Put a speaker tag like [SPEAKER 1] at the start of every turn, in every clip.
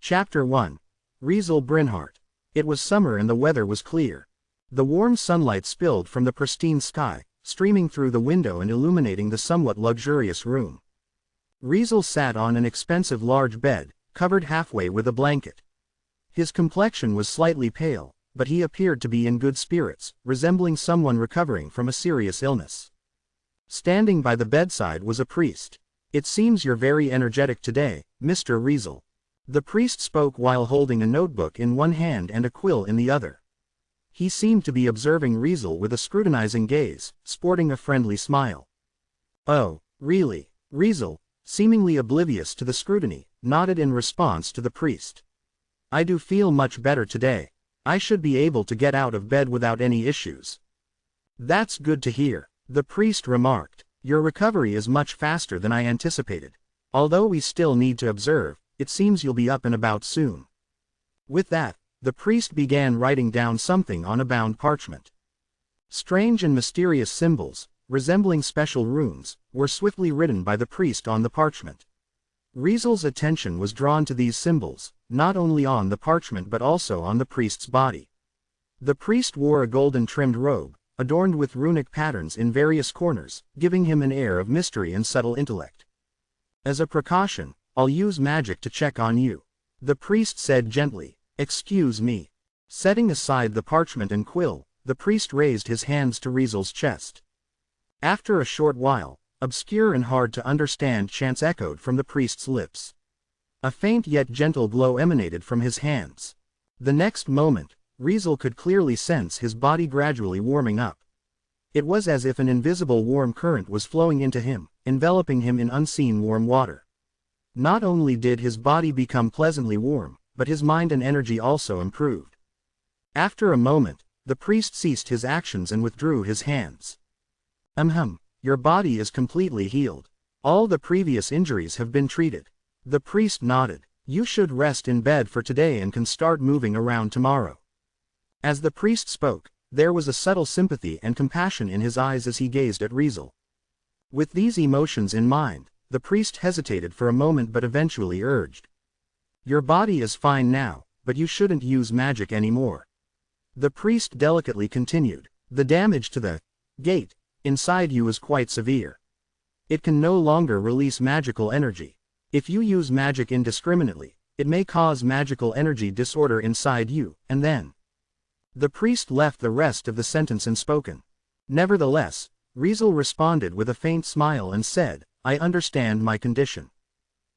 [SPEAKER 1] Chapter 1. Riesel Brynhart. It was summer and the weather was clear. The warm sunlight spilled from the pristine sky, streaming through the window and illuminating the somewhat luxurious room. Riesel sat on an expensive large bed, covered halfway with a blanket. His complexion was slightly pale, but he appeared to be in good spirits, resembling someone recovering from a serious illness. Standing by the bedside was a priest. "It seems you're very energetic today, Mr. Riesel." The priest spoke while holding a notebook in one hand and a quill in the other. He seemed to be observing Riesel with a scrutinizing gaze, sporting a friendly smile. "Oh, really?" Riesel, seemingly oblivious to the scrutiny, nodded in response to the priest. "I do feel much better today. I should be able to get out of bed without any issues." "That's good to hear," the priest remarked. "Your recovery is much faster than I anticipated. Although we still need to observe, it seems you'll be up and about soon." With that, the priest began writing down something on a bound parchment. Strange and mysterious symbols, resembling special runes, were swiftly written by the priest on the parchment. Riesel's attention was drawn to these symbols, not only on the parchment but also on the priest's body. The priest wore a golden-trimmed robe, adorned with runic patterns in various corners, giving him an air of mystery and subtle intellect. "As a precaution, I'll use magic to check on you," the priest said gently. "Excuse me." Setting aside the parchment and quill, the priest raised his hands to Riesel's chest. After a short while, obscure and hard to understand chants echoed from the priest's lips. A faint yet gentle glow emanated from his hands. The next moment, Riesel could clearly sense his body gradually warming up. It was as if an invisible warm current was flowing into him, enveloping him in unseen warm water. Not only did his body become pleasantly warm, but his mind and energy also improved. After a moment, the priest ceased his actions and withdrew his hands. Your body is completely healed. All the previous injuries have been treated." The priest nodded. "You should rest in bed for today and can start moving around tomorrow." As the priest spoke, there was a subtle sympathy and compassion in his eyes as he gazed at Riesel. With these emotions in mind, the priest hesitated for a moment but eventually urged, "Your body is fine now, but you shouldn't use magic anymore." The priest delicately continued, "The damage to the gate inside you is quite severe. It can no longer release magical energy. If you use magic indiscriminately, it may cause magical energy disorder inside you, and then—" The priest left the rest of the sentence unspoken. Nevertheless, Riesel responded with a faint smile and said, "I understand my condition.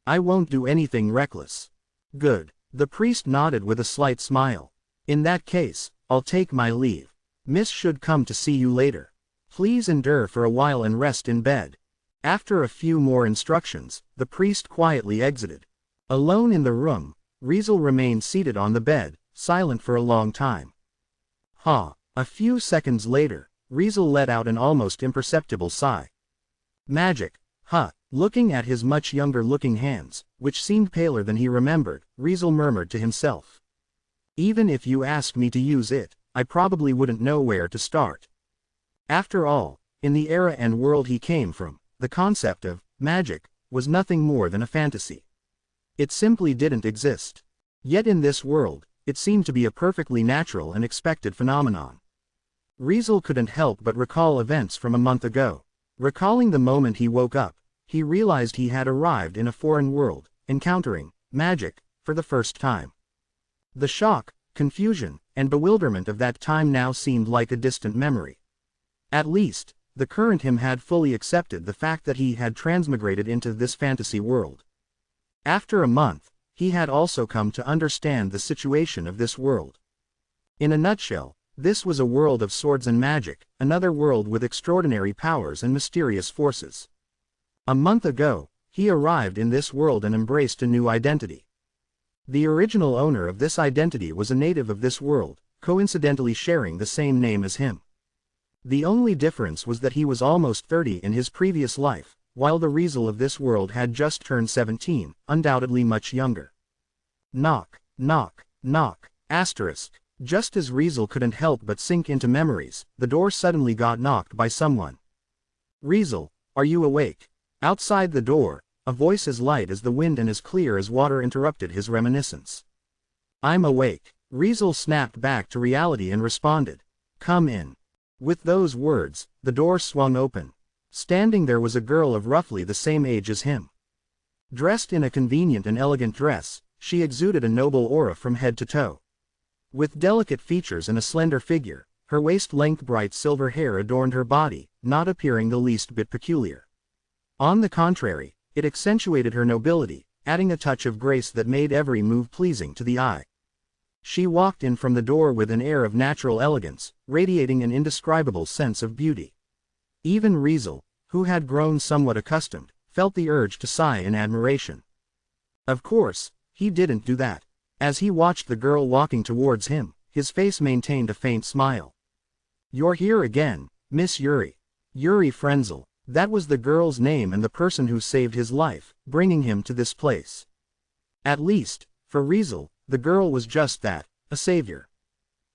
[SPEAKER 1] I won't do anything reckless." "Good." The priest nodded with a slight smile. "In that case, I'll take my leave. Miss should come to see you later. Please endure for a while and rest in bed." After a few more instructions, the priest quietly exited. Alone in the room, Riesel remained seated on the bed, silent for a long time. A few seconds later, Riesel let out an almost imperceptible sigh. "Magic, huh?" Looking at his much younger-looking hands, which seemed paler than he remembered, Riesel murmured to himself. "Even if you asked me to use it, I probably wouldn't know where to start." After all, in the era and world he came from, the concept of magic was nothing more than a fantasy. It simply didn't exist. Yet in this world, it seemed to be a perfectly natural and expected phenomenon. Riesel couldn't help but recall events from a month ago. Recalling the moment he woke up, he realized he had arrived in a foreign world, encountering magic for the first time. The shock, confusion, and bewilderment of that time now seemed like a distant memory. At least, the current him had fully accepted the fact that he had transmigrated into this fantasy world. After a month, he had also come to understand the situation of this world. In a nutshell, this was a world of swords and magic, another world with extraordinary powers and mysterious forces. A month ago, he arrived in this world and embraced a new identity. The original owner of this identity was a native of this world, coincidentally sharing the same name as him. The only difference was that he was almost 30 in his previous life, while the Riesel of this world had just turned 17, undoubtedly much younger. Knock, knock, knock, asterisk. Just as Riesel couldn't help but sink into memories, the door suddenly got knocked by someone. "Riesel, are you awake?" Outside the door, A voice as light as the wind and as clear as water interrupted his reminiscence. "I'm awake." Riesel snapped back to reality and responded. "Come in." With those words, the door swung open. Standing there was a girl of roughly the same age as him. Dressed in a convenient and elegant dress, she exuded a noble aura from head to toe. With delicate features and a slender figure, her waist-length bright silver hair adorned her body, not appearing the least bit peculiar. On the contrary, it accentuated her nobility, adding a touch of grace that made every move pleasing to the eye. She walked in from the door with an air of natural elegance, radiating an indescribable sense of beauty. Even Riesel, who had grown somewhat accustomed, felt the urge to sigh in admiration. Of course, he didn't do that. As he watched the girl walking towards him, his face maintained a faint smile. "You're here again, Miss Yuri." Yuri Frenzel, that was the girl's name and the person who saved his life, bringing him to this place. At least, for Riesel, the girl was just that, a savior.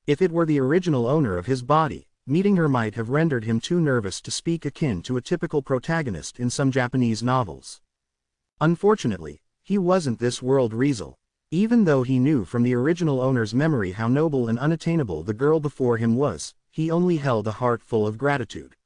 [SPEAKER 1] If it were the original owner of his body, meeting her might have rendered him too nervous to speak, akin to a typical protagonist in some Japanese novels. Unfortunately, he wasn't this world Riesel. Even though he knew from the original owner's memory how noble and unattainable the girl before him was, he only held a heart full of gratitude.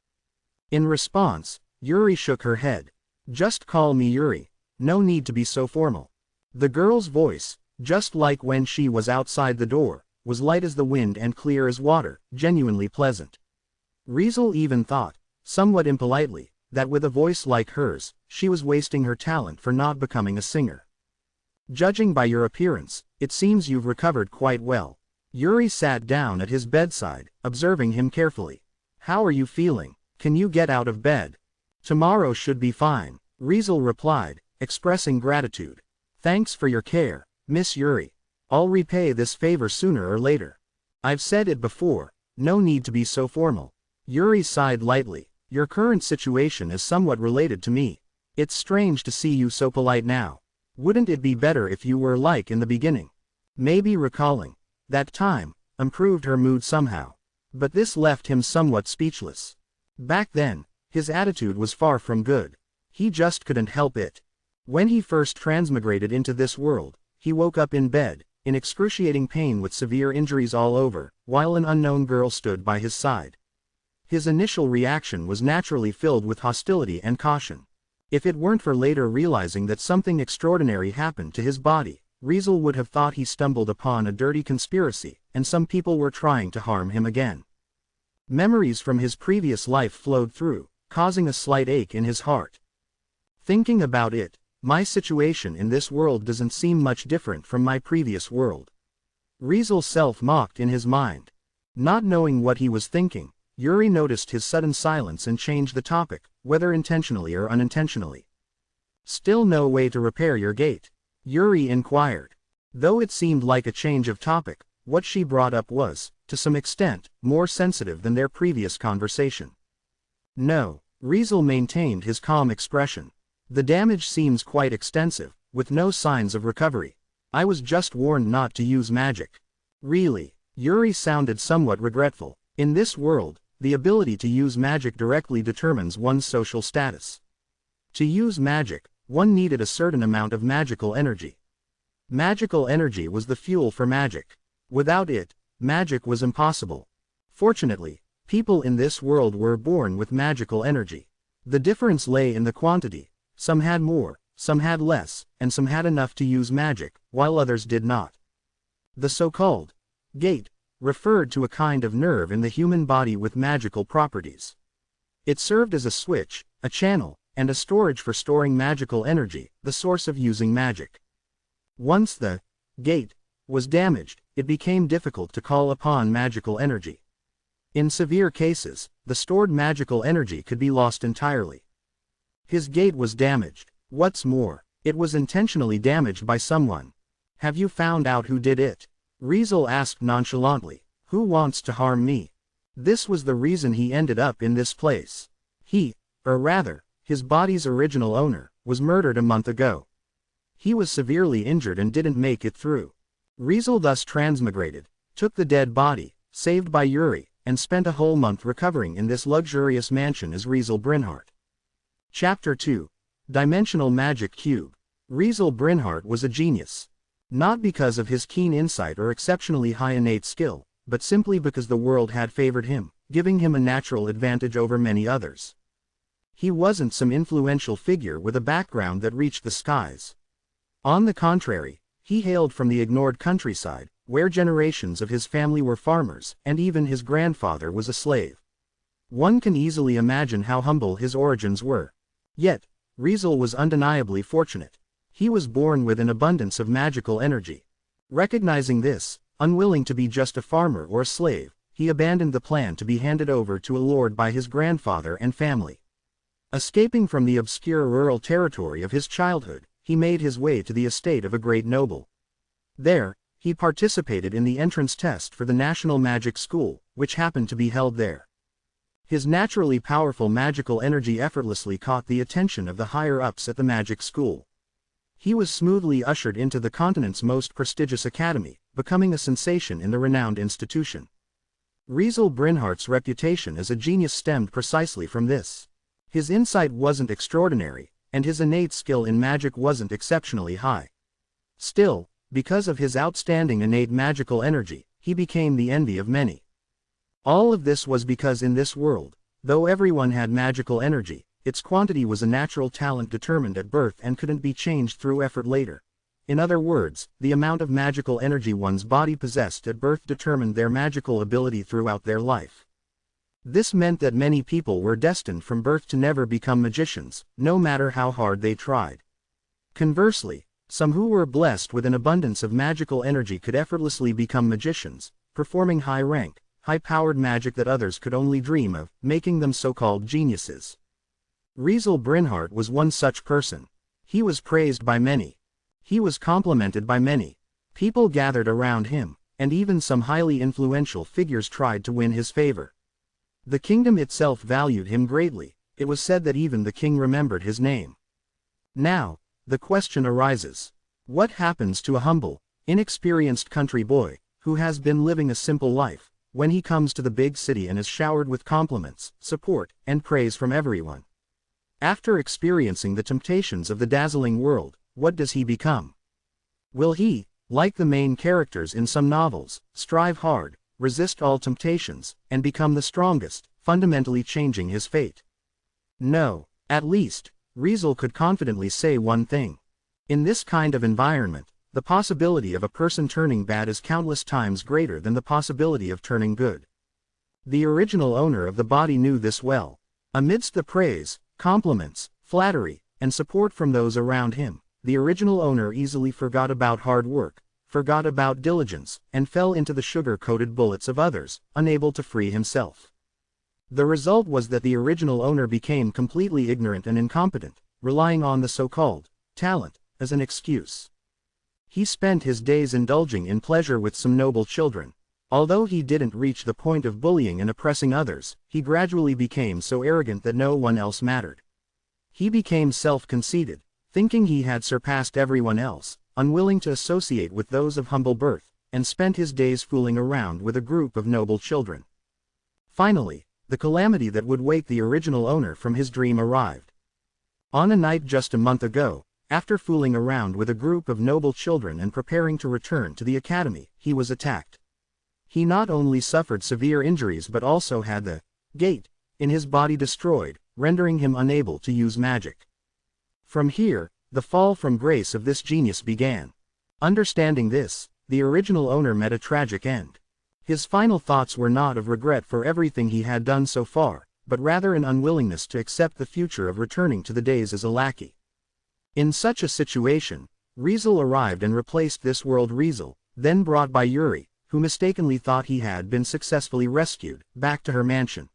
[SPEAKER 1] In response, Yuri shook her head. "Just call me Yuri. No need to be so formal." The girl's voice, just like when she was outside the door, was light as the wind and clear as water, genuinely pleasant. Riesel even thought, somewhat impolitely, that with a voice like hers, she was wasting her talent for not becoming a singer. "Judging by your appearance, it seems you've recovered quite well." Yuri sat down at his bedside, observing him carefully. "How are you feeling? Can you get out of bed?" "Tomorrow should be fine," Riesel replied, expressing gratitude. "Thanks for your care, Miss Yuri. I'll repay this favor sooner or later. I've said it before, no need to be so formal." Yuri sighed lightly. "Your current situation is somewhat related to me. It's strange to see you so polite now. Wouldn't it be better if you were like in the beginning?" Maybe recalling that time improved her mood somehow. But this left him somewhat speechless. Back then, his attitude was far from good. He just couldn't help it. When he first transmigrated into this world, he woke up in bed, in excruciating pain with severe injuries all over, while an unknown girl stood by his side. His initial reaction was naturally filled with hostility and caution. If it weren't for later realizing that something extraordinary happened to his body, Riesel would have thought he stumbled upon a dirty conspiracy, and some people were trying to harm him again. Memories from his previous life flowed through, causing a slight ache in his heart. Thinking about it, my situation in this world doesn't seem much different from my previous world. Riesel self-mocked in his mind. Not knowing what he was thinking, Yuri noticed his sudden silence and changed the topic, whether intentionally or unintentionally. "Still no way to repair your gate?" Yuri inquired. Though it seemed like a change of topic, what she brought up was, to some extent, more sensitive than their previous conversation. "No," Riesel maintained his calm expression. "The damage seems quite extensive, with no signs of recovery. I was just warned not to use magic." "Really?" Yuri sounded somewhat regretful. In this world, the ability to use magic directly determines one's social status. To use magic, one needed a certain amount of magical energy. Magical energy was the fuel for magic. Without it, magic was impossible. Fortunately, people in this world were born with magical energy. The difference lay in the quantity. Some had more, some had less, and some had enough to use magic, while others did not. The so-called gate referred to a kind of nerve in the human body with magical properties. It served as a switch, a channel, and a storage for storing magical energy, the source of using magic. Once the gate was damaged, it became difficult to call upon magical energy. In severe cases, the stored magical energy could be lost entirely. His gate was damaged. What's more, it was intentionally damaged by someone. "Have you found out who did it?" Riesel asked nonchalantly. "Who wants to harm me? This was the reason he ended up in this place. He, or rather, his body's original owner, was murdered a month ago. He was severely injured and didn't make it through. Riesel thus transmigrated, took the dead body, saved by Yuri, and spent a whole month recovering in this luxurious mansion as Riesel Brynhart." Chapter 2. Dimensional Magic Cube. Riesel Brinhart was a genius. Not because of his keen insight or exceptionally high innate skill, but simply because the world had favored him, giving him a natural advantage over many others. He wasn't some influential figure with a background that reached the skies. On the contrary, he hailed from the ignored countryside, where generations of his family were farmers, and even his grandfather was a slave. One can easily imagine how humble his origins were. Yet, Riesel was undeniably fortunate. He was born with an abundance of magical energy. Recognizing this, unwilling to be just a farmer or a slave, he abandoned the plan to be handed over to a lord by his grandfather and family. Escaping from the obscure rural territory of his childhood, he made his way to the estate of a great noble. There, he participated in the entrance test for the National Magic School, which happened to be held there. His naturally powerful magical energy effortlessly caught the attention of the higher-ups at the magic school. He was smoothly ushered into the continent's most prestigious academy, becoming a sensation in the renowned institution. Riesel Brinhart's reputation as a genius stemmed precisely from this. His insight wasn't extraordinary, and his innate skill in magic wasn't exceptionally high. Still, because of his outstanding innate magical energy, he became the envy of many. All of this was because in this world, though everyone had magical energy, its quantity was a natural talent determined at birth and couldn't be changed through effort later. In other words, the amount of magical energy one's body possessed at birth determined their magical ability throughout their life. This meant that many people were destined from birth to never become magicians, no matter how hard they tried. Conversely, some who were blessed with an abundance of magical energy could effortlessly become magicians, performing high-rank, high-powered magic that others could only dream of, making them so-called geniuses. Riesel Brinhart was one such person. He was praised by many. He was complimented by many. People gathered around him, and even some highly influential figures tried to win his favor. The kingdom itself valued him greatly. It was said that even the king remembered his name. Now, the question arises. What happens to a humble, inexperienced country boy, who has been living a simple life, when he comes to the big city and is showered with compliments, support, and praise from everyone? After experiencing the temptations of the dazzling world, what does he become? Will he, like the main characters in some novels, strive hard, resist all temptations, and become the strongest, fundamentally changing his fate? No. At least, Riesel could confidently say one thing. In this kind of environment, the possibility of a person turning bad is countless times greater than the possibility of turning good. The original owner of the body knew this well. Amidst the praise, compliments, flattery, and support from those around him, the original owner easily forgot about hard work, forgot about diligence, and fell into the sugar-coated bullets of others, unable to free himself. The result was that the original owner became completely ignorant and incompetent, relying on the so-called talent as an excuse. He spent his days indulging in pleasure with some noble children. Although he didn't reach the point of bullying and oppressing others, he gradually became so arrogant that no one else mattered. He became self-conceited, thinking he had surpassed everyone else, unwilling to associate with those of humble birth, and spent his days fooling around with a group of noble children. Finally, the calamity that would wake the original owner from his dream arrived. On a night just a month ago, after fooling around with a group of noble children and preparing to return to the academy, he was attacked. He not only suffered severe injuries but also had the gate in his body destroyed, rendering him unable to use magic. From here, the fall from grace of this genius began. Understanding this, the original owner met a tragic end. His final thoughts were not of regret for everything he had done so far, but rather an unwillingness to accept the future of returning to the days as a lackey. In such a situation, Riesel arrived and replaced this world Riesel, then brought by Yuri, who mistakenly thought he had been successfully rescued, back to her mansion.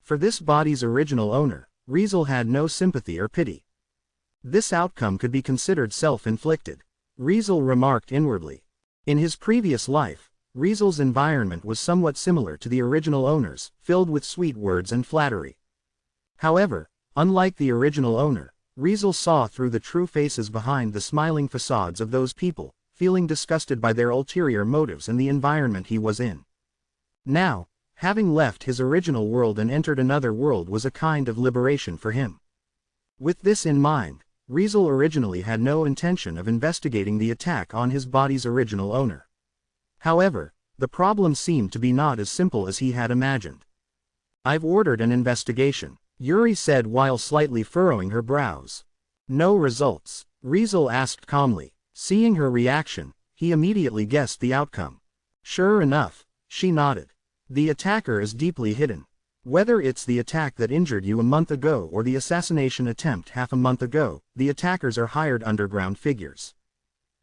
[SPEAKER 1] For this body's original owner, Riesel had no sympathy or pity. This outcome could be considered self-inflicted. Riesel remarked inwardly. In his previous life, Riesel's environment was somewhat similar to the original owner's, filled with sweet words and flattery. However, unlike the original owner, Riesel saw through the true faces behind the smiling facades of those people, feeling disgusted by their ulterior motives and the environment he was in. Now, having left his original world and entered another world was a kind of liberation for him. With this in mind, Riesel originally had no intention of investigating the attack on his body's original owner. However, the problem seemed to be not as simple as he had imagined. "I've ordered an investigation," Yuri said while slightly furrowing her brows. "No results?" Riesel asked calmly. Seeing her reaction, he immediately guessed the outcome. "Sure enough," she nodded. "The attacker is deeply hidden. Whether it's the attack that injured you a month ago or the assassination attempt half a month ago, the attackers are hired underground figures.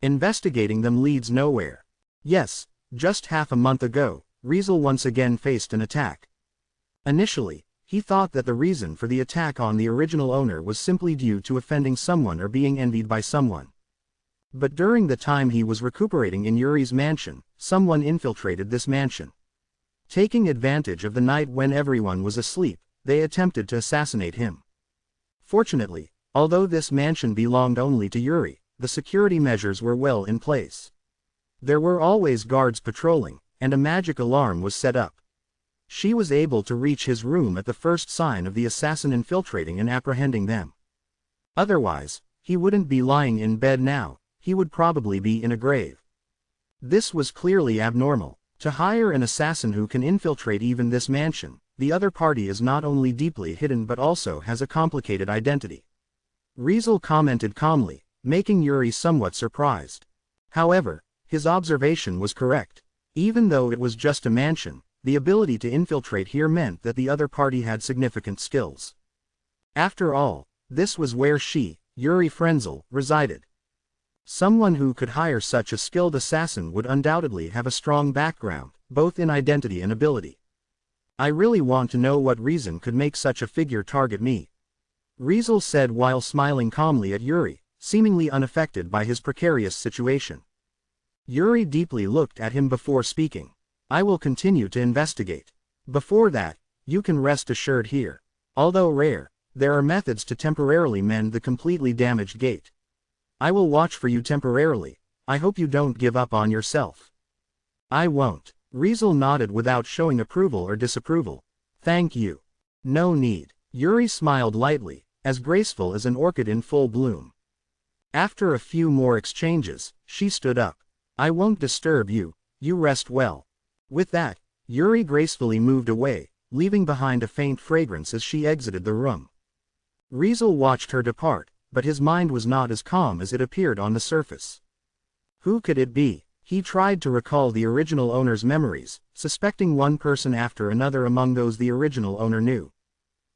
[SPEAKER 1] Investigating them leads nowhere." Yes, just half a month ago, Riesel once again faced an attack. Initially, he thought that the reason for the attack on the original owner was simply due to offending someone or being envied by someone. But during the time he was recuperating in Yuri's mansion, someone infiltrated this mansion. Taking advantage of the night when everyone was asleep, they attempted to assassinate him. Fortunately, although this mansion belonged only to Yuri, the security measures were well in place. There were always guards patrolling, and a magic alarm was set up. She was able to reach his room at the first sign of the assassin infiltrating and apprehending them. Otherwise, he wouldn't be lying in bed now, he would probably be in a grave. This was clearly abnormal. To hire an assassin who can infiltrate even this mansion, the other party is not only deeply hidden but also has a complicated identity. Riesel commented calmly, making Yuri somewhat surprised. However, his observation was correct. Even though it was just a mansion, the ability to infiltrate here meant that the other party had significant skills. After all, this was where she, Yuri Frenzel, resided. Someone who could hire such a skilled assassin would undoubtedly have a strong background, both in identity and ability. "I really want to know what reason could make such a figure target me," Riesel said while smiling calmly at Yuri, seemingly unaffected by his precarious situation. Yuri deeply looked at him before speaking. "I will continue to investigate. Before that, you can rest assured here. Although rare, there are methods to temporarily mend the completely damaged gate. I will watch for you temporarily. I hope you don't give up on yourself." "I won't." Riesel nodded without showing approval or disapproval. "Thank you." "No need." Yuri smiled lightly, as graceful as an orchid in full bloom. After a few more exchanges, she stood up. "I won't disturb you, you rest well." With that, Yuri gracefully moved away, leaving behind a faint fragrance as she exited the room. Riesel watched her depart, but his mind was not as calm as it appeared on the surface. Who could it be? He tried to recall the original owner's memories, suspecting one person after another among those the original owner knew.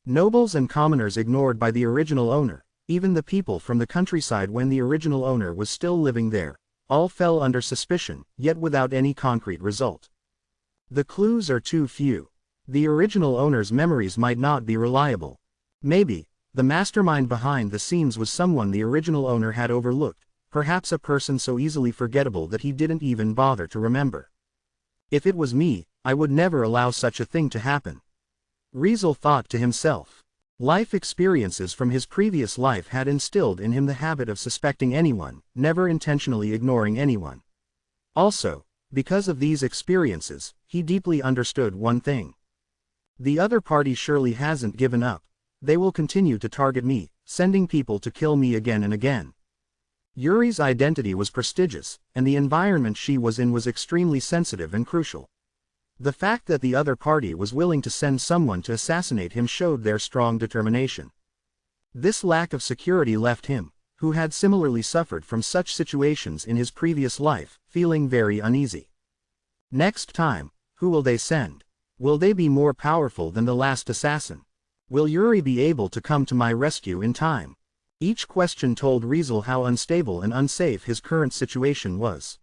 [SPEAKER 1] Nobles and commoners ignored by the original owner, even the people from the countryside when the original owner was still living there, all fell under suspicion, yet without any concrete result. The clues are too few. The original owner's memories might not be reliable. Maybe, the mastermind behind the scenes was someone the original owner had overlooked, perhaps a person so easily forgettable that he didn't even bother to remember. "If it was me, I would never allow such a thing to happen," Riesel thought to himself. Life experiences from his previous life had instilled in him the habit of suspecting anyone, never intentionally ignoring anyone. Also, because of these experiences, he deeply understood one thing. The other party surely hasn't given up. They will continue to target me, sending people to kill me again and again. Yuri's identity was prestigious, and the environment she was in was extremely sensitive and crucial. The fact that the other party was willing to send someone to assassinate him showed their strong determination. This lack of security left him, who had similarly suffered from such situations in his previous life, feeling very uneasy. Next time, who will they send? Will they be more powerful than the last assassin? Will Yuri be able to come to my rescue in time? Each question told Riesel how unstable and unsafe his current situation was.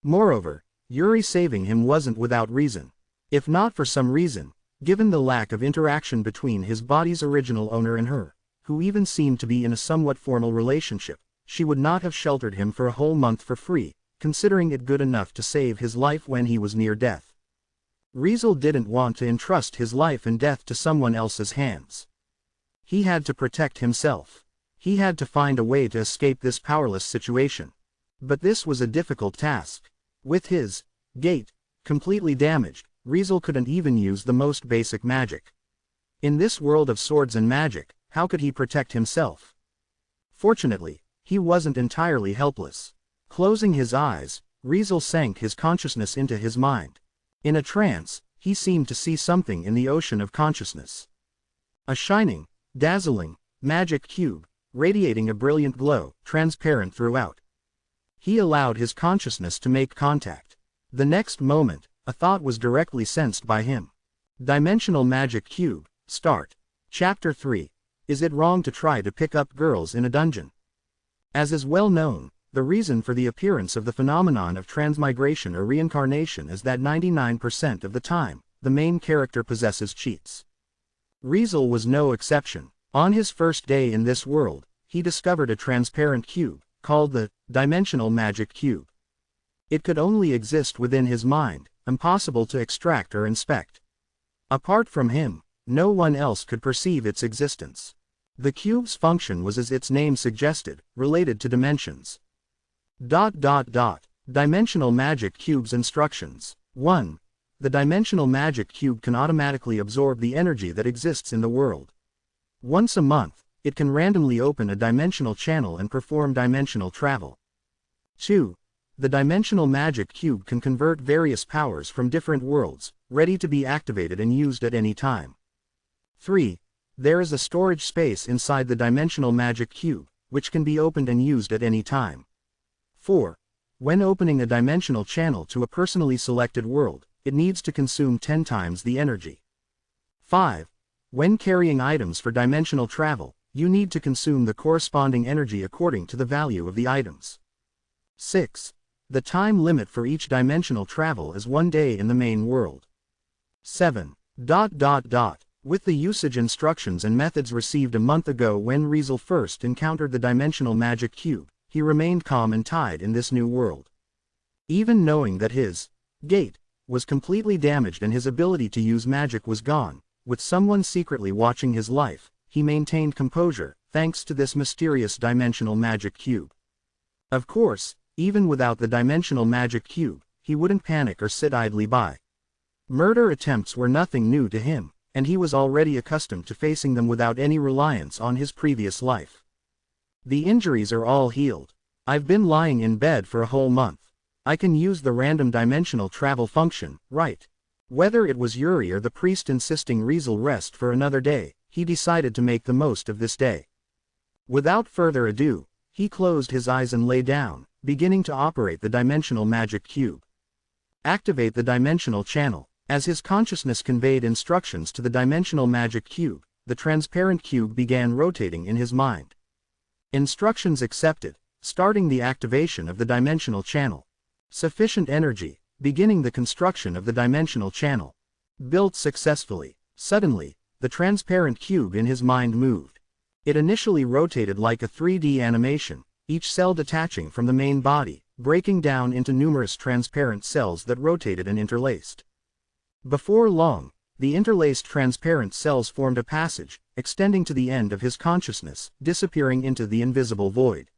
[SPEAKER 1] Moreover, Yuri saving him wasn't without reason. If not for some reason, given the lack of interaction between his body's original owner and her, who even seemed to be in a somewhat formal relationship, she would not have sheltered him for a whole month for free, considering it good enough to save his life when he was near death. Riesel didn't want to entrust his life and death to someone else's hands. He had to protect himself. He had to find a way to escape this powerless situation. But this was a difficult task. With his gate completely damaged, Riesel couldn't even use the most basic magic. In this world of swords and magic, how could he protect himself? Fortunately, he wasn't entirely helpless. Closing his eyes, Riesel sank his consciousness into his mind. In a trance, he seemed to see something in the ocean of consciousness. A shining, dazzling, magic cube, radiating a brilliant glow, transparent throughout. He allowed his consciousness to make contact. The next moment, a thought was directly sensed by him. Dimensional Magic Cube, Start. Chapter 3. Is it wrong to try to pick up girls in a dungeon? As is well known, the reason for the appearance of the phenomenon of transmigration or reincarnation is that 99% of the time, the main character possesses cheats. Riesel was no exception. On his first day in this world, he discovered a transparent cube, called the Dimensional Magic Cube. It could only exist within his mind, impossible to extract or inspect. Apart from him, no one else could perceive its existence. The cube's function was, as its name suggested, related to dimensions. Dimensional Magic Cube's instructions. 1. The Dimensional Magic Cube can automatically absorb the energy that exists in the world. Once a month, it can randomly open a dimensional channel and perform dimensional travel. 2. The Dimensional Magic Cube can convert various powers from different worlds, ready to be activated and used at any time. 3. There is a storage space inside the Dimensional Magic Cube, which can be opened and used at any time. 4. When opening a dimensional channel to a personally selected world, it needs to consume 10 times the energy. 5. When carrying items for dimensional travel, you need to consume the corresponding energy according to the value of the items. 6. The time limit for each dimensional travel is 1 day in the main world. 7. With the usage instructions and methods received a month ago when Riesel first encountered the Dimensional Magic Cube, he remained calm and tied in this new world. Even knowing that his gate was completely damaged and his ability to use magic was gone, with someone secretly watching his life, he maintained composure, thanks to this mysterious Dimensional Magic Cube. Of course, even without the Dimensional Magic Cube, he wouldn't panic or sit idly by. Murder attempts were nothing new to him, and he was already accustomed to facing them without any reliance on his previous life. The injuries are all healed. I've been lying in bed for a whole month. I can use the random dimensional travel function, right? Whether it was Yuri or the priest insisting Riesel rest for another day, he decided to make the most of this day. Without further ado, he closed his eyes and lay down, beginning to operate the Dimensional Magic Cube. Activate the dimensional channel. As his consciousness conveyed instructions to the Dimensional Magic Cube, the transparent cube began rotating in his mind. Instructions accepted, starting the activation of the dimensional channel. Sufficient energy, beginning the construction of the dimensional channel. Built successfully. Suddenly, the transparent cube in his mind moved. It initially rotated like a 3D animation, each cell detaching from the main body, breaking down into numerous transparent cells that rotated and interlaced. Before long, the interlaced transparent cells formed a passage, extending to the end of his consciousness, disappearing into the invisible void.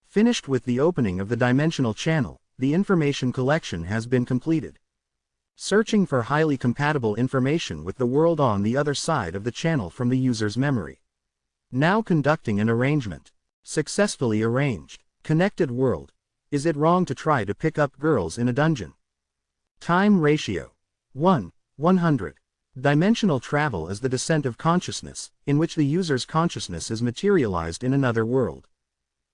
[SPEAKER 1] Finished with the opening of the dimensional channel, the information collection has been completed. Searching for highly compatible information with the world on the other side of the channel from the user's memory. Now conducting an arrangement. Successfully arranged. Connected world. Is it wrong to try to pick up girls in a dungeon? Time ratio. 1:100. Dimensional travel is the descent of consciousness, in which the user's consciousness is materialized in another world.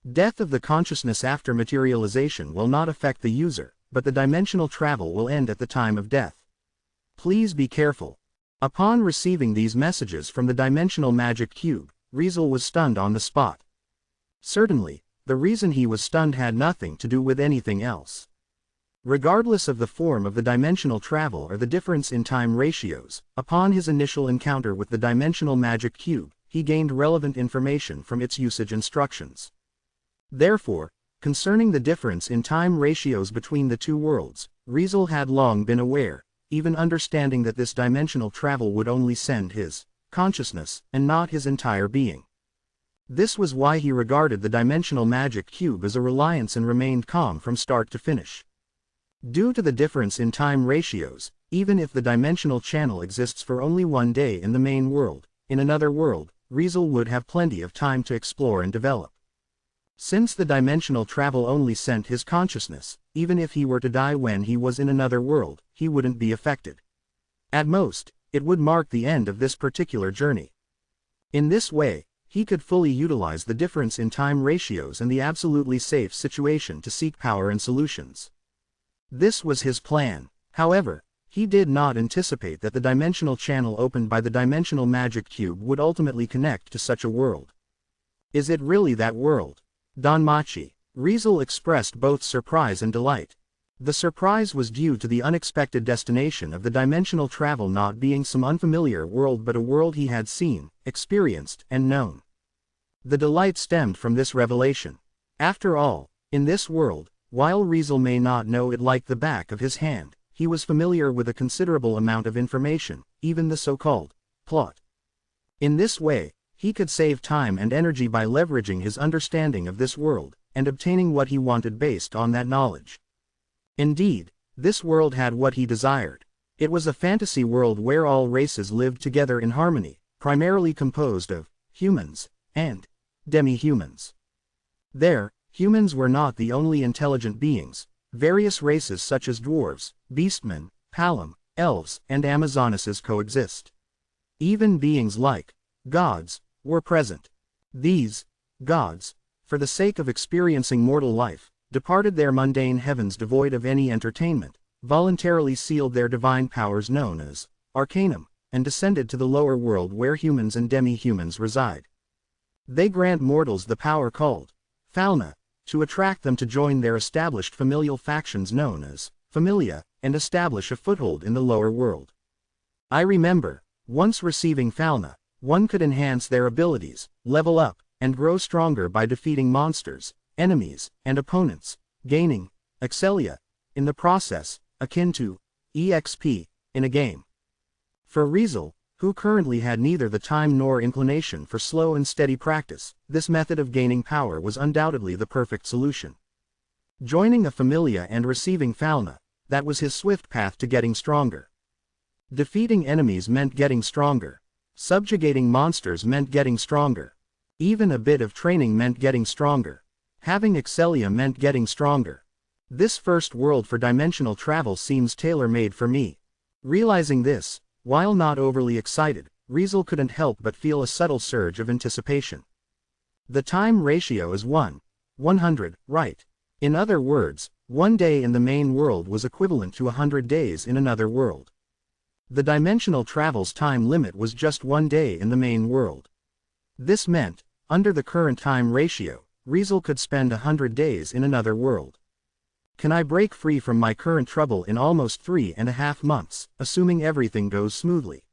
[SPEAKER 1] Death of the consciousness after materialization will not affect the user, but the dimensional travel will end at the time of death. Please be careful. Upon receiving these messages from the Dimensional Magic Cube, Riesel was stunned on the spot. Certainly, the reason he was stunned had nothing to do with anything else. Regardless of the form of the dimensional travel or the difference in time ratios, upon his initial encounter with the Dimensional Magic Cube, he gained relevant information from its usage instructions. Therefore, concerning the difference in time ratios between the two worlds, Riesel had long been aware, even understanding that this dimensional travel would only send his consciousness, and not his entire being. This was why he regarded the Dimensional Magic Cube as a reliance and remained calm from start to finish. Due to the difference in time ratios, even if the dimensional channel exists for only 1 day in the main world, in another world, Riesel would have plenty of time to explore and develop. Since the dimensional travel only sent his consciousness, even if he were to die when he was in another world, he wouldn't be affected. At most, it would mark the end of this particular journey. In this way, he could fully utilize the difference in time ratios and the absolutely safe situation to seek power and solutions. This was his plan. However, he did not anticipate that the dimensional channel opened by the dimensional magic cube would ultimately connect to such a world. Is it really that world? Danmachi. Riesel expressed both surprise and delight. The surprise was due to the unexpected destination of the dimensional travel not being some unfamiliar world but a world he had seen, experienced, and known. The delight stemmed from this revelation. After all, in this world, while Riesel may not know it like the back of his hand, he was familiar with a considerable amount of information, even the so-called plot. In this way, he could save time and energy by leveraging his understanding of this world, and obtaining what he wanted based on that knowledge. Indeed, this world had what he desired. It was a fantasy world where all races lived together in harmony, primarily composed of humans and demi-humans. There, humans were not the only intelligent beings. Various races such as dwarves, beastmen, Palam, elves, and Amazonesses coexist. Even beings like gods were present. These gods, for the sake of experiencing mortal life, departed their mundane heavens devoid of any entertainment, voluntarily sealed their divine powers known as Arcanum, and descended to the lower world where humans and demi-humans reside. They grant mortals the power called Fauna, to attract them to join their established familial factions known as Familia, and establish a foothold in the lower world. I remember, once receiving Fauna, one could enhance their abilities, level up, and grow stronger by defeating monsters, enemies, and opponents, gaining Excelia, in the process, akin to EXP, in a game. For Riesel, who currently had neither the time nor inclination for slow and steady practice, this method of gaining power was undoubtedly the perfect solution. Joining a Familia and receiving Fauna, that was his swift path to getting stronger. Defeating enemies meant getting stronger. Subjugating monsters meant getting stronger. Even a bit of training meant getting stronger. Having Excelia meant getting stronger. This first world for dimensional travel seems tailor-made for me. Realizing this, while not overly excited, Riesel couldn't help but feel a subtle surge of anticipation. The time ratio is 100, right? In other words, 1 day in the main world was equivalent to 100 days in another world. The dimensional travel's time limit was just 1 day in the main world. This meant, under the current time ratio, Riesel could spend 100 days in another world. Can I break free from my current trouble in almost 3.5 months, assuming everything goes smoothly?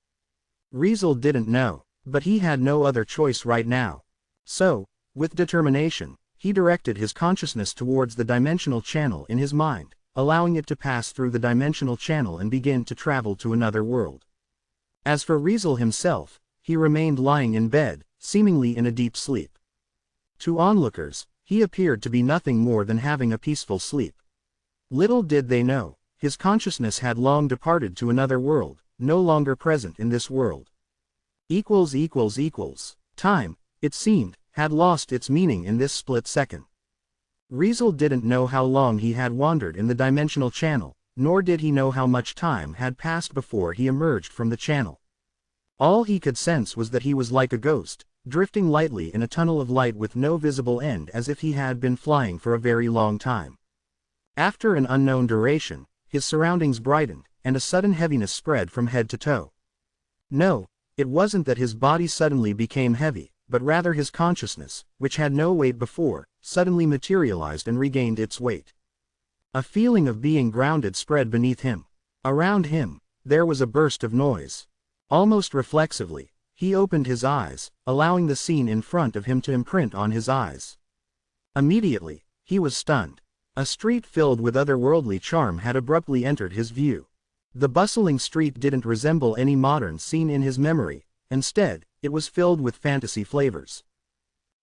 [SPEAKER 1] Riesel didn't know, but he had no other choice right now. So, with determination, he directed his consciousness towards the dimensional channel in his mind, allowing it to pass through the dimensional channel and begin to travel to another world. As for Riesel himself, he remained lying in bed, seemingly in a deep sleep. To onlookers, he appeared to be nothing more than having a peaceful sleep. Little did they know, his consciousness had long departed to another world, no longer present in this world. Time, it seemed, had lost its meaning in this split second. Riesel didn't know how long he had wandered in the dimensional channel, nor did he know how much time had passed before he emerged from the channel. All he could sense was that he was like a ghost, drifting lightly in a tunnel of light with no visible end, as if he had been flying for a very long time. After an unknown duration, his surroundings brightened, and a sudden heaviness spread from head to toe. No, it wasn't that his body suddenly became heavy, but rather his consciousness, which had no weight before, suddenly materialized and regained its weight. A feeling of being grounded spread beneath him. Around him, there was a burst of noise. Almost reflexively, he opened his eyes, allowing the scene in front of him to imprint on his eyes. Immediately, he was stunned. A street filled with otherworldly charm had abruptly entered his view. The bustling street didn't resemble any modern scene in his memory. Instead, it was filled with fantasy flavors.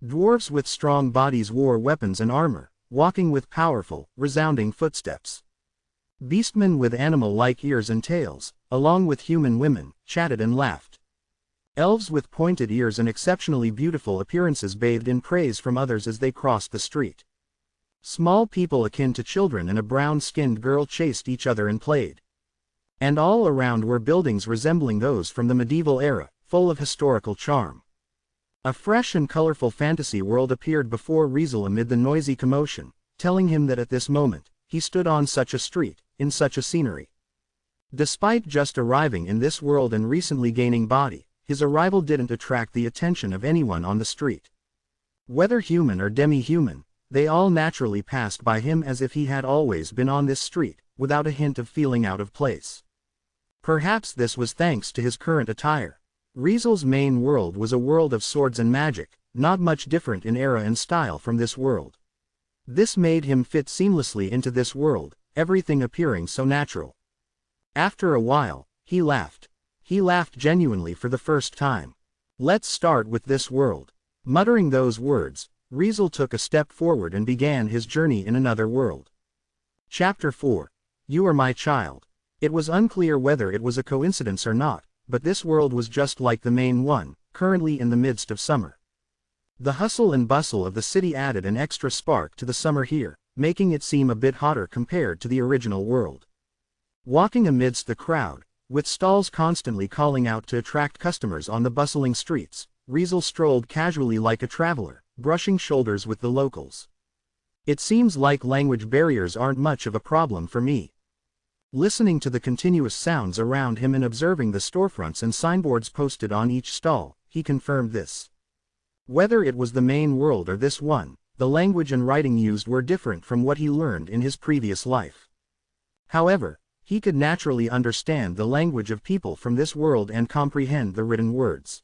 [SPEAKER 1] Dwarves with strong bodies wore weapons and armor, walking with powerful, resounding footsteps. Beastmen with animal-like ears and tails, along with human women, chatted and laughed. Elves with pointed ears and exceptionally beautiful appearances bathed in praise from others as they crossed the street. Small people akin to children and a brown-skinned girl chased each other and played. And all around were buildings resembling those from the medieval era, full of historical charm. A fresh and colorful fantasy world appeared before Riesel amid the noisy commotion, telling him that at this moment, he stood on such a street, in such a scenery. Despite just arriving in this world and recently gaining body, his arrival didn't attract the attention of anyone on the street. Whether human or demi-human, they all naturally passed by him as if he had always been on this street, without a hint of feeling out of place. Perhaps this was thanks to his current attire. Riesel's main world was a world of swords and magic, not much different in era and style from this world. This made him fit seamlessly into this world, everything appearing so natural. After a while, he laughed. He laughed genuinely for the first time. Let's start with this world. Muttering those words, Riesel took a step forward and began his journey in another world. Chapter 4. You Are My Child. It was unclear whether it was a coincidence or not, but this world was just like the main one, currently in the midst of summer. The hustle and bustle of the city added an extra spark to the summer here, making it seem a bit hotter compared to the original world. Walking amidst the crowd, with stalls constantly calling out to attract customers on the bustling streets, Riesel strolled casually like a traveler, brushing shoulders with the locals. It seems like language barriers aren't much of a problem for me. Listening to the continuous sounds around him and observing the storefronts and signboards posted on each stall, he confirmed this. Whether it was the main world or this one, the language and writing used were different from what he learned in his previous life. However, he could naturally understand the language of people from this world and comprehend the written words.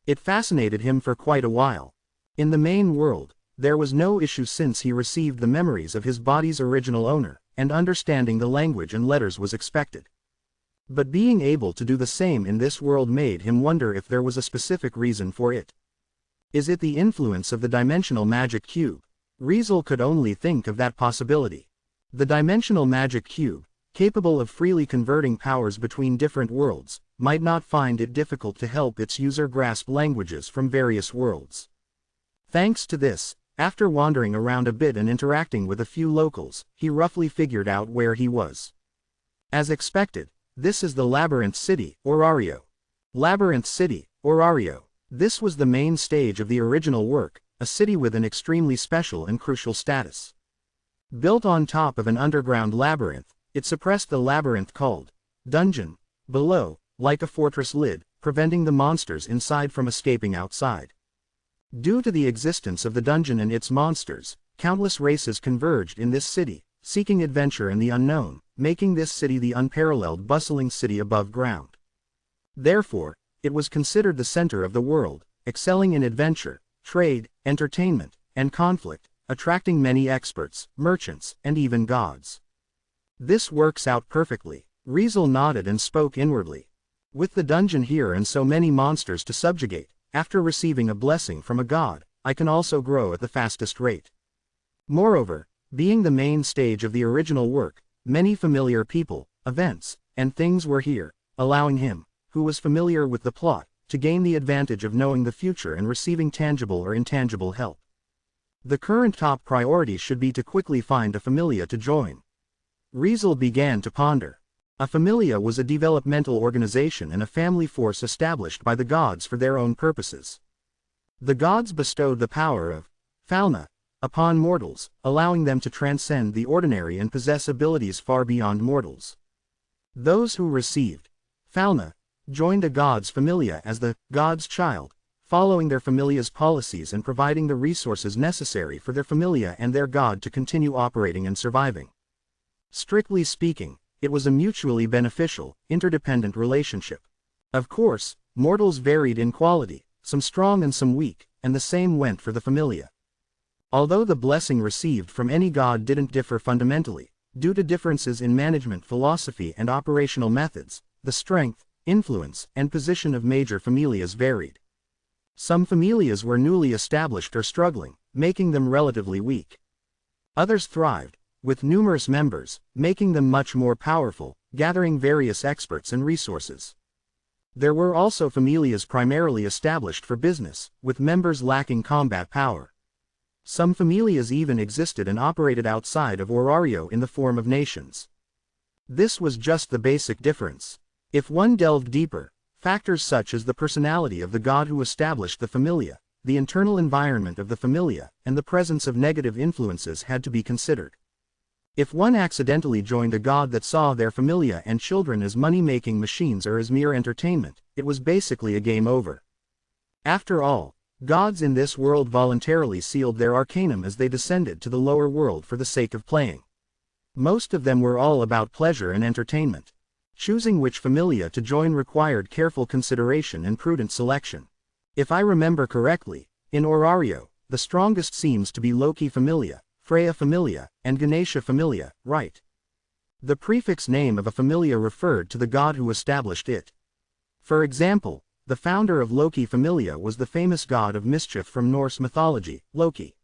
[SPEAKER 1] It fascinated him for quite a while. In the main world, there was no issue since he received the memories of his body's original owner, and understanding the language and letters was expected. But being able to do the same in this world made him wonder if there was a specific reason for it. Is it the influence of the dimensional magic cube? Riesel could only think of that possibility. The dimensional magic cube, capable of freely converting powers between different worlds, might not find it difficult to help its user grasp languages from various worlds. Thanks to this, after wandering around a bit and interacting with a few locals, he roughly figured out where he was. As expected, this is the Labyrinth City, Orario. Labyrinth City, Orario. This was the main stage of the original work, a city with an extremely special and crucial status. Built on top of an underground labyrinth, it suppressed the labyrinth called dungeon below, like a fortress lid, preventing the monsters inside from escaping outside. Due to the existence of the dungeon and its monsters, countless races converged in this city, seeking adventure and the unknown, making this city the unparalleled bustling city above ground. Therefore, it was considered the center of the world, excelling in adventure, trade, entertainment, and conflict, attracting many experts, merchants, and even gods. This works out perfectly. Riesel nodded and spoke inwardly. With the dungeon here and so many monsters to subjugate, after receiving a blessing from a god, I can also grow at the fastest rate. Moreover, being the main stage of the original work, many familiar people, events, and things were here, allowing him, who was familiar with the plot, to gain the advantage of knowing the future and receiving tangible or intangible help. The current top priority should be to quickly find a familia to join. Riesel began to ponder. A familia was a developmental organization and a family force established by the gods for their own purposes. The gods bestowed the power of fauna upon mortals, allowing them to transcend the ordinary and possess abilities far beyond mortals. Those who received fauna joined a god's familia as the god's child, following their familia's policies and providing the resources necessary for their familia and their god to continue operating and surviving. Strictly speaking, it was a mutually beneficial, interdependent relationship. Of course, mortals varied in quality, some strong and some weak, and the same went for the familia. Although the blessing received from any god didn't differ fundamentally, due to differences in management philosophy and operational methods, the strength, influence, and position of major familias varied. Some familias were newly established or struggling, making them relatively weak. Others thrived, with numerous members, making them much more powerful, gathering various experts and resources. There were also familias primarily established for business, with members lacking combat power. Some familias even existed and operated outside of Orario in the form of nations. This was just the basic difference. If one delved deeper, factors such as the personality of the god who established the familia, the internal environment of the familia, and the presence of negative influences had to be considered. If one accidentally joined a god that saw their familia and children as money-making machines or as mere entertainment, it was basically a game over. After all, gods in this world voluntarily sealed their arcanum as they descended to the lower world for the sake of playing. Most of them were all about pleasure and entertainment. Choosing which familia to join required careful consideration and prudent selection. If I remember correctly, in Orario, the strongest seems to be Loki familia, Freya familia, and Ganesha familia, right? The prefix name of a familia referred to the god who established it. For example, the founder of Loki familia was the famous god of mischief from Norse mythology, Loki.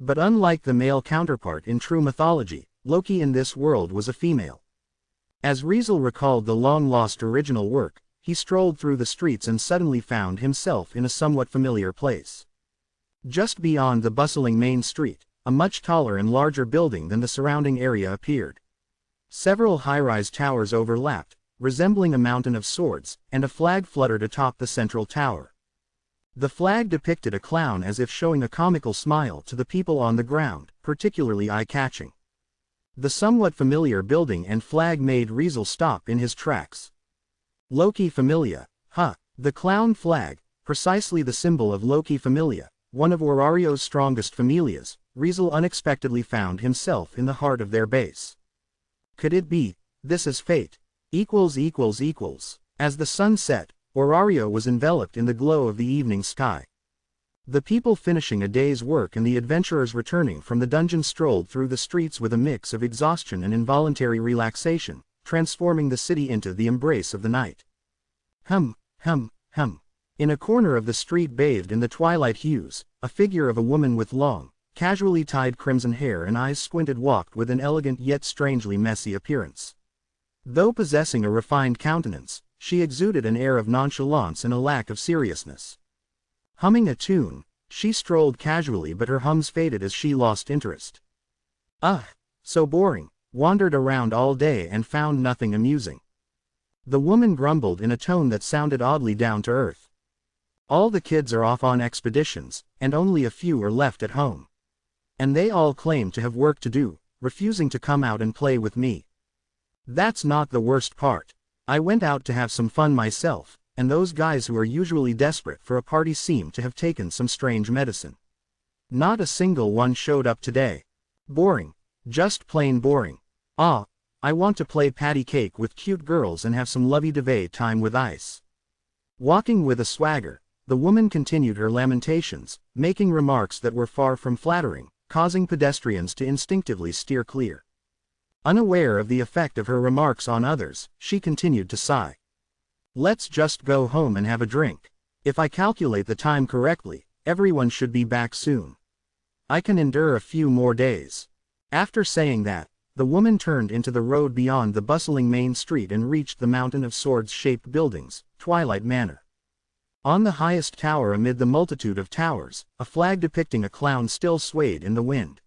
[SPEAKER 1] But unlike the male counterpart in true mythology, Loki in this world was a female. As Riesel recalled the long-lost original work, he strolled through the streets and suddenly found himself in a somewhat familiar place. Just beyond the bustling main street, a much taller and larger building than the surrounding area appeared. Several high-rise towers overlapped, resembling a mountain of swords, and a flag fluttered atop the central tower. The flag depicted a clown as if showing a comical smile to the people on the ground, particularly eye-catching. The somewhat familiar building and flag made Riesel stop in his tracks. Loki familia, the clown flag, precisely the symbol of Loki familia, one of Orario's strongest familias. Riesel unexpectedly found himself in the heart of their base. Could it be, this is fate? As the sun set, Orario was enveloped in the glow of the evening sky. The people finishing a day's work and the adventurers returning from the dungeon strolled through the streets with a mix of exhaustion and involuntary relaxation, transforming the city into the embrace of the night. In a corner of the street bathed in the twilight hues, a figure of a woman with long, casually tied crimson hair and eyes squinted walked with an elegant yet strangely messy appearance. Though possessing a refined countenance, she exuded an air of nonchalance and a lack of seriousness. Humming a tune, she strolled casually, but her hums faded as she lost interest. So boring, wandered around all day and found nothing amusing. The woman grumbled in a tone that sounded oddly down to earth. All the kids are off on expeditions, and only a few are left at home. And they all claim to have work to do, refusing to come out and play with me. That's not the worst part. I went out to have some fun myself, and those guys who are usually desperate for a party seem to have taken some strange medicine. Not a single one showed up today. Boring. Just plain boring. I want to play patty cake with cute girls and have some lovey-dovey time with ice. Walking with a swagger, the woman continued her lamentations, making remarks that were far from flattering, causing pedestrians to instinctively steer clear. Unaware of the effect of her remarks on others, she continued to sigh. Let's just go home and have a drink. If I calculate the time correctly, everyone should be back soon. I can endure a few more days. After saying that, the woman turned into the road beyond the bustling main street and reached the mountain of swords-shaped buildings, Twilight Manor. On the highest tower amid the multitude of towers, a flag depicting a clown still swayed in the wind.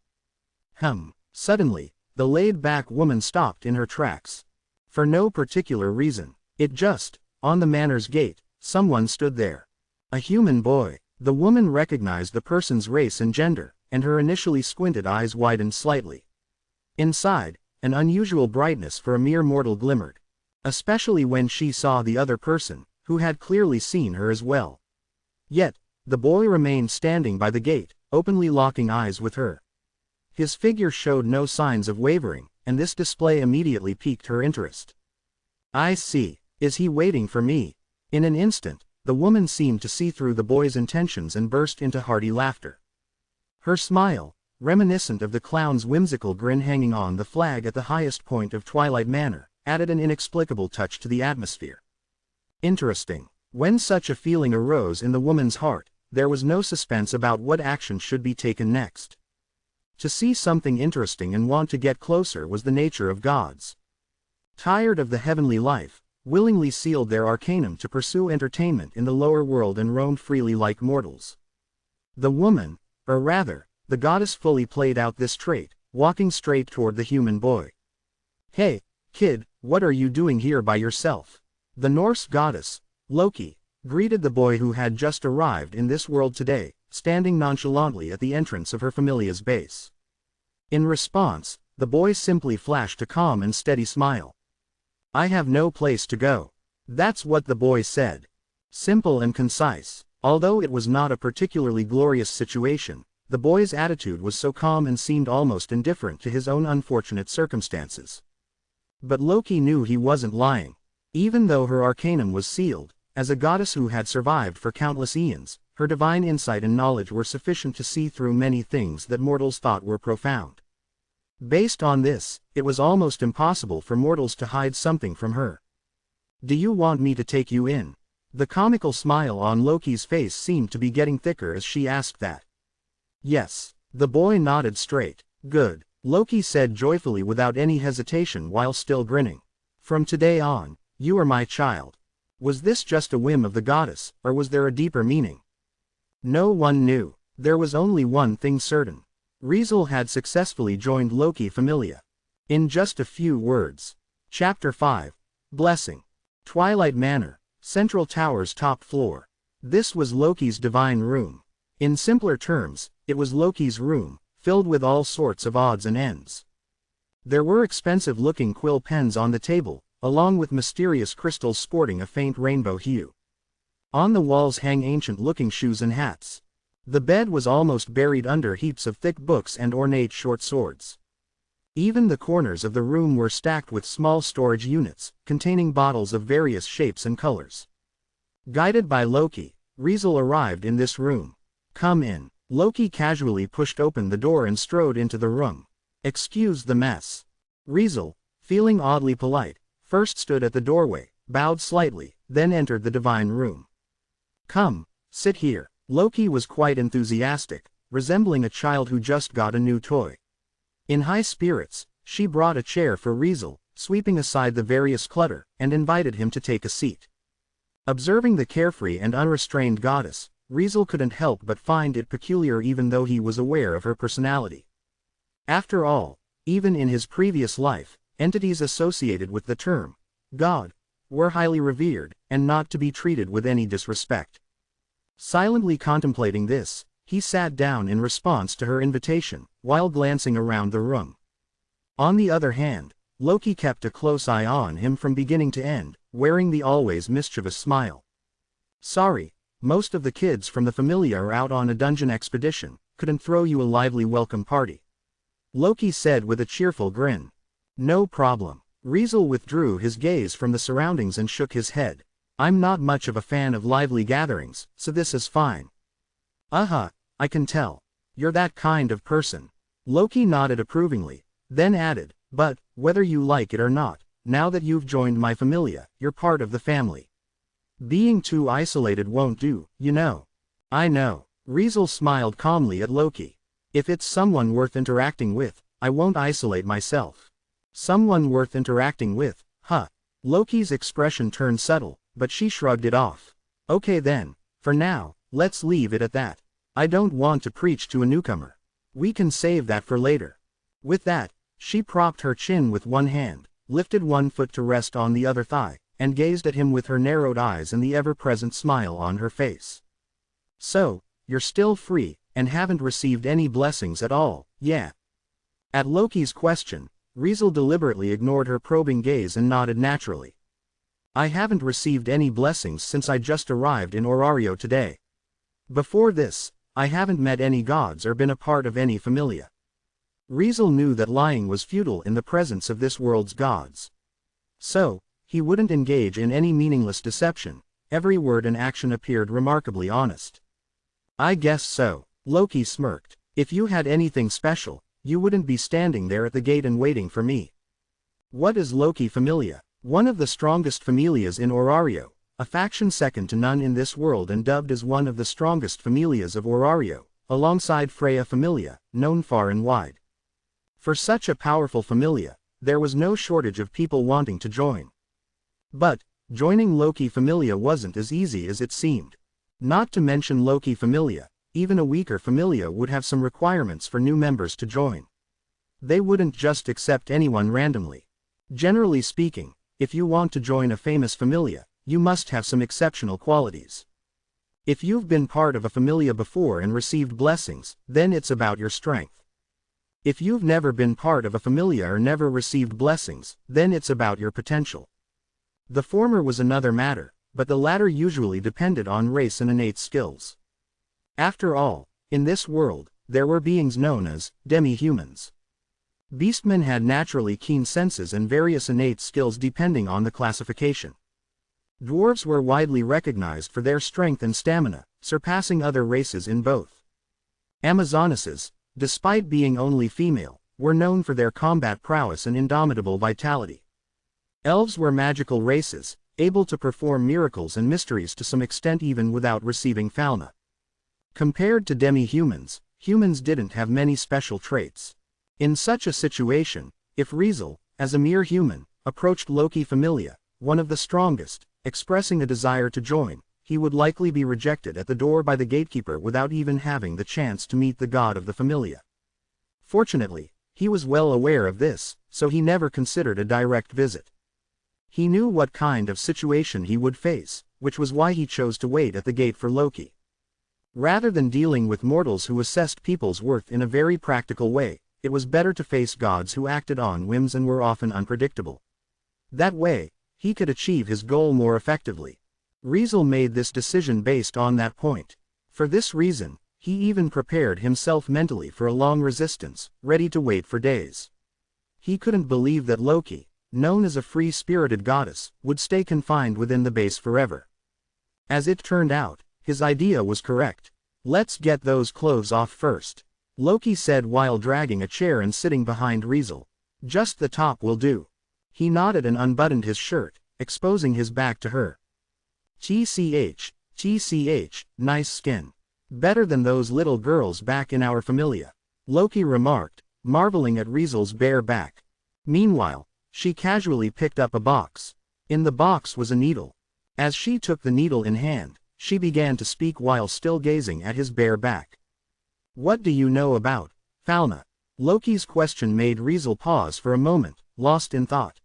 [SPEAKER 1] Suddenly, the laid-back woman stopped in her tracks. For no particular reason. On the manor's gate, someone stood there. A human boy. The woman recognized the person's race and gender, and her initially squinted eyes widened slightly. Inside, an unusual brightness for a mere mortal glimmered. Especially when she saw the other person, who had clearly seen her as well. Yet, the boy remained standing by the gate, openly locking eyes with her. His figure showed no signs of wavering, and this display immediately piqued her interest. I see. Is he waiting for me? In an instant, the woman seemed to see through the boy's intentions and burst into hearty laughter. Her smile, reminiscent of the clown's whimsical grin hanging on the flag at the highest point of Twilight Manor, added an inexplicable touch to the atmosphere. Interesting. When such a feeling arose in the woman's heart, there was no suspense about what action should be taken next. To see something interesting and want to get closer was the nature of gods. Tired of the heavenly life, willingly sealed their arcanum to pursue entertainment in the lower world and roamed freely like mortals. The woman, or rather, the goddess fully played out this trait, walking straight toward the human boy. "Hey, kid, what are you doing here by yourself?" The Norse goddess, Loki, greeted the boy who had just arrived in this world today, standing nonchalantly at the entrance of her familia's base. In response, the boy simply flashed a calm and steady smile. "I have no place to go." That's what the boy said. Simple and concise. Although it was not a particularly glorious situation, the boy's attitude was so calm and seemed almost indifferent to his own unfortunate circumstances. But Loki knew he wasn't lying. Even though her arcanum was sealed, as a goddess who had survived for countless eons, her divine insight and knowledge were sufficient to see through many things that mortals thought were profound. Based on this, it was almost impossible for mortals to hide something from her. "Do you want me to take you in?" The comical smile on Loki's face seemed to be getting thicker as she asked that. "Yes." The boy nodded straight. "Good," Loki said joyfully without any hesitation while still grinning. "From today on, you are my child." Was this just a whim of the goddess, or was there a deeper meaning? No one knew. There was only one thing certain. Riesel had successfully joined Loki Familia. In just a few words. Chapter 5. Blessing. Twilight Manor, Central Tower's top floor. This was Loki's divine room. In simpler terms, it was Loki's room, filled with all sorts of odds and ends. There were expensive-looking quill pens on the table, along with mysterious crystals sporting a faint rainbow hue. On the walls hang ancient-looking shoes and hats. The bed was almost buried under heaps of thick books and ornate short swords. Even the corners of the room were stacked with small storage units, containing bottles of various shapes and colors. Guided by Loki, Riesel arrived in this room. "Come in." Loki casually pushed open the door and strode into the room. "Excuse the mess." Riesel, feeling oddly polite, first stood at the doorway, bowed slightly, then entered the divine room. "Come, sit here." Loki was quite enthusiastic, resembling a child who just got a new toy. In high spirits, she brought a chair for Riesel, sweeping aside the various clutter, and invited him to take a seat. Observing the carefree and unrestrained goddess, Riesel couldn't help but find it peculiar even though he was aware of her personality. After all, even in his previous life, entities associated with the term God were highly revered, and not to be treated with any disrespect. Silently contemplating this, he sat down in response to her invitation, while glancing around the room. On the other hand, Loki kept a close eye on him from beginning to end, wearing the always mischievous smile. "Sorry, most of the kids from the Familia are out on a dungeon expedition, couldn't throw you a lively welcome party," Loki said with a cheerful grin. "No problem." Riesel withdrew his gaze from the surroundings and shook his head. "I'm not much of a fan of lively gatherings, so this is fine." I can tell. You're that kind of person." Loki nodded approvingly, then added, "But, whether you like it or not, now that you've joined my Familia, you're part of the family. Being too isolated won't do, you know." "I know." Riesel smiled calmly at Loki. "If it's someone worth interacting with, I won't isolate myself." "Someone worth interacting with, huh?" Loki's expression turned subtle, but she shrugged it off. "Okay then, for now, let's leave it at that. I don't want to preach to a newcomer. We can save that for later." With that, she propped her chin with one hand, lifted one foot to rest on the other thigh, and gazed at him with her narrowed eyes and the ever-present smile on her face. "So, you're still free, and haven't received any blessings at all, yeah?" At Loki's question, Riesel deliberately ignored her probing gaze and nodded naturally. "I haven't received any blessings since I just arrived in Orario today. Before this, I haven't met any gods or been a part of any Familia." Riesel knew that lying was futile in the presence of this world's gods. So, he wouldn't engage in any meaningless deception. Every word and action appeared remarkably honest. "I guess so." Loki smirked. "If you had anything special, you wouldn't be standing there at the gate and waiting for me." What is Loki Familia? One of the strongest familias in Orario, a faction second to none in this world and dubbed as one of the strongest familias of Orario, alongside Freya Familia, known far and wide. For such a powerful familia, there was no shortage of people wanting to join. But, joining Loki Familia wasn't as easy as it seemed. Not to mention Loki Familia, even a weaker Familia would have some requirements for new members to join. They wouldn't just accept anyone randomly. Generally speaking, if you want to join a famous Familia, you must have some exceptional qualities. If you've been part of a Familia before and received blessings, then it's about your strength. If you've never been part of a Familia or never received blessings, then it's about your potential. The former was another matter, but the latter usually depended on race and innate skills. After all, in this world, there were beings known as demi-humans. Beastmen had naturally keen senses and various innate skills depending on the classification. Dwarves were widely recognized for their strength and stamina, surpassing other races in both. Amazonesses, despite being only female, were known for their combat prowess and indomitable vitality. Elves were magical races, able to perform miracles and mysteries to some extent even without receiving fauna. Compared to demi-humans, humans didn't have many special traits. In such a situation, if Riesel, as a mere human, approached Loki Familia, one of the strongest, expressing a desire to join, he would likely be rejected at the door by the gatekeeper without even having the chance to meet the god of the Familia. Fortunately, he was well aware of this, so he never considered a direct visit. He knew what kind of situation he would face, which was why he chose to wait at the gate for Loki. Rather than dealing with mortals who assessed people's worth in a very practical way, it was better to face gods who acted on whims and were often unpredictable. That way, he could achieve his goal more effectively. Riesel made this decision based on that point. For this reason, he even prepared himself mentally for a long resistance, ready to wait for days. He couldn't believe that Loki, known as a free-spirited goddess, would stay confined within the base forever. As it turned out, his idea was correct. "Let's get those clothes off first," Loki said while dragging a chair and sitting behind Riesel. "Just the top will do." He nodded and unbuttoned his shirt, exposing his back to her. "TCH, nice skin. Better than those little girls back in our Familia," Loki remarked, marveling at Riesel's bare back. Meanwhile, she casually picked up a box. In the box was a needle. As she took the needle in hand, she began to speak while still gazing at his bare back. "What do you know about fauna?" Loki's question made Riesel pause for a moment, lost in thought.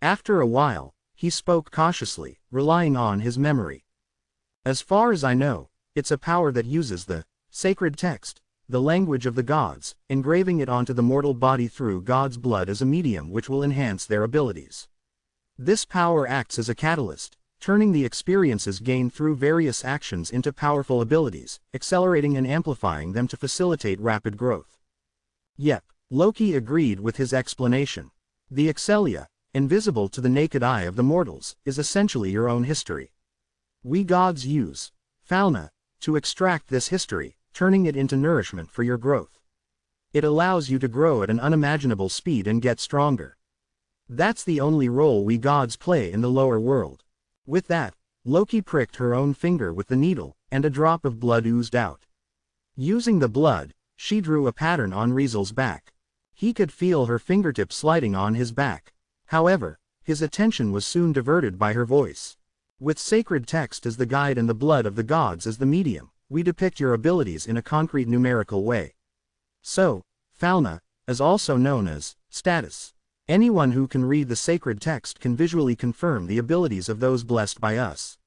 [SPEAKER 1] After a while, he spoke cautiously, relying on his memory. "As far as I know, it's a power that uses the sacred text, the language of the gods, engraving it onto the mortal body through God's blood as a medium which will enhance their abilities. This power acts as a catalyst, turning the experiences gained through various actions into powerful abilities, accelerating and amplifying them to facilitate rapid growth." Yep, Loki agreed with his explanation. "The Excelia, invisible to the naked eye of the mortals, is essentially your own history. We gods use fauna to extract this history, turning it into nourishment for your growth. It allows you to grow at an unimaginable speed and get stronger. That's the only role we gods play in the lower world." With that, Loki pricked her own finger with the needle, and a drop of blood oozed out. Using the blood, she drew a pattern on Riesel's back. He could feel her fingertips sliding on his back. However, his attention was soon diverted by her voice. "With sacred text as the guide and the blood of the gods as the medium, we depict your abilities in a concrete numerical way. So, fauna is also known as status. Anyone who can read the sacred text can visually confirm the abilities of those blessed by us."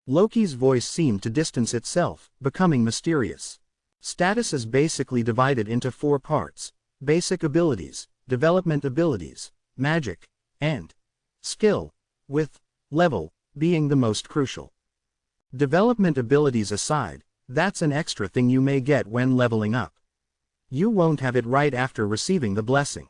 [SPEAKER 1] Loki's voice seemed to distance itself, becoming mysterious. Status is basically divided into 4 parts: basic abilities, development abilities, magic, and skill, with level being the most crucial. Development abilities aside, that's an extra thing you may get when leveling up. You won't have it right after receiving the blessing.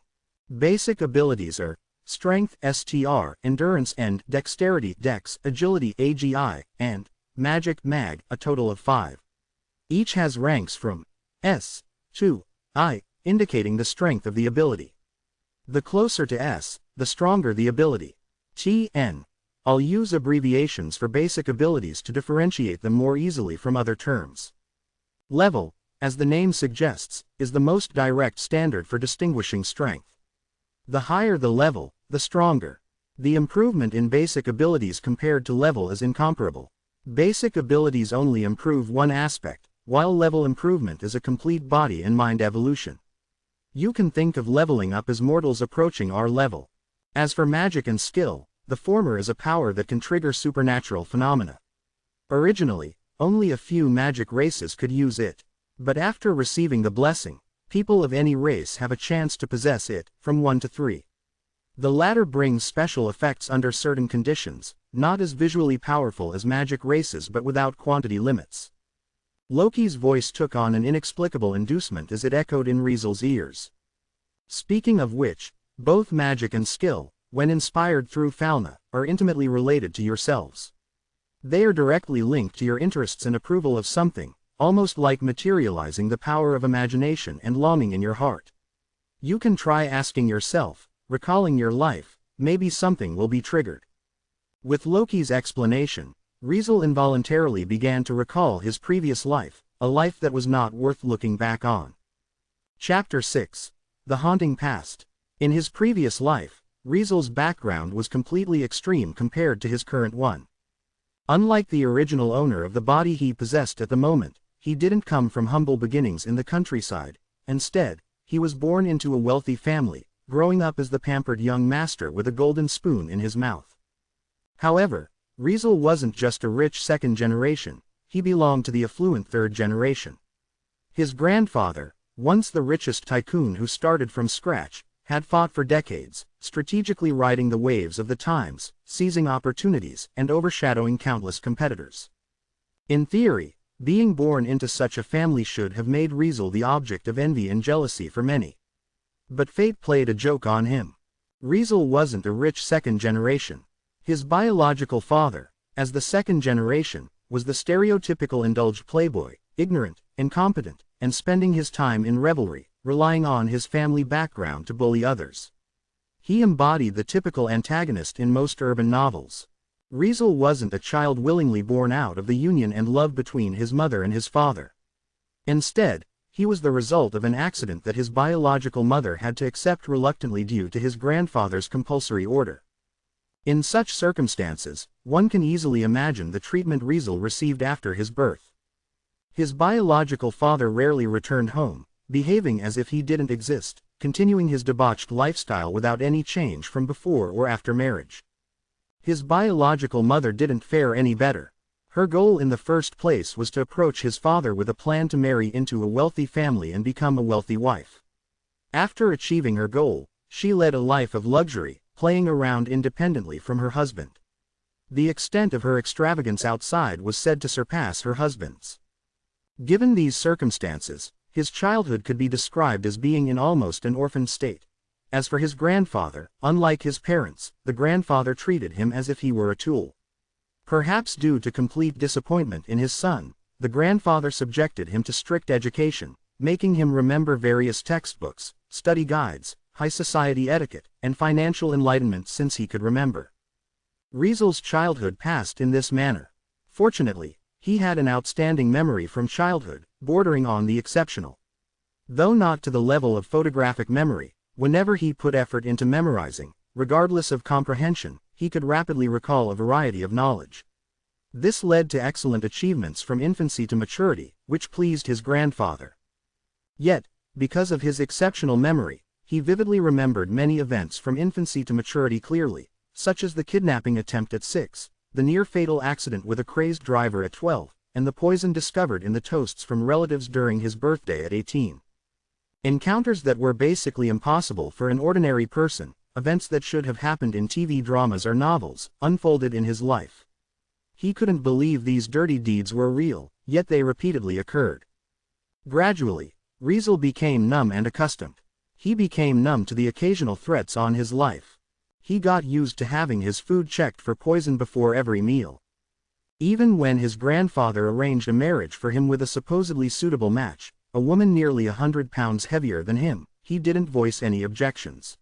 [SPEAKER 1] Basic abilities are strength (STR), endurance and dexterity (dex), agility (AGI), and magic (mag), a total of 5. Each has ranks from S to I, indicating the strength of the ability. The closer to S, the stronger the ability. TN. I'll use abbreviations for basic abilities to differentiate them more easily from other terms. Level, as the name suggests, is the most direct standard for distinguishing strength. The higher the level, the stronger. The improvement in basic abilities compared to level is incomparable. Basic abilities only improve one aspect, while level improvement is a complete body and mind evolution. You can think of leveling up as mortals approaching our level. As for magic and skill, the former is a power that can trigger supernatural phenomena. Originally, only a few magic races could use it. But after receiving the blessing, people of any race have a chance to possess it, from 1 to 3. The latter brings special effects under certain conditions, not as visually powerful as magic races but without quantity limits. Loki's voice took on an inexplicable inducement as it echoed in Riesel's ears. Speaking of which, both magic and skill, when inspired through Falna, are intimately related to yourselves. They are directly linked to your interests and approval of something, almost like materializing the power of imagination and longing in your heart. You can try asking yourself, recalling your life, maybe something will be triggered. With Loki's explanation, Riesel involuntarily began to recall his previous life, a life that was not worth looking back on. Chapter 6. The Haunting Past. In his previous life, Riesel's background was completely extreme compared to his current one. Unlike the original owner of the body he possessed at the moment, he didn't come from humble beginnings in the countryside. Instead, he was born into a wealthy family, growing up as the pampered young master with a golden spoon in his mouth. However, Riesel wasn't just a rich second generation, he belonged to the affluent third generation. His grandfather, once the richest tycoon who started from scratch, had fought for decades, strategically riding the waves of the times, seizing opportunities, and overshadowing countless competitors. In theory, being born into such a family should have made Riesel the object of envy and jealousy for many. But fate played a joke on him. Riesel wasn't a rich second generation. His biological father, as the second generation, was the stereotypical indulged playboy, ignorant, incompetent, and spending his time in revelry, relying on his family background to bully others. He embodied the typical antagonist in most urban novels. Riesel wasn't a child willingly born out of the union and love between his mother and his father. Instead, he was the result of an accident that his biological mother had to accept reluctantly due to his grandfather's compulsory order. In such circumstances, one can easily imagine the treatment Riesel received after his birth. His biological father rarely returned home, behaving as if he didn't exist, continuing his debauched lifestyle without any change from before or after marriage. His biological mother didn't fare any better. Her goal in the first place was to approach his father with a plan to marry into a wealthy family and become a wealthy wife. After achieving her goal, she led a life of luxury, playing around independently from her husband. The extent of her extravagance outside was said to surpass her husband's. Given these circumstances, his childhood could be described as being in almost an orphan state. As for his grandfather, unlike his parents, the grandfather treated him as if he were a tool. Perhaps due to complete disappointment in his son, the grandfather subjected him to strict education, making him remember various textbooks, study guides, high society etiquette, and financial enlightenment since he could remember. Riesel's childhood passed in this manner. Fortunately, he had an outstanding memory from childhood, bordering on the exceptional. Though not to the level of photographic memory, whenever he put effort into memorizing, regardless of comprehension, he could rapidly recall a variety of knowledge. This led to excellent achievements from infancy to maturity, which pleased his grandfather. Yet, because of his exceptional memory, he vividly remembered many events from infancy to maturity clearly, such as the kidnapping attempt at 6, the near-fatal accident with a crazed driver at 12, and the poison discovered in the toasts from relatives during his birthday at 18. Encounters that were basically impossible for an ordinary person, events that should have happened in TV dramas or novels, unfolded in his life. He couldn't believe these dirty deeds were real, yet they repeatedly occurred. Gradually, Riesel became numb and accustomed. He became numb to the occasional threats on his life. He got used to having his food checked for poison before every meal. Even when his grandfather arranged a marriage for him with a supposedly suitable match, a woman nearly 100 pounds heavier than him, he didn't voice any objections.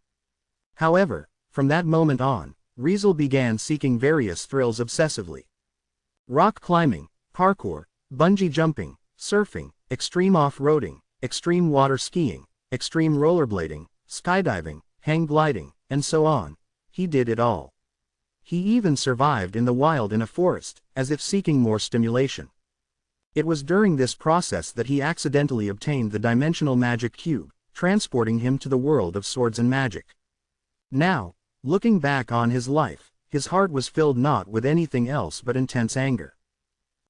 [SPEAKER 1] However, from that moment on, Riesel began seeking various thrills obsessively. Rock climbing, parkour, bungee jumping, surfing, extreme off-roading, extreme water skiing, extreme rollerblading, skydiving, hang gliding, and so on. He did it all. He even survived in the wild in a forest, as if seeking more stimulation. It was during this process that he accidentally obtained the dimensional magic cube, transporting him to the world of swords and magic. Now, looking back on his life, his heart was filled not with anything else but intense anger.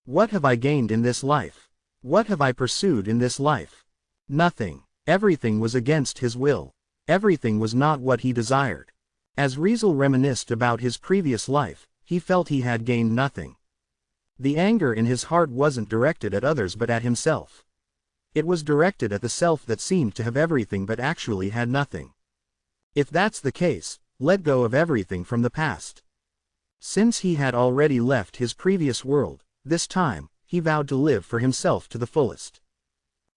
[SPEAKER 1] What have I gained in this life? What have I pursued in this life? Nothing. Everything was against his will. Everything was not what he desired. As Riesel reminisced about his previous life, he felt he had gained nothing. The anger in his heart wasn't directed at others but at himself. It was directed at the self that seemed to have everything but actually had nothing. If that's the case, let go of everything from the past. Since he had already left his previous world, this time, he vowed to live for himself to the fullest.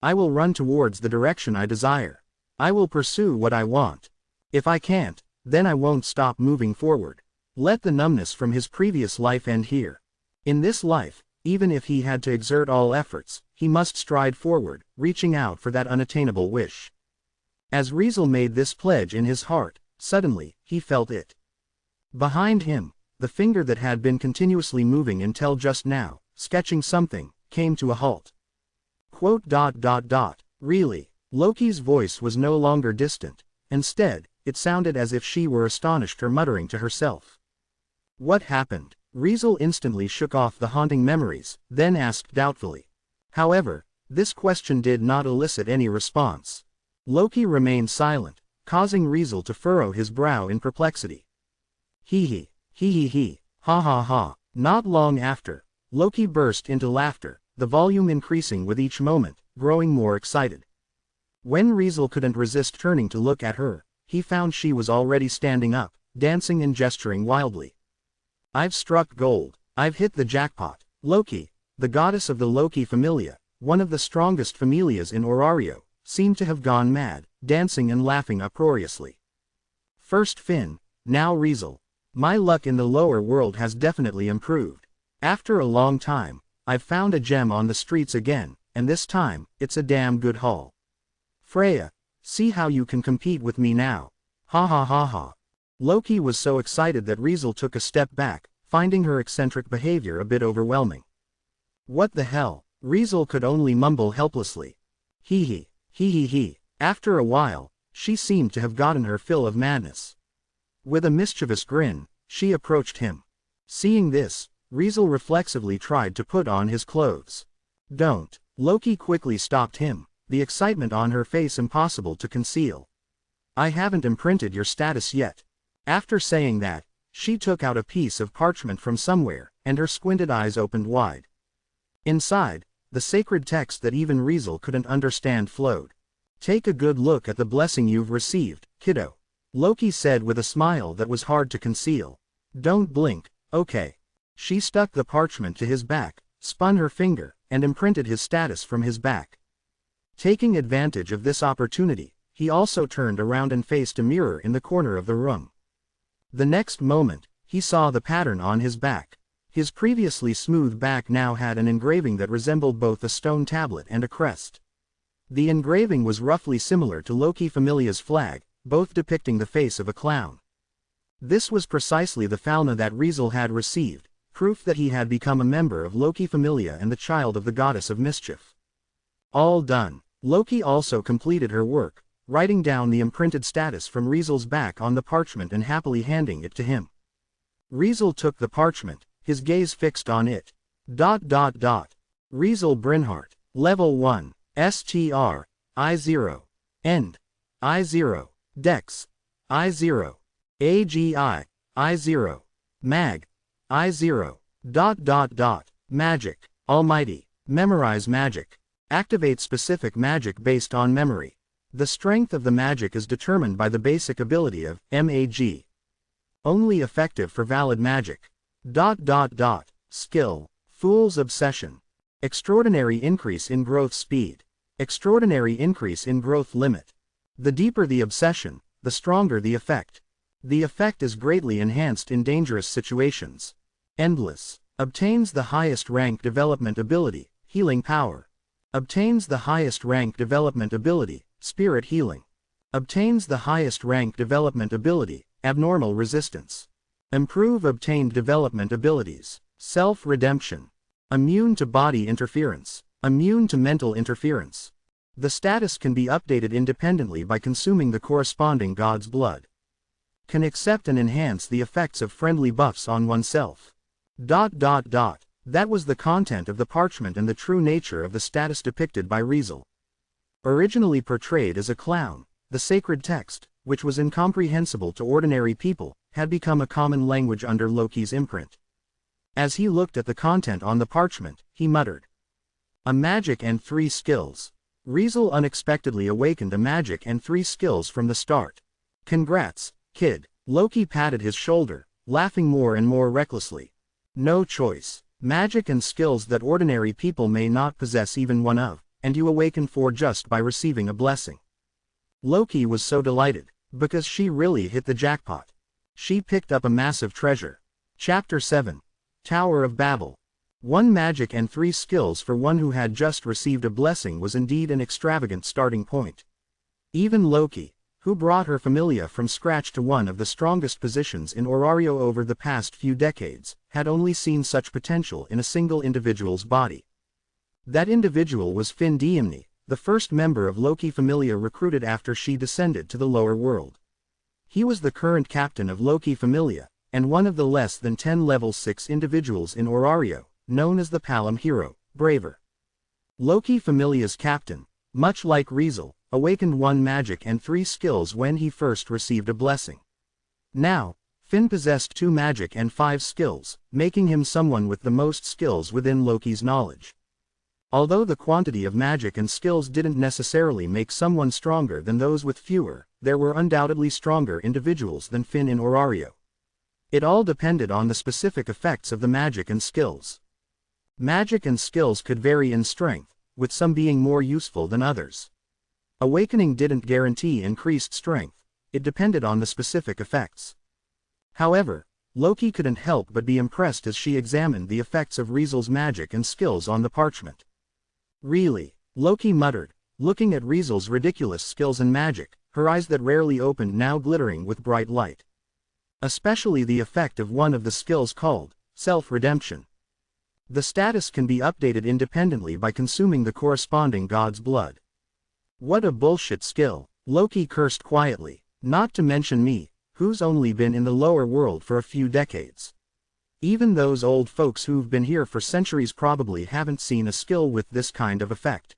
[SPEAKER 1] I will run towards the direction I desire. I will pursue what I want. If I can't, then I won't stop moving forward. Let the numbness from his previous life end here. In this life, even if he had to exert all efforts, he must stride forward, reaching out for that unattainable wish. As Riesel made this pledge in his heart, suddenly, he felt it. Behind him, the finger that had been continuously moving until just now, sketching something, came to a halt. Really? Loki's voice was no longer distant. Instead, it sounded as if she were astonished or muttering to herself. What happened? Riesel instantly shook off the haunting memories, then asked doubtfully. However, this question did not elicit any response. Loki remained silent, causing Riesel to furrow his brow in perplexity. He, ha ha ha. Not long after, Loki burst into laughter, the volume increasing with each moment, growing more excited. When Riesel couldn't resist turning to look at her, he found she was already standing up, dancing and gesturing wildly. I've struck gold. I've hit the jackpot. Loki, the goddess of the Loki familia, one of the strongest familias in Orario, seemed to have gone mad, dancing and laughing uproariously. First Finn, now Riesel. My luck in the lower world has definitely improved. After a long time, I've found a gem on the streets again, and this time, it's a damn good haul. Freya, see how you can compete with me now. Ha ha ha ha. Loki was so excited that Riesel took a step back, finding her eccentric behavior a bit overwhelming. What the hell? Riesel could only mumble helplessly. He. After a while, she seemed to have gotten her fill of madness. With a mischievous grin, she approached him. Seeing this, Riesel reflexively tried to put on his clothes. Don't. Loki quickly stopped him, the excitement on her face impossible to conceal. I haven't imprinted your status yet. After saying that, she took out a piece of parchment from somewhere, and her squinted eyes opened wide. Inside, the sacred text that even Riesel couldn't understand flowed. Take a good look at the blessing you've received, kiddo. Loki said with a smile that was hard to conceal. Don't blink, okay. She stuck the parchment to his back, spun her finger, and imprinted his status from his back. Taking advantage of this opportunity, he also turned around and faced a mirror in the corner of the room. The next moment, he saw the pattern on his back. His previously smooth back now had an engraving that resembled both a stone tablet and a crest. The engraving was roughly similar to Loki Familia's flag, both depicting the face of a clown. This was precisely the fauna that Riesel had received, proof that he had become a member of Loki Familia and the child of the goddess of mischief. All done. Loki also completed her work, writing down the imprinted status from Riesel's back on the parchment and happily handing it to him. Riesel took the parchment, his gaze fixed on it. Riesel Brynhart, Level 1, STR, I0, End, I0, Dex, I0, AGI, I0, Mag, I0, Magic, Almighty, Memorize Magic. Activate specific magic based on memory. The strength of the magic is determined by the basic ability of MAG. Only effective for valid magic. Skill. Fool's Obsession. Extraordinary increase in growth speed. Extraordinary increase in growth limit. The deeper the obsession, the stronger the effect. The effect is greatly enhanced in dangerous situations. Endless. Obtains the highest rank development ability, Healing Power. Obtains the highest rank development ability, Spirit Healing. Obtains the highest rank development ability, Abnormal Resistance. Improve obtained development abilities. Self-redemption. Immune to body interference. Immune to mental interference. The status can be updated independently by consuming the corresponding god's blood. Can accept and enhance the effects of friendly buffs on oneself. That was the content of the parchment and the true nature of the status depicted by Riesel. Originally portrayed as a clown, the sacred text, which was incomprehensible to ordinary people, had become a common language under Loki's imprint. As he looked at the content on the parchment, he muttered, "A magic and 3 skills." Riesel unexpectedly awakened a magic and 3 skills from the start. "Congrats, kid." Loki patted his shoulder, laughing more and more recklessly. "No choice. Magic and skills that ordinary people may not possess even one of, and you awaken 4 just by receiving a blessing." Loki was so delighted, because she really hit the jackpot. She picked up a massive treasure. Chapter 7. Tower of Babel. 1 magic and 3 skills for one who had just received a blessing was indeed an extravagant starting point. Even Loki, who brought her familia from scratch to one of the strongest positions in Orario over the past few decades, had only seen such potential in a single individual's body. That individual was Finn Diemny, the first member of Loki Familia recruited after she descended to the lower world. He was the current captain of Loki Familia, and one of the less than 10 level 6 individuals in Orario, known as the Palom hero, Braver. Loki Familia's captain, much like Riesel, awakened 1 magic and 3 skills when he first received a blessing. Now, Finn possessed 2 magic and 5 skills, making him someone with the most skills within Loki's knowledge. Although the quantity of magic and skills didn't necessarily make someone stronger than those with fewer, there were undoubtedly stronger individuals than Finn in Orario. It all depended on the specific effects of the magic and skills. Magic and skills could vary in strength, with some being more useful than others. Awakening didn't guarantee increased strength, it depended on the specific effects. However, Loki couldn't help but be impressed as she examined the effects of Riesel's magic and skills on the parchment. "Really?" Loki muttered, looking at Riesel's ridiculous skills and magic, her eyes that rarely opened now glittering with bright light. Especially the effect of one of the skills called self-redemption. The status can be updated independently by consuming the corresponding god's blood. What a bullshit skill, Loki cursed quietly, not to mention me, who's only been in the lower world for a few decades. Even those old folks who've been here for centuries probably haven't seen a skill with this kind of effect.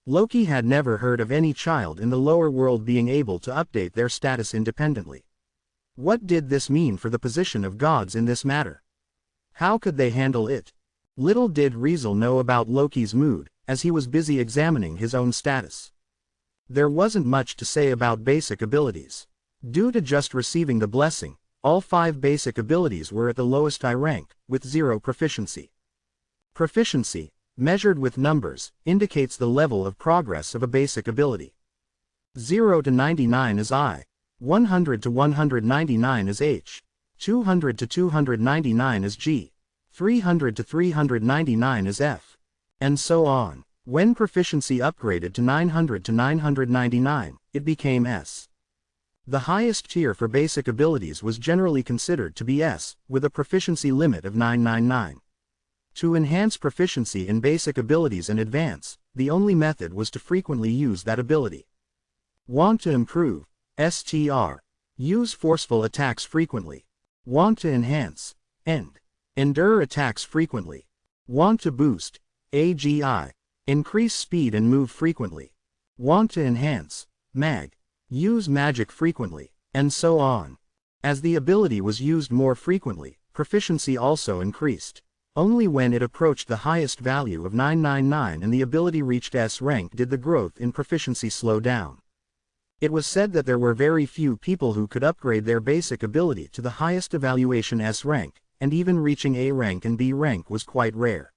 [SPEAKER 1] Loki had never heard of any child in the lower world being able to update their status independently. What did this mean for the position of gods in this matter? How could they handle it? Little did Riesel know about Loki's mood, as he was busy examining his own status. There wasn't much to say about basic abilities. Due to just receiving the blessing, all 5 basic abilities were at the lowest I rank, with 0 proficiency. Proficiency, measured with numbers, indicates the level of progress of a basic ability. 0 to 99 is I, 100 to 199 is H, 200 to 299 is G, 300 to 399 is F, and so on. When proficiency upgraded to 900 to 999, it became S. The highest tier for basic abilities was generally considered to be S, with a proficiency limit of 999. To enhance proficiency in basic abilities and advance, the only method was to frequently use that ability. Want to improve? STR. Use forceful attacks frequently. Want to enhance? END. Endure attacks frequently. Want to boost? AGI. Increase speed and move frequently. Want to enhance? MAG. Use magic frequently, and so on. As the ability was used more frequently, proficiency also increased. Only when it approached the highest value of 999 and the ability reached S rank did the growth in proficiency slow down. It was said that there were very few people who could upgrade their basic ability to the highest evaluation S rank, and even reaching A rank and B rank was quite rare.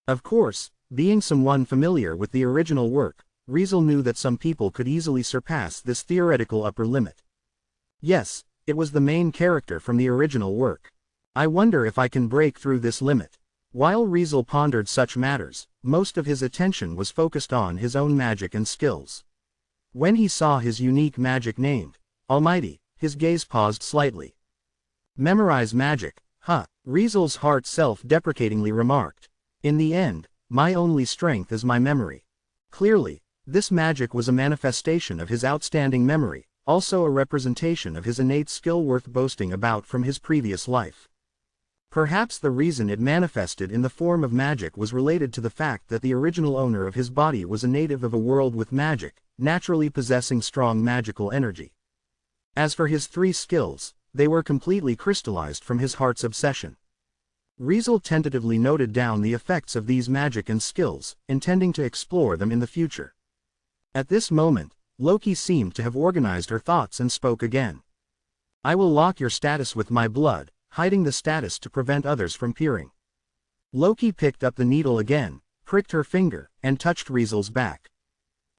[SPEAKER 1] Of course, being someone familiar with the original work, Riesel knew that some people could easily surpass this theoretical upper limit. Yes, it was the main character from the original work. I wonder if I can break through this limit. While Riesel pondered such matters, most of his attention was focused on his own magic and skills. When he saw his unique magic named Almighty, his gaze paused slightly. Memorize magic, huh? Riesel's heart self-deprecatingly remarked. In the end, my only strength is my memory. Clearly, this magic was a manifestation of his outstanding memory, also a representation of his innate skill worth boasting about from his previous life. Perhaps the reason it manifested in the form of magic was related to the fact that the original owner of his body was a native of a world with magic, naturally possessing strong magical energy. As for his 3 skills, they were completely crystallized from his heart's obsession. Riesel tentatively noted down the effects of these magic and skills, intending to explore them in the future. At this moment, Loki seemed to have organized her thoughts and spoke again. I will lock your status with my blood, hiding the status to prevent others from peering. Loki picked up the needle again, pricked her finger, and touched Riesel's back.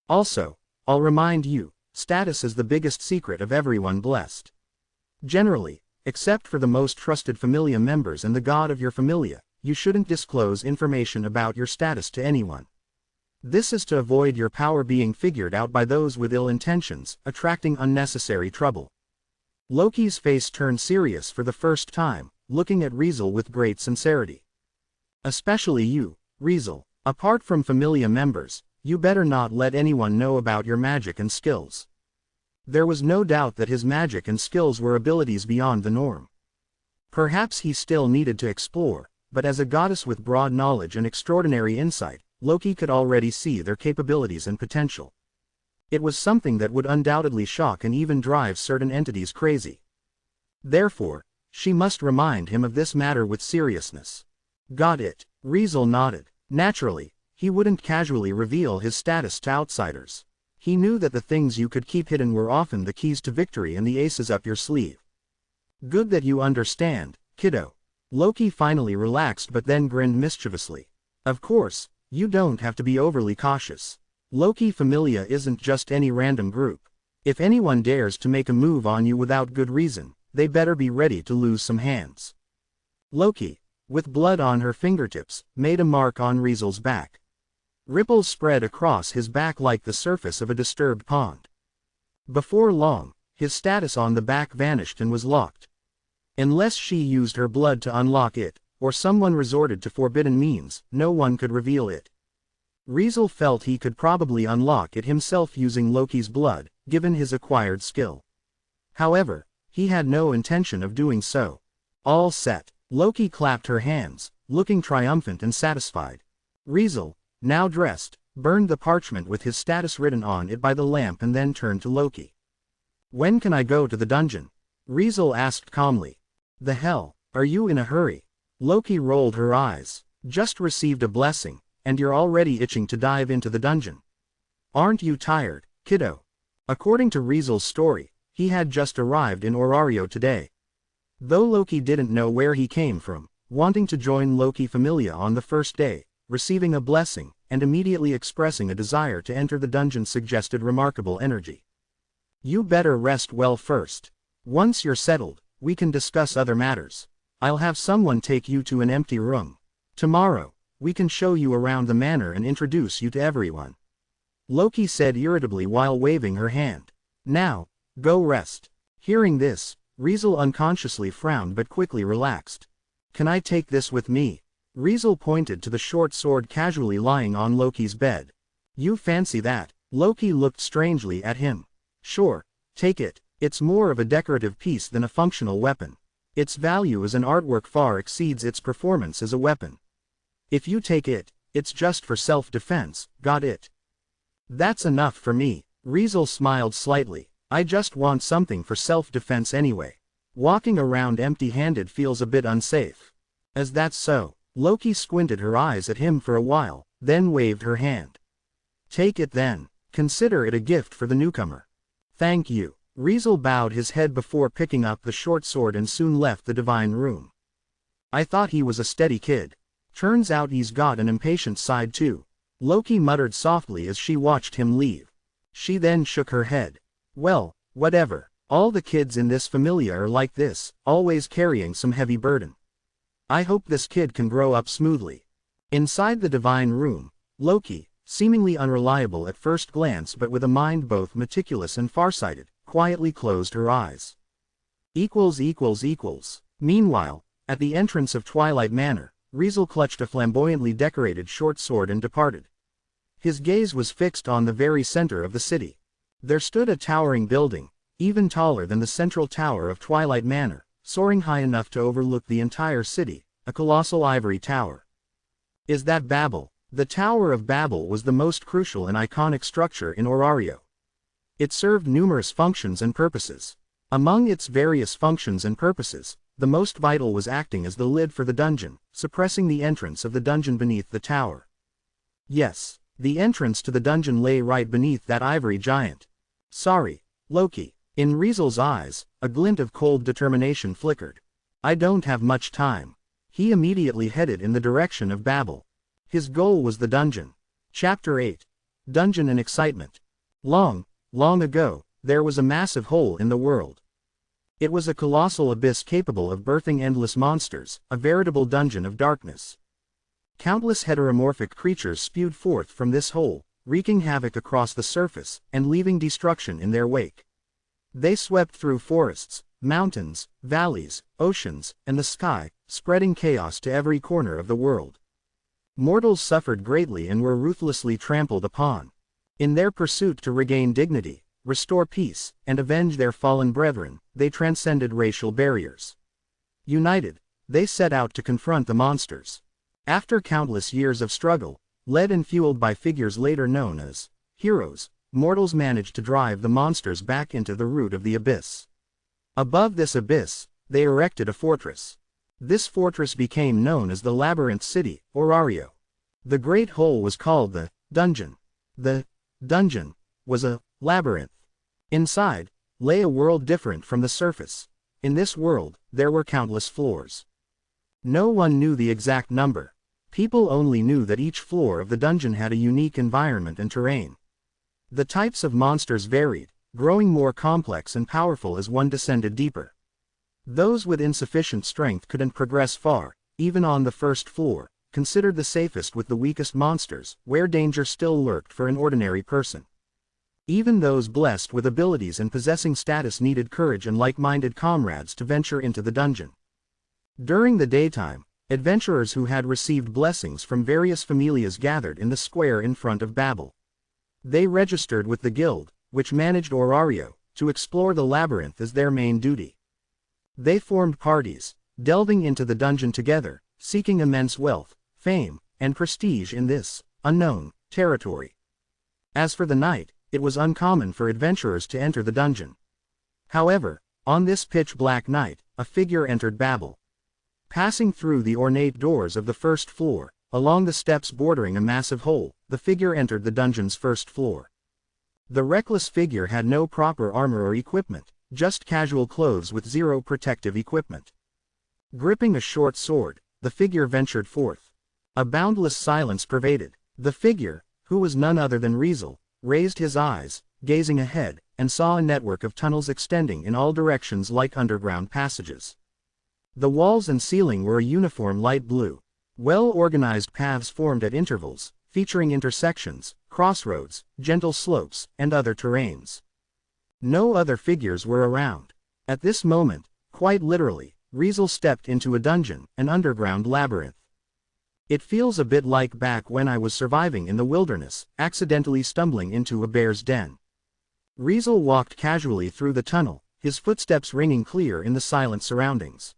[SPEAKER 1] Also, I'll remind you, status is the biggest secret of everyone blessed. Generally, except for the most trusted familia members and the god of your familia, you shouldn't disclose information about your status to anyone. This is to avoid your power being figured out by those with ill intentions, attracting unnecessary trouble. Loki's face turned serious for the first time, looking at Riesel with great sincerity. Especially you, Riesel. Apart from familia members, you better not let anyone know about your magic and skills. There was no doubt that his magic and skills were abilities beyond the norm. Perhaps he still needed to explore, but as a goddess with broad knowledge and extraordinary insight, Loki could already see their capabilities and potential. It was something that would undoubtedly shock and even drive certain entities crazy. Therefore, she must remind him of this matter with seriousness. Got it, Riesel nodded. Naturally, he wouldn't casually reveal his status to outsiders. He knew that the things you could keep hidden were often the keys to victory and the aces up your sleeve. Good that you understand, kiddo. Loki finally relaxed but then grinned mischievously. Of course, you don't have to be overly cautious. Loki Familia isn't just any random group. If anyone dares to make a move on you without good reason, they better be ready to lose some hands. Loki, with blood on her fingertips, made a mark on Riesel's back. Ripples spread across his back like the surface of a disturbed pond. Before long, his status on the back vanished and was locked. Unless she used her blood to unlock it, or someone resorted to forbidden means, no one could reveal it. Riesel felt he could probably unlock it himself using Loki's blood, given his acquired skill. However, he had no intention of doing so. All set, Loki clapped her hands, looking triumphant and satisfied. Riesel, now dressed, burned the parchment with his status written on it by the lamp and then turned to Loki. When can I go to the dungeon? Riesel asked calmly. The hell, are you in a hurry? Loki rolled her eyes. Just received a blessing, and you're already itching to dive into the dungeon. Aren't you tired, kiddo? According to Riesel's story, he had just arrived in Orario today. Though Loki didn't know where he came from, wanting to join Loki Familia on the first day, receiving a blessing, and immediately expressing a desire to enter the dungeon suggested remarkable energy. You better rest well first. Once you're settled, we can discuss other matters. I'll have someone take you to an empty room. Tomorrow, we can show you around the manor and introduce you to everyone. Loki said irritably while waving her hand. Now, go rest. Hearing this, Riesel unconsciously frowned but quickly relaxed. Can I take this with me? Riesel pointed to the short sword casually lying on Loki's bed. You fancy that? Loki looked strangely at him. Sure, take it. It's more of a decorative piece than a functional weapon. Its value as an artwork far exceeds its performance as a weapon. If you take it, it's just for self-defense, got it? That's enough for me. Riesel smiled slightly. I just want something for self-defense anyway. Walking around empty-handed feels a bit unsafe. As that's so, Loki squinted her eyes at him for a while, then waved her hand. Take it then. Consider it a gift for the newcomer. Thank you. Riesel bowed his head before picking up the short sword and soon left the divine room. I thought he was a steady kid. Turns out he's got an impatient side too. Loki muttered softly as she watched him leave. She then shook her head. Well, whatever. All the kids in this familia are like this, always carrying some heavy burden. I hope this kid can grow up smoothly. Inside the divine room, Loki, seemingly unreliable at first glance but with a mind both meticulous and farsighted, quietly closed her eyes. Meanwhile, at the entrance of Twilight Manor, Riesel clutched a flamboyantly decorated short sword and departed. His gaze was fixed on the very center of the city. There stood a towering building, even taller than the central tower of Twilight Manor, soaring high enough to overlook the entire city, a colossal ivory tower. Is that Babel? The Tower of Babel was the most crucial and iconic structure in Orario. It served numerous functions and purposes. Among its various functions and purposes, the most vital was acting as the lid for the dungeon, suppressing the entrance of the dungeon beneath the tower. Yes, the entrance to the dungeon lay right beneath that ivory giant. Sorry, Loki. In Riesel's eyes, a glint of cold determination flickered. I don't have much time. He immediately headed in the direction of Babel. His goal was the dungeon. Chapter 8. Dungeon and Excitement. Long, long ago, there was a massive hole in the world. It was a colossal abyss capable of birthing endless monsters, a veritable dungeon of darkness. Countless heteromorphic creatures spewed forth from this hole, wreaking havoc across the surface, and leaving destruction in their wake. They swept through forests, mountains, valleys, oceans, and the sky, spreading chaos to every corner of the world. Mortals suffered greatly and were ruthlessly trampled upon. In their pursuit to regain dignity, restore peace, and avenge their fallen brethren, they transcended racial barriers. United, they set out to confront the monsters. After countless years of struggle, led and fueled by figures later known as heroes, mortals managed to drive the monsters back into the root of the abyss. Above this abyss, they erected a fortress. This fortress became known as the Labyrinth City, Orario. The Great Hole was called the dungeon. The dungeon was a labyrinth. Inside lay a world different from the surface. In this world, there were countless floors. No one knew the exact number. People only knew that each floor of the dungeon had a unique environment and terrain. The types of monsters varied, growing more complex and powerful as one descended deeper. Those with insufficient strength couldn't progress far, even on the first floor, considered the safest with the weakest monsters, where danger still lurked for an ordinary person. Even those blessed with abilities and possessing status needed courage and like-minded comrades to venture into the dungeon. During the daytime, adventurers who had received blessings from various familias gathered in the square in front of Babel. They registered with the guild, which managed Orario, to explore the labyrinth as their main duty. They formed parties, delving into the dungeon together, seeking immense wealth, fame, and prestige in this unknown territory. As for the night, it was uncommon for adventurers to enter the dungeon. However, on this pitch-black night, a figure entered Babel. Passing through the ornate doors of the first floor, along the steps bordering a massive hole, the figure entered the dungeon's first floor. The reckless figure had no proper armor or equipment, just casual clothes with zero protective equipment. Gripping a short sword, the figure ventured forth. A boundless silence pervaded. The figure, who was none other than Riesel, raised his eyes, gazing ahead, and saw a network of tunnels extending in all directions like underground passages. The walls and ceiling were a uniform light blue. Well-organized paths formed at intervals, featuring intersections, crossroads, gentle slopes, and other terrains. No other figures were around. At this moment, quite literally, Riesel stepped into a dungeon, an underground labyrinth. It feels a bit like back when I was surviving in the wilderness, accidentally stumbling into a bear's den. Riesel walked casually through the tunnel, his footsteps ringing clear in the silent surroundings.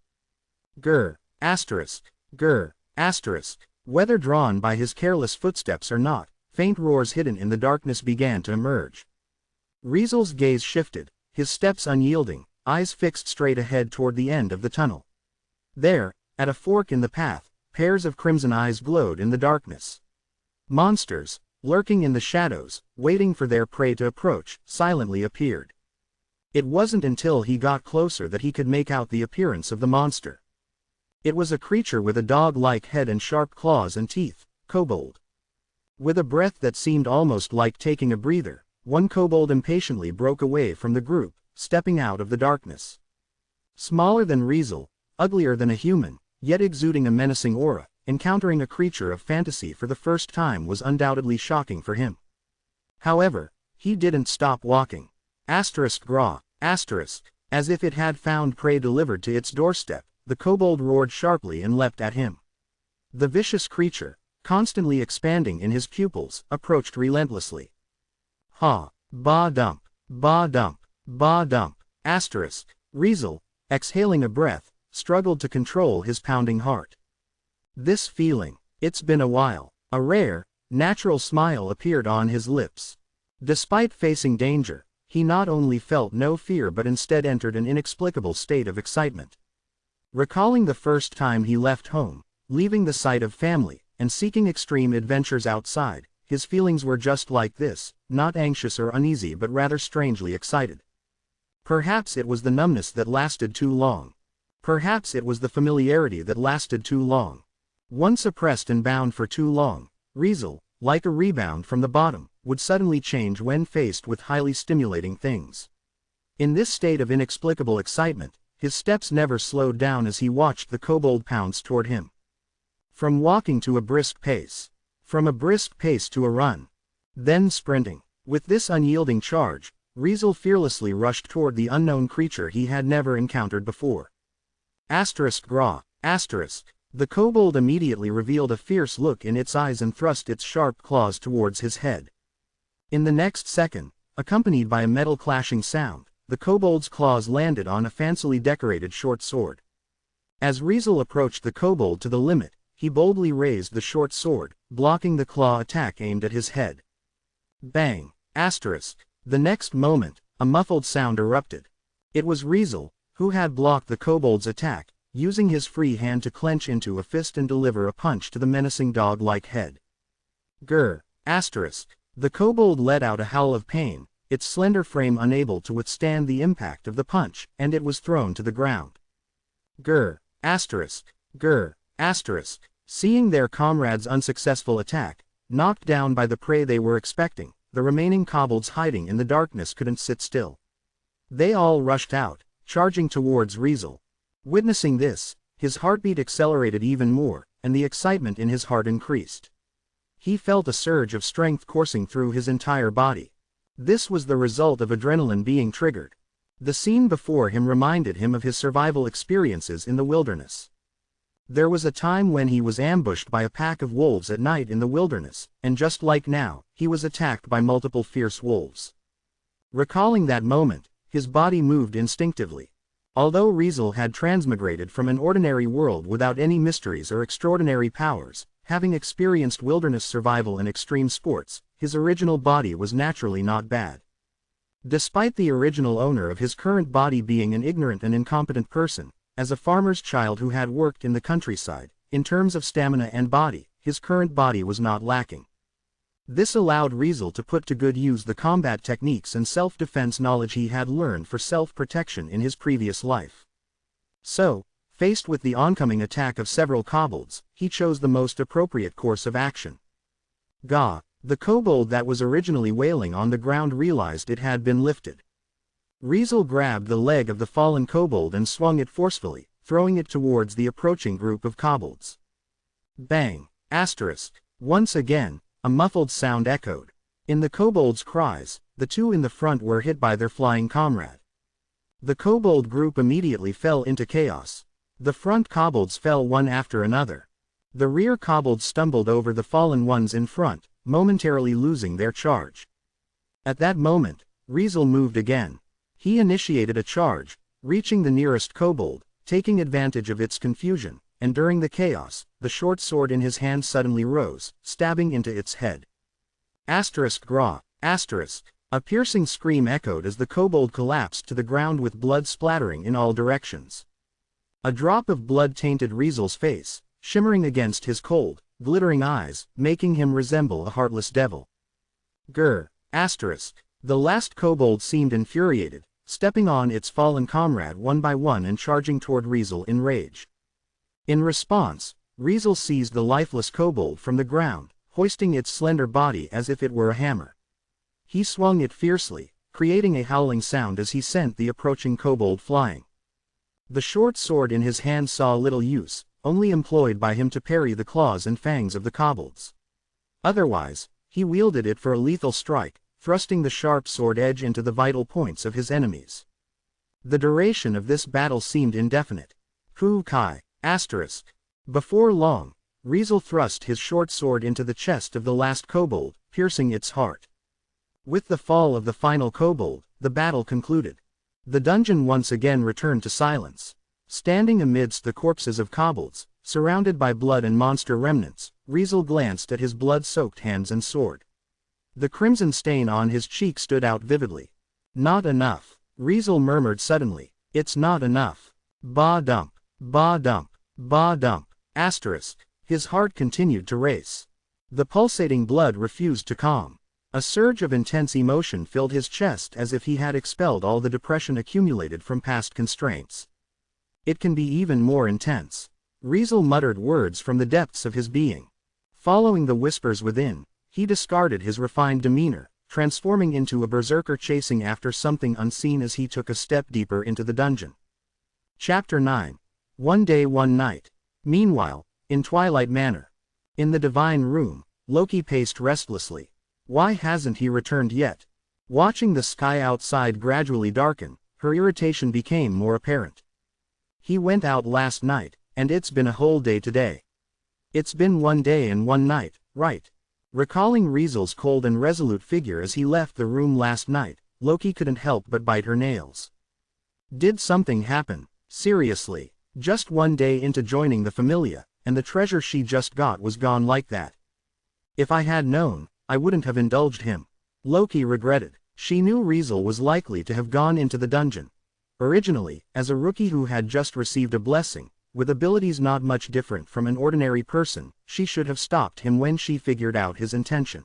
[SPEAKER 1] Grr, asterisk, grr, asterisk. Whether drawn by his careless footsteps or not, faint roars hidden in the darkness began to emerge. Riesel's gaze shifted, his steps unyielding, eyes fixed straight ahead toward the end of the tunnel. There, at a fork in the path, pairs of crimson eyes glowed in the darkness. Monsters, lurking in the shadows, waiting for their prey to approach, silently appeared. It wasn't until he got closer that he could make out the appearance of the monster. It was a creature with a dog-like head and sharp claws and teeth, kobold. With a breath that seemed almost like taking a breather, one kobold impatiently broke away from the group, stepping out of the darkness. Smaller than Riesel, uglier than a human, yet exuding a menacing aura, encountering a creature of fantasy for the first time was undoubtedly shocking for him. However, he didn't stop walking. Asterisk gra, asterisk, as if it had found prey delivered to its doorstep, the kobold roared sharply and leapt at him. The vicious creature, constantly expanding in his pupils, approached relentlessly. Ha! Ba dump! Ba dump! Ba dump! Asterisk. Riesel, exhaling a breath, struggled to control his pounding heart. This feeling, it's been a while. A rare, natural smile appeared on his lips. Despite facing danger, he not only felt no fear but instead entered an inexplicable state of excitement. Recalling the first time he left home, leaving the sight of family, and seeking extreme adventures outside, his feelings were just like this, not anxious or uneasy but rather strangely excited. Perhaps it was the numbness that lasted too long. Perhaps it was the familiarity that lasted too long. Once oppressed and bound for too long, Riesel, like a rebound from the bottom, would suddenly change when faced with highly stimulating things. In this state of inexplicable excitement, his steps never slowed down as he watched the kobold pounce toward him. From walking to a brisk pace. From a brisk pace to a run. Then sprinting. With this unyielding charge, Riesel fearlessly rushed toward the unknown creature he had never encountered before. Asterisk gra. Asterisk. The kobold immediately revealed a fierce look in its eyes and thrust its sharp claws towards his head. In the next second, accompanied by a metal clashing sound, the kobold's claws landed on a fancily decorated short sword. As Riesel approached the kobold to the limit, he boldly raised the short sword, blocking the claw attack aimed at his head. Bang! Asterisk. The next moment, a muffled sound erupted. It was Riesel, who had blocked the kobold's attack, using his free hand to clench into a fist and deliver a punch to the menacing dog-like head. Grr! Asterisk. The kobold let out a howl of pain, its slender frame unable to withstand the impact of the punch, and it was thrown to the ground. Grr! Asterisk. Grr! Asterisk. Seeing their comrade's unsuccessful attack, knocked down by the prey they were expecting, the remaining kobolds hiding in the darkness couldn't sit still. They all rushed out, charging towards Riesel. Witnessing this, his heartbeat accelerated even more, and the excitement in his heart increased. He felt a surge of strength coursing through his entire body. This was the result of adrenaline being triggered. The scene before him reminded him of his survival experiences in the wilderness. There was a time when he was ambushed by a pack of wolves at night in the wilderness, and just like now, he was attacked by multiple fierce wolves. Recalling that moment, his body moved instinctively. Although Riesel had transmigrated from an ordinary world without any mysteries or extraordinary powers, having experienced wilderness survival and extreme sports, his original body was naturally not bad. Despite the original owner of his current body being an ignorant and incompetent person, as a farmer's child who had worked in the countryside, in terms of stamina and body, his current body was not lacking. This allowed Riesel to put to good use the combat techniques and self-defense knowledge he had learned for self-protection in his previous life. So, faced with the oncoming attack of several kobolds, he chose the most appropriate course of action. Gah! The kobold that was originally wailing on the ground realized it had been lifted. Riesel grabbed the leg of the fallen kobold and swung it forcefully, throwing it towards the approaching group of kobolds. Bang! Asterisk. Once again, a muffled sound echoed. In the kobold's cries, the two in the front were hit by their flying comrade. The kobold group immediately fell into chaos. The front kobolds fell one after another. The rear kobolds stumbled over the fallen ones in front, momentarily losing their charge. At that moment, Riesel moved again. He initiated a charge, reaching the nearest kobold, taking advantage of its confusion, and during the chaos, the short sword in his hand suddenly rose, stabbing into its head. Asterisk gra. Asterisk. A piercing scream echoed as the kobold collapsed to the ground with blood splattering in all directions. A drop of blood tainted Riesel's face, shimmering against his cold, glittering eyes, making him resemble a heartless devil. Grr. Asterisk. The last kobold seemed infuriated, stepping on its fallen comrade one by one and charging toward Riesel in rage. In response, Riesel seized the lifeless kobold from the ground, hoisting its slender body as if it were a hammer. He swung it fiercely, creating a howling sound as he sent the approaching kobold flying. The short sword in his hand saw little use, only employed by him to parry the claws and fangs of the kobolds. Otherwise, he wielded it for a lethal strike, thrusting the sharp sword edge into the vital points of his enemies. The duration of this battle seemed indefinite. Hu Kai. Asterisk. Before long, Riesel thrust his short sword into the chest of the last kobold, piercing its heart. With the fall of the final kobold, the battle concluded. The dungeon once again returned to silence. Standing amidst the corpses of kobolds, surrounded by blood and monster remnants, Riesel glanced at his blood-soaked hands and sword. The crimson stain on his cheek stood out vividly. Not enough, Riesel murmured suddenly. It's not enough. Ba dump, ba dump, ba dump. Asterisk. His heart continued to race. The pulsating blood refused to calm. A surge of intense emotion filled his chest as if he had expelled all the depression accumulated from past constraints. It can be even more intense. Riesel muttered words from the depths of his being. Following the whispers within, he discarded his refined demeanor, transforming into a berserker chasing after something unseen as he took a step deeper into the dungeon. Chapter 9. One Day One Night. Meanwhile, in Twilight Manor. In the Divine Room, Loki paced restlessly. Why hasn't he returned yet? Watching the sky outside gradually darken, her irritation became more apparent. He went out last night, and it's been a whole day today. It's been 1 day and 1 night, right? Recalling Riesel's cold and resolute figure as he left the room last night, Loki couldn't help but bite her nails. Did something happen? Seriously, just 1 day into joining the Familia, and the treasure she just got was gone like that. If I had known, I wouldn't have indulged him. Loki regretted. She knew Riesel was likely to have gone into the dungeon. Originally, as a rookie who had just received a blessing, with abilities not much different from an ordinary person, she should have stopped him when she figured out his intention.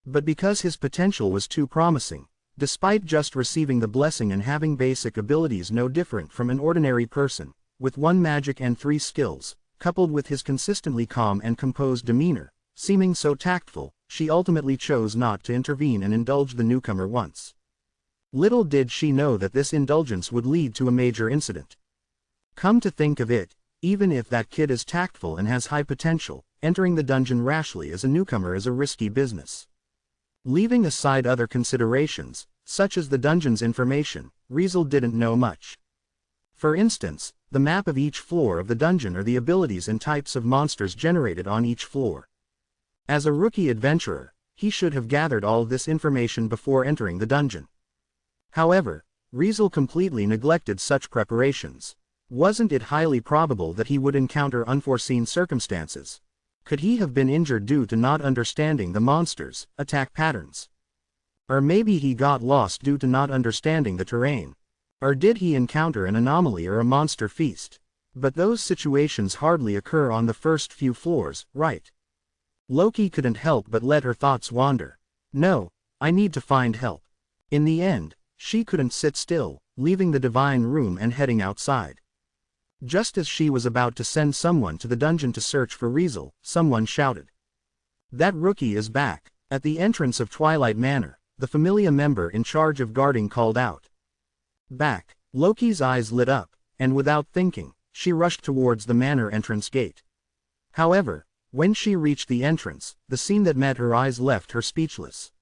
[SPEAKER 1] But because his potential was too promising, despite just receiving the blessing and having basic abilities no different from an ordinary person, with 1 magic and 3 skills, coupled with his consistently calm and composed demeanor, seeming so tactful, she ultimately chose not to intervene and indulge the newcomer once. Little did she know that this indulgence would lead to a major incident. Come to think of it, even if that kid is tactful and has high potential, entering the dungeon rashly as a newcomer is a risky business. Leaving aside other considerations, such as the dungeon's information, Riesel didn't know much. For instance, the map of each floor of the dungeon or the abilities and types of monsters generated on each floor. As a rookie adventurer, he should have gathered all this information before entering the dungeon. However, Riesel completely neglected such preparations. Wasn't it highly probable that he would encounter unforeseen circumstances? Could he have been injured due to not understanding the monsters' attack patterns? Or maybe he got lost due to not understanding the terrain. Or did he encounter an anomaly or a monster feast? But those situations hardly occur on the first few floors, right? Loki couldn't help but let her thoughts wander. No, I need to find help. In the end, she couldn't sit still, leaving the Divine Room and heading outside. Just as she was about to send someone to the dungeon to search for Riesel, someone shouted. That rookie is back. At the entrance of Twilight Manor, the Familia member in charge of guarding called out. Back. Loki's eyes lit up, and without thinking, she rushed towards the manor entrance gate. However, when she reached the entrance, the scene that met her eyes left her speechless.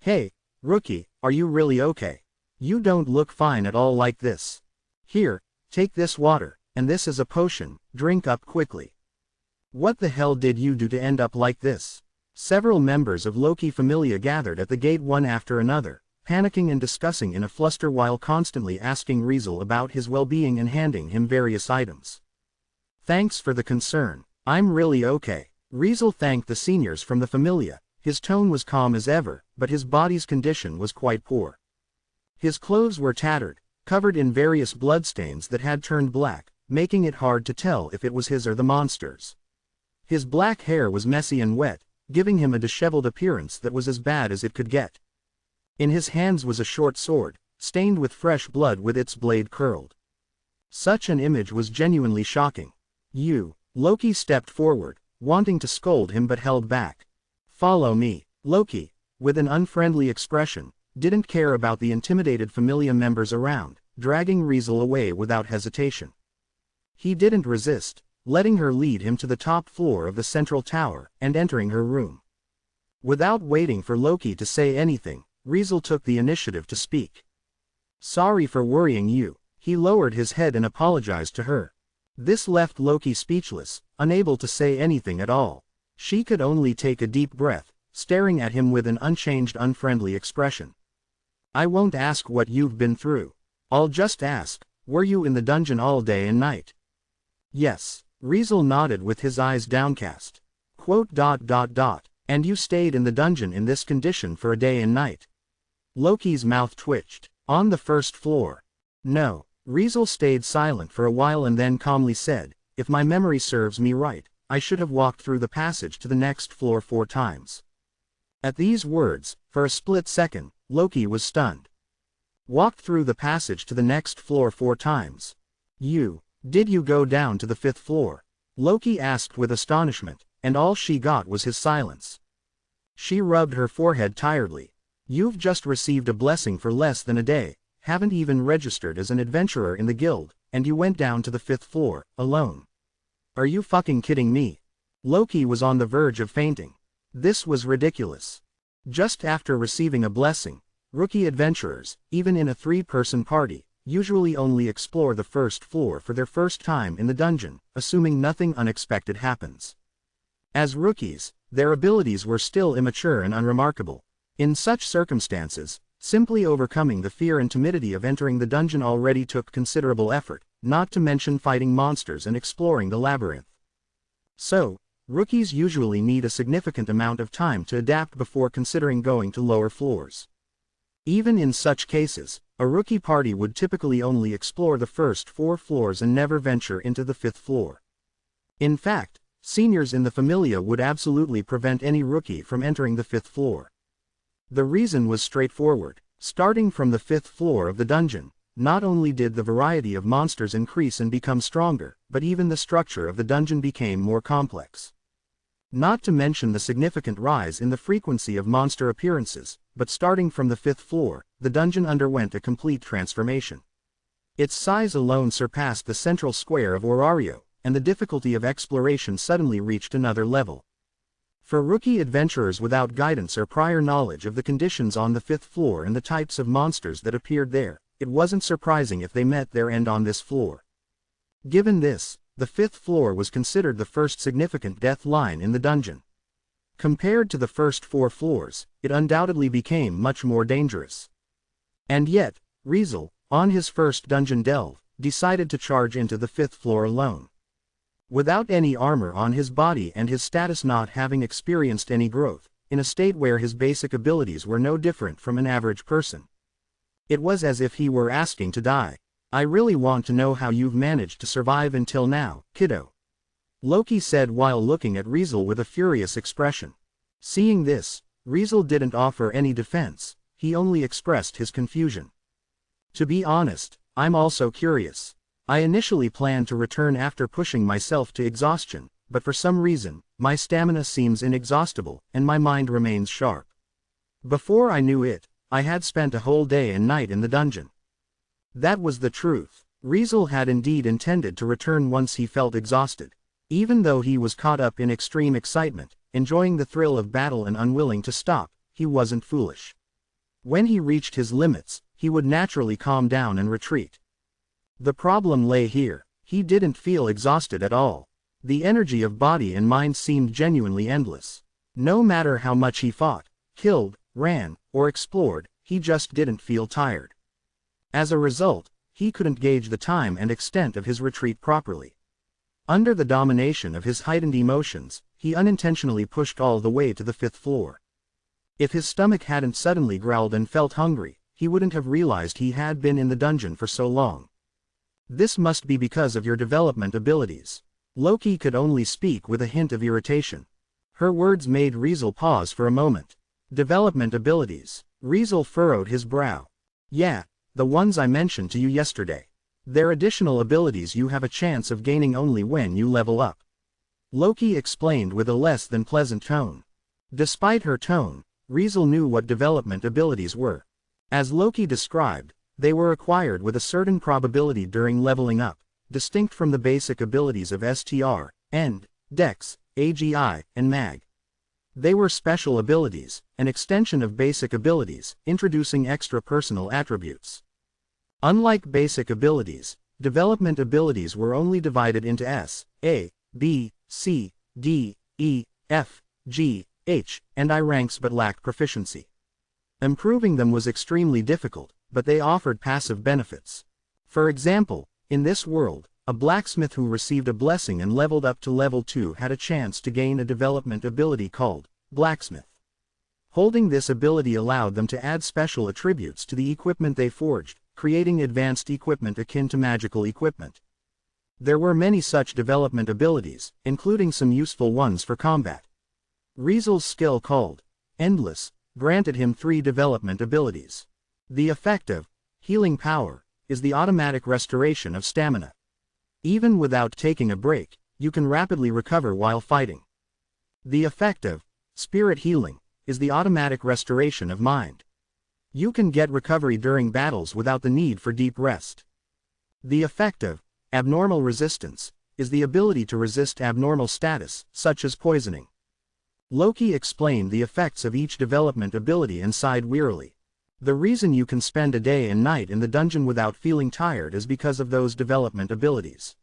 [SPEAKER 1] Hey, rookie, are you really okay? You don't look fine at all like this. Here, take this water, and this is a potion, drink up quickly. What the hell did you do to end up like this? Several members of Loki Familia gathered at the gate one after another, panicking and discussing in a fluster while constantly asking Riesel about his well-being and handing him various items. Thanks for the concern, I'm really okay. Riesel thanked the seniors from the Familia. His tone was calm as ever, but his body's condition was quite poor. His clothes were tattered, covered in various bloodstains that had turned black, making it hard to tell if it was his or the monster's. His black hair was messy and wet, giving him a disheveled appearance that was as bad as it could get. In his hands was a short sword, stained with fresh blood with its blade curled. Such an image was genuinely shocking. Loki stepped forward, wanting to scold him but held back. Follow me. Loki, with an unfriendly expression, didn't care about the intimidated Familia members around, dragging Riesel away without hesitation. He didn't resist, letting her lead him to the top floor of the central tower, and entering her room. Without waiting for Loki to say anything, Riesel took the initiative to speak. Sorry for worrying you. He lowered his head and apologized to her. This left Loki speechless, unable to say anything at all. She could only take a deep breath, staring at him with an unchanged unfriendly expression. I won't ask what you've been through. I'll just ask, were you in the dungeon all day and night? Yes. Riesel nodded with his eyes downcast. And you stayed in the dungeon in this condition for a day and night? Loki's mouth twitched. On the first floor. No. Riesel stayed silent for a while and then calmly said, if my memory serves me right, I should have walked through the passage to the next floor 4 times. At these words, for a split second, Loki was stunned. Walked through the passage to the next floor 4 times. Did you go down to the 5th floor? Loki asked with astonishment, and all she got was his silence. She rubbed her forehead tiredly. You've just received a blessing for less than a day, haven't even registered as an adventurer in the guild, and you went down to the 5th floor, alone. Are you fucking kidding me? Loki was on the verge of fainting. This was ridiculous. Just after receiving a blessing, rookie adventurers, even in a 3-person party, usually only explore the 1st floor for their first time in the dungeon, assuming nothing unexpected happens. As rookies, their abilities were still immature and unremarkable. In such circumstances, simply overcoming the fear and timidity of entering the dungeon already took considerable effort, not to mention fighting monsters and exploring the labyrinth. So, rookies usually need a significant amount of time to adapt before considering going to lower floors. Even in such cases, a rookie party would typically only explore the first 4 floors and never venture into the 5th floor. In fact, seniors in the Familia would absolutely prevent any rookie from entering the 5th floor. The reason was straightforward. Starting from the 5th floor of the dungeon, not only did the variety of monsters increase and become stronger, but even the structure of the dungeon became more complex. Not to mention the significant rise in the frequency of monster appearances, but starting from the 5th floor, the dungeon underwent a complete transformation. Its size alone surpassed the central square of Orario, and the difficulty of exploration suddenly reached another level. For rookie adventurers without guidance or prior knowledge of the conditions on the 5th floor and the types of monsters that appeared there, it wasn't surprising if they met their end on this floor. Given this, the 5th floor was considered the first significant death line in the dungeon. Compared to the first 4 floors, it undoubtedly became much more dangerous. And yet, Riesel, on his first dungeon delve, decided to charge into the 5th floor alone. Without any armor on his body and his status not having experienced any growth, in a state where his basic abilities were no different from an average person. It was as if he were asking to die. I really want to know how you've managed to survive until now, kiddo. Loki said while looking at Riesel with a furious expression. Seeing this, Riesel didn't offer any defense, he only expressed his confusion. To be honest, I'm also curious. I initially planned to return after pushing myself to exhaustion, but for some reason, my stamina seems inexhaustible, and my mind remains sharp. Before I knew it, I had spent a whole day and night in the dungeon. That was the truth. Riesel had indeed intended to return once he felt exhausted. Even though he was caught up in extreme excitement, enjoying the thrill of battle and unwilling to stop, he wasn't foolish. When he reached his limits, he would naturally calm down and retreat. The problem lay here. He didn't feel exhausted at all. The energy of body and mind seemed genuinely endless. No matter how much he fought, killed, ran, or explored, he just didn't feel tired. As a result, he couldn't gauge the time and extent of his retreat properly. Under the domination of his heightened emotions, he unintentionally pushed all the way to the 5th floor. If his stomach hadn't suddenly growled and felt hungry, he wouldn't have realized he had been in the dungeon for so long. This must be because of your development abilities. Loki could only speak with a hint of irritation. Her words made Riesel pause for a moment. Development abilities. Riesel furrowed his brow. Yeah, the ones I mentioned to you yesterday. They're additional abilities you have a chance of gaining only when you level up. Loki explained with a less than pleasant tone. Despite her tone, Riesel knew what development abilities were. As Loki described, they were acquired with a certain probability during leveling up, distinct from the basic abilities of STR, End, Dex, AGI, and Mag. They were special abilities, an extension of basic abilities, introducing extra personal attributes. Unlike basic abilities, development abilities were only divided into S, A, B, C, D, E, F, G, H, and I ranks but lacked proficiency. Improving them was extremely difficult, but they offered passive benefits. For example, in this world, a blacksmith who received a blessing and leveled up to level 2 had a chance to gain a development ability called blacksmith. Holding this ability allowed them to add special attributes to the equipment they forged, creating advanced equipment akin to magical equipment. There were many such development abilities, including some useful ones for combat. Riesel's skill called Endless granted him 3 development abilities. The effect of Healing Power is the automatic restoration of stamina. Even without taking a break, you can rapidly recover while fighting. The effect of Spirit Healing is the automatic restoration of mind. You can get recovery during battles without the need for deep rest. The effect of Abnormal Resistance is the ability to resist abnormal status, such as poisoning. Loki explained the effects of each development ability and sighed wearily. The reason you can spend a day and night in the dungeon without feeling tired is because of those development abilities.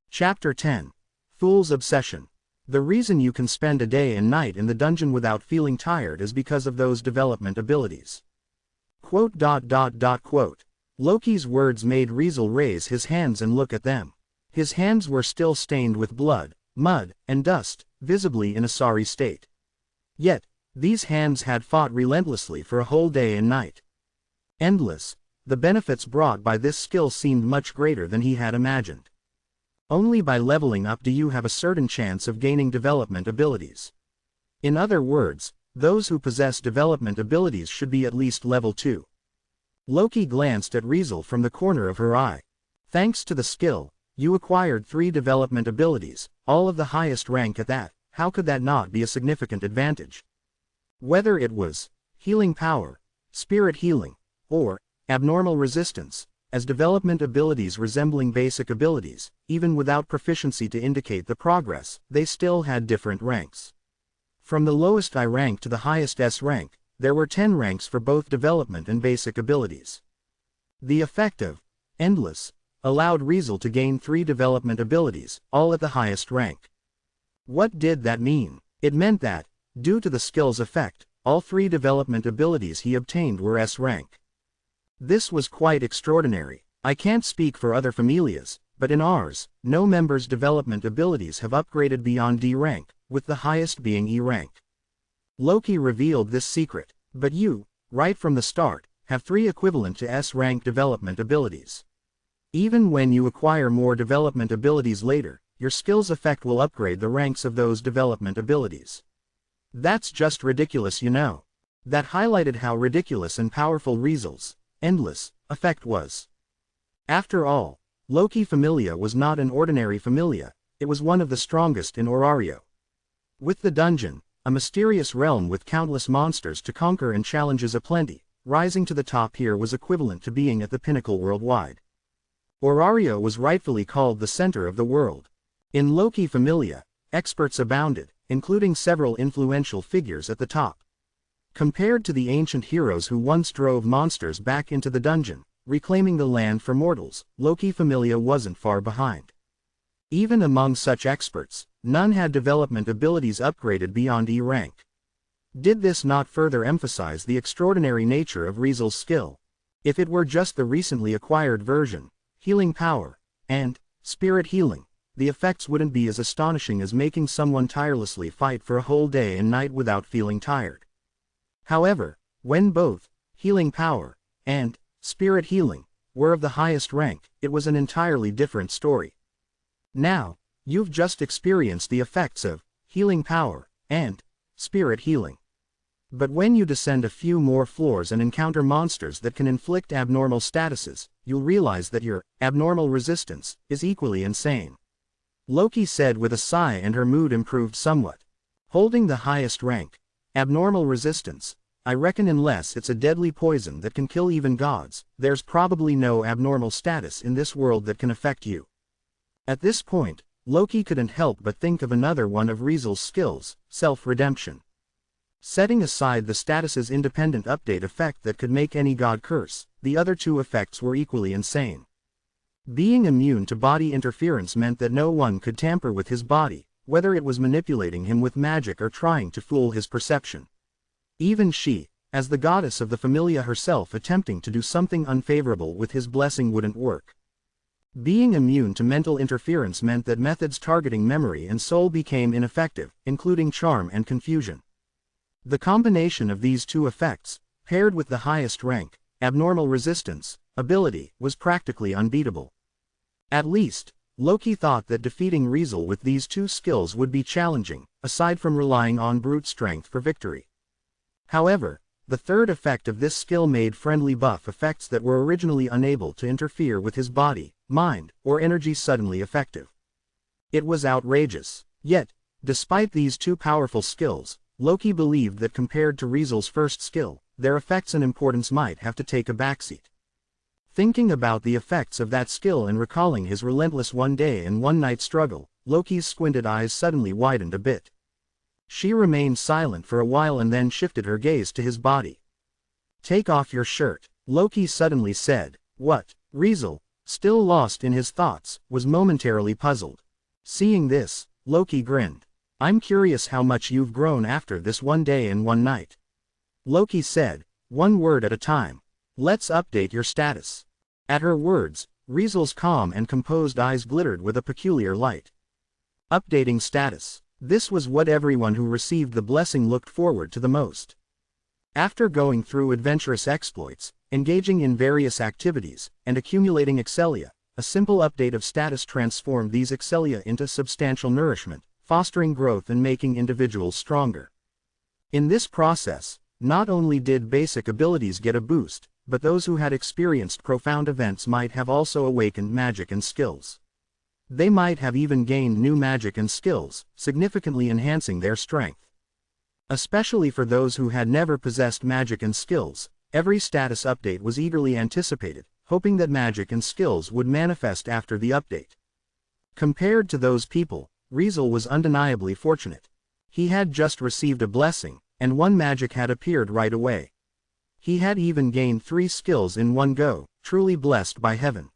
[SPEAKER 1] Chapter 10. Fool's Obsession. The reason you can spend a day and night in the dungeon without feeling tired is because of those development abilities. Quote. Loki's words made Riesel raise his hands and look at them. His hands were still stained with blood, mud, and dust, visibly in a sorry state. Yet, these hands had fought relentlessly for a whole day and night. Endless, the benefits brought by this skill seemed much greater than he had imagined. Only by leveling up do you have a certain chance of gaining development abilities. In other words, those who possess development abilities should be at least level 2. Loki glanced at Riesel from the corner of her eye. Thanks to the skill, you acquired 3 development abilities, all of the highest rank at that. How could that not be a significant advantage? Whether it was Healing Power, Spirit Healing, or Abnormal Resistance, as development abilities resembling basic abilities, even without proficiency to indicate the progress, they still had different ranks. From the lowest I rank to the highest S rank, there were 10 ranks for both development and basic abilities. The effect of Endless allowed Riesel to gain 3 development abilities, all at the highest rank. What did that mean? It meant that, due to the skill's effect, all 3 development abilities he obtained were S rank. This was quite extraordinary. I can't speak for other familias, but in ours, no member's development abilities have upgraded beyond D rank, with the highest being E rank. Loki revealed this secret, but you, right from the start, have 3 equivalent to S rank development abilities. Even when you acquire more development abilities later, your skill's effect will upgrade the ranks of those development abilities. That's just ridiculous, you know. That highlighted how ridiculous and powerful Riesel's Endless effect was. After all, Loki Familia was not an ordinary Familia, it was one of the strongest in Orario. With the dungeon, a mysterious realm with countless monsters to conquer and challenges aplenty, rising to the top here was equivalent to being at the pinnacle worldwide. Orario was rightfully called the center of the world. In Loki Familia, experts abounded, including several influential figures at the top. Compared to the ancient heroes who once drove monsters back into the dungeon, reclaiming the land for mortals, Loki Familia wasn't far behind. Even among such experts, none had development abilities upgraded beyond E rank. Did this not further emphasize the extraordinary nature of Riesel's skill? If it were just the recently acquired version, Healing Power, and Spirit Healing, the effects wouldn't be as astonishing as making someone tirelessly fight for a whole day and night without feeling tired. However, when both Healing Power and Spirit Healing were of the highest rank, it was an entirely different story. Now, you've just experienced the effects of Healing Power and Spirit Healing. But when you descend a few more floors and encounter monsters that can inflict abnormal statuses, you'll realize that your abnormal resistance is equally insane. Loki said with a sigh, and her mood improved somewhat. Holding the highest rank, abnormal resistance, I reckon unless it's a deadly poison that can kill even gods, there's probably no abnormal status in this world that can affect you. At this point, Loki couldn't help but think of another one of Riesel's skills, self-redemption. Setting aside the status's independent update effect that could make any god curse, the other 2 effects were equally insane. Being immune to body interference meant that no one could tamper with his body, whether it was manipulating him with magic or trying to fool his perception. Even she, as the goddess of the familia herself, attempting to do something unfavorable with his blessing wouldn't work. Being immune to mental interference meant that methods targeting memory and soul became ineffective, including charm and confusion. The combination of these two effects, paired with the highest rank, abnormal resistance, ability, was practically unbeatable. At least, Loki thought that defeating Riesel with these two skills would be challenging, aside from relying on brute strength for victory. However, the third effect of this skill made friendly buff effects that were originally unable to interfere with his body, mind, or energy suddenly effective. It was outrageous. Yet, despite these two powerful skills, Loki believed that compared to Riesel's first skill, their effects and importance might have to take a backseat. Thinking about the effects of that skill and recalling his relentless one-day and one-night struggle, Loki's squinted eyes suddenly widened a bit. She remained silent for a while and then shifted her gaze to his body. "Take off your shirt," Loki suddenly said. "What?" Riesel, still lost in his thoughts, was momentarily puzzled. Seeing this, Loki grinned. "I'm curious how much you've grown after this one day and one night." Loki said, one word at a time. "Let's update your status." At her words, Riesel's calm and composed eyes glittered with a peculiar light. Updating status. This was what everyone who received the blessing looked forward to the most. After going through adventurous exploits, engaging in various activities, and accumulating excellia, a simple update of status transformed these excellia into substantial nourishment, fostering growth and making individuals stronger. In this process, not only did basic abilities get a boost, but those who had experienced profound events might have also awakened magic and skills. They might have even gained new magic and skills, significantly enhancing their strength. Especially for those who had never possessed magic and skills, every status update was eagerly anticipated, hoping that magic and skills would manifest after the update. Compared to those people, Riesel was undeniably fortunate. He had just received a blessing, and one magic had appeared right away. He had even gained 3 skills in one go, truly blessed by heaven.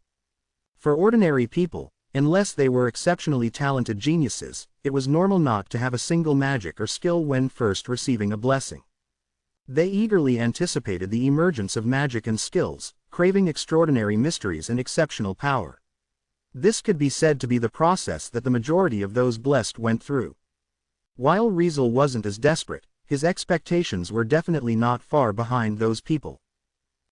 [SPEAKER 1] For ordinary people, unless they were exceptionally talented geniuses, it was normal not to have a single magic or skill when first receiving a blessing. They eagerly anticipated the emergence of magic and skills, craving extraordinary mysteries and exceptional power. This could be said to be the process that the majority of those blessed went through. While Riesel wasn't as desperate, his expectations were definitely not far behind those people.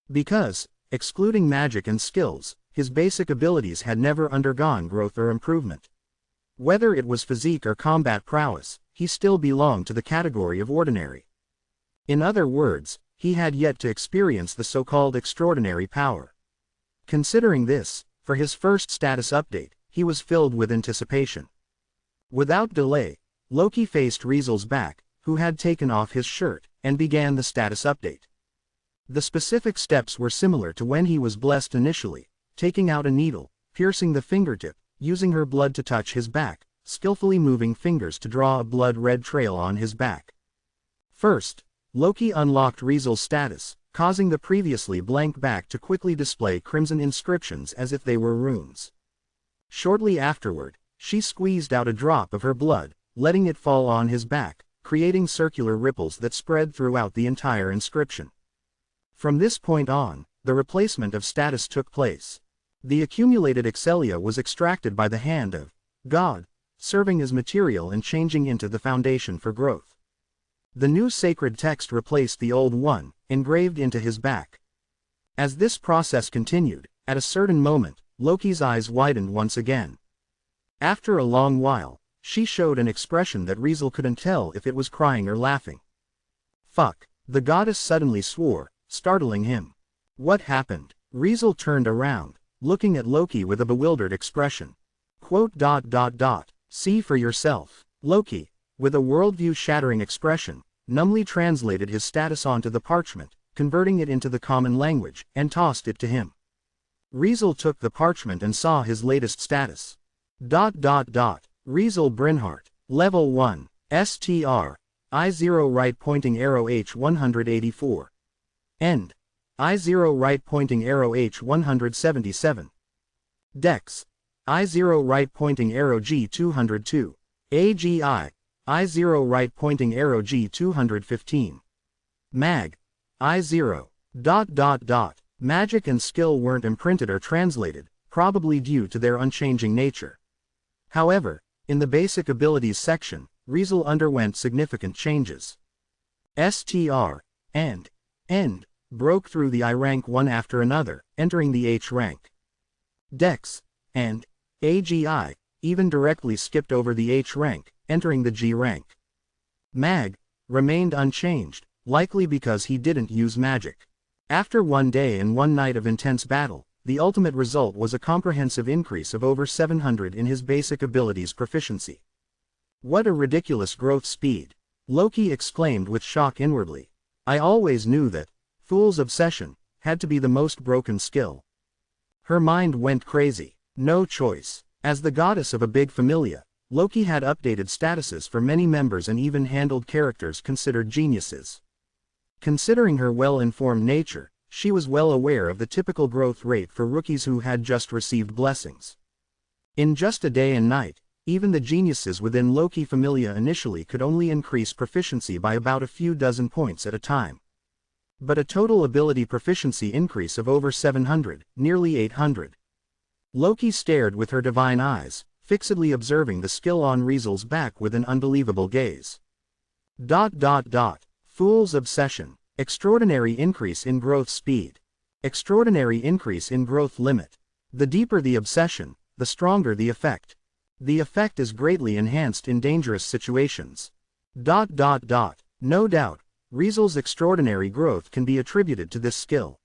[SPEAKER 1] Because, excluding magic and skills, his basic abilities had never undergone growth or improvement. Whether it was physique or combat prowess, he still belonged to the category of ordinary. In other words, he had yet to experience the so-called extraordinary power. Considering this, for his first status update, he was filled with anticipation. Without delay, Loki faced Riesel's back, who had taken off his shirt, and began the status update. The specific steps were similar to when he was blessed initially, taking out a needle, piercing the fingertip, using her blood to touch his back, skillfully moving fingers to draw a blood-red trail on his back. First, Loki unlocked Riesel's status, causing the previously blank back to quickly display crimson inscriptions as if they were runes. Shortly afterward, she squeezed out a drop of her blood, letting it fall on his back, creating circular ripples that spread throughout the entire inscription. From this point on, the replacement of status took place. The accumulated excellia was extracted by the hand of God, serving as material and changing into the foundation for growth. The new sacred text replaced the old one, engraved into his back. As this process continued, at a certain moment, Loki's eyes widened once again. After a long while, she showed an expression that Riesel couldn't tell if it was crying or laughing. "Fuck," the goddess suddenly swore, startling him. "What happened?" Riesel turned around, looking at Loki with a bewildered expression. "See for yourself." Loki, with a worldview-shattering expression, numbly translated his status onto the parchment, converting it into the common language, and tossed it to him. Riesel took the parchment and saw his latest status. Riesel Brynhart, Level 1, STR, I0 right pointing arrow H184. End. I0 right pointing arrow H177. Dex. I0 right pointing arrow G202. AGI. I0 right pointing arrow G215. Mag. I0. ... Magic and skill weren't imprinted or translated, probably due to their unchanging nature. However, in the basic abilities section, Riesel underwent significant changes. STR and End broke through the I rank one after another, entering the H rank. Dex and AGI even directly skipped over the H rank, entering the G rank. Mag remained unchanged, likely because he didn't use magic. After 1 day and 1 night of intense battle, the ultimate result was a comprehensive increase of over 700 in his basic abilities proficiency. What a ridiculous growth speed! Loki exclaimed with shock inwardly. I always knew that Fool's Obsession had to be the most broken skill. Her mind went crazy. No choice. As the goddess of a big familia, Loki had updated statuses for many members and even handled characters considered geniuses. Considering her well-informed nature, she was well aware of the typical growth rate for rookies who had just received blessings. In just a day and night, even the geniuses within Loki Familia initially could only increase proficiency by about a few dozen points at a time. But a total ability proficiency increase of over 700, nearly 800. Loki stared with her divine eyes, fixedly observing the skill on Riesel's back with an unbelievable gaze. Fool's Obsession. Extraordinary increase in growth speed. Extraordinary increase in growth limit. The deeper the obsession, the stronger the effect. The effect is greatly enhanced in dangerous situations. No doubt, Riesel's extraordinary growth can be attributed to this skill.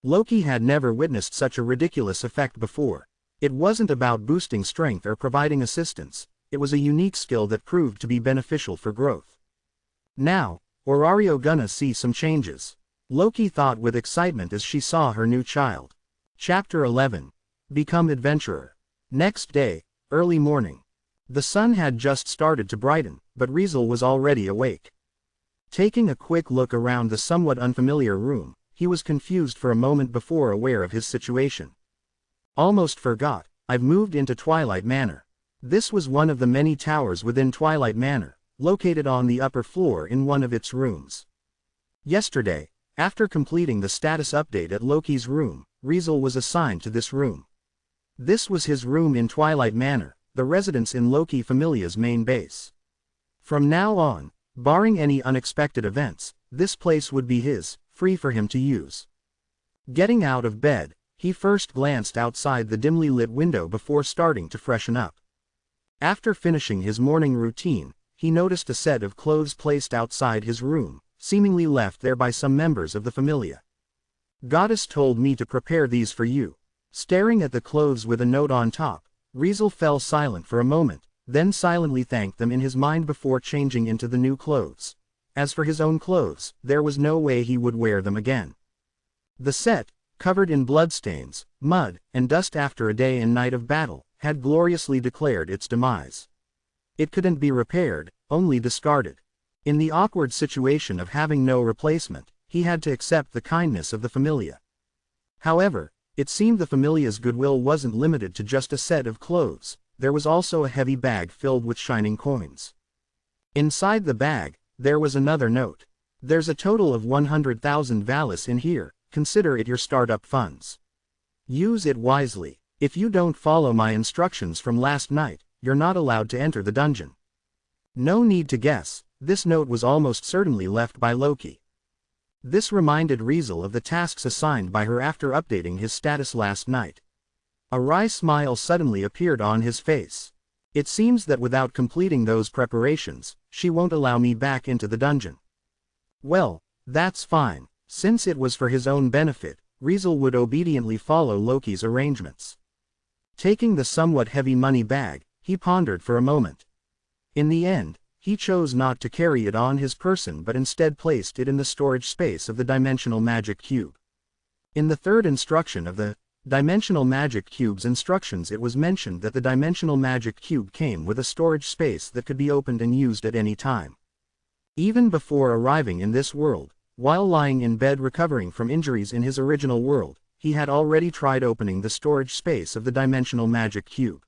[SPEAKER 1] Loki had never witnessed such a ridiculous effect before. It wasn't about boosting strength or providing assistance, it was a unique skill that proved to be beneficial for growth. Now, Orario gonna see some changes. Loki thought with excitement as she saw her new child. Chapter 11. Become Adventurer. Next day, early morning. The sun had just started to brighten, but Riesel was already awake. Taking a quick look around the somewhat unfamiliar room, he was confused for a moment before aware of his situation. Almost forgot, I've moved into Twilight Manor. This was one of the many towers within Twilight Manor, located on the upper floor in one of its rooms. Yesterday, after completing the status update at Loki's room, Riesel was assigned to this room. This was his room in Twilight Manor, the residence in Loki Familia's main base. From now on, barring any unexpected events, this place would be his, free for him to use. Getting out of bed, he first glanced outside the dimly lit window before starting to freshen up. After finishing his morning routine, he noticed a set of clothes placed outside his room, seemingly left there by some members of the Familia. Goddess told me to prepare these for you. Staring at the clothes with a note on top, Riesel fell silent for a moment, then silently thanked them in his mind before changing into the new clothes. As for his own clothes, there was no way he would wear them again. The set, covered in bloodstains, mud, and dust after a day and night of battle, had gloriously declared its demise. It couldn't be repaired, only discarded. In the awkward situation of having no replacement, he had to accept the kindness of the Familia. However, it seemed the Familia's goodwill wasn't limited to just a set of clothes, there was also a heavy bag filled with shining coins. Inside the bag, there was another note. There's a total of 100,000 Valis in here, consider it your startup funds. Use it wisely. If you don't follow my instructions from last night, you're not allowed to enter the dungeon. No need to guess, this note was almost certainly left by Loki. This reminded Riesel of the tasks assigned by her after updating his status last night. A wry smile suddenly appeared on his face. It seems that without completing those preparations, she won't allow me back into the dungeon. Well, that's fine. Since it was for his own benefit, Riesel would obediently follow Loki's arrangements. Taking the somewhat heavy money bag, he pondered for a moment. In the end, he chose not to carry it on his person but instead placed it in the storage space of the Dimensional Magic Cube. In the third instruction of the Dimensional Magic Cube's instructions it was mentioned that the Dimensional Magic Cube came with a storage space that could be opened and used at any time. Even before arriving in this world, while lying in bed recovering from injuries in his original world, he had already tried opening the storage space of the dimensional magic cube.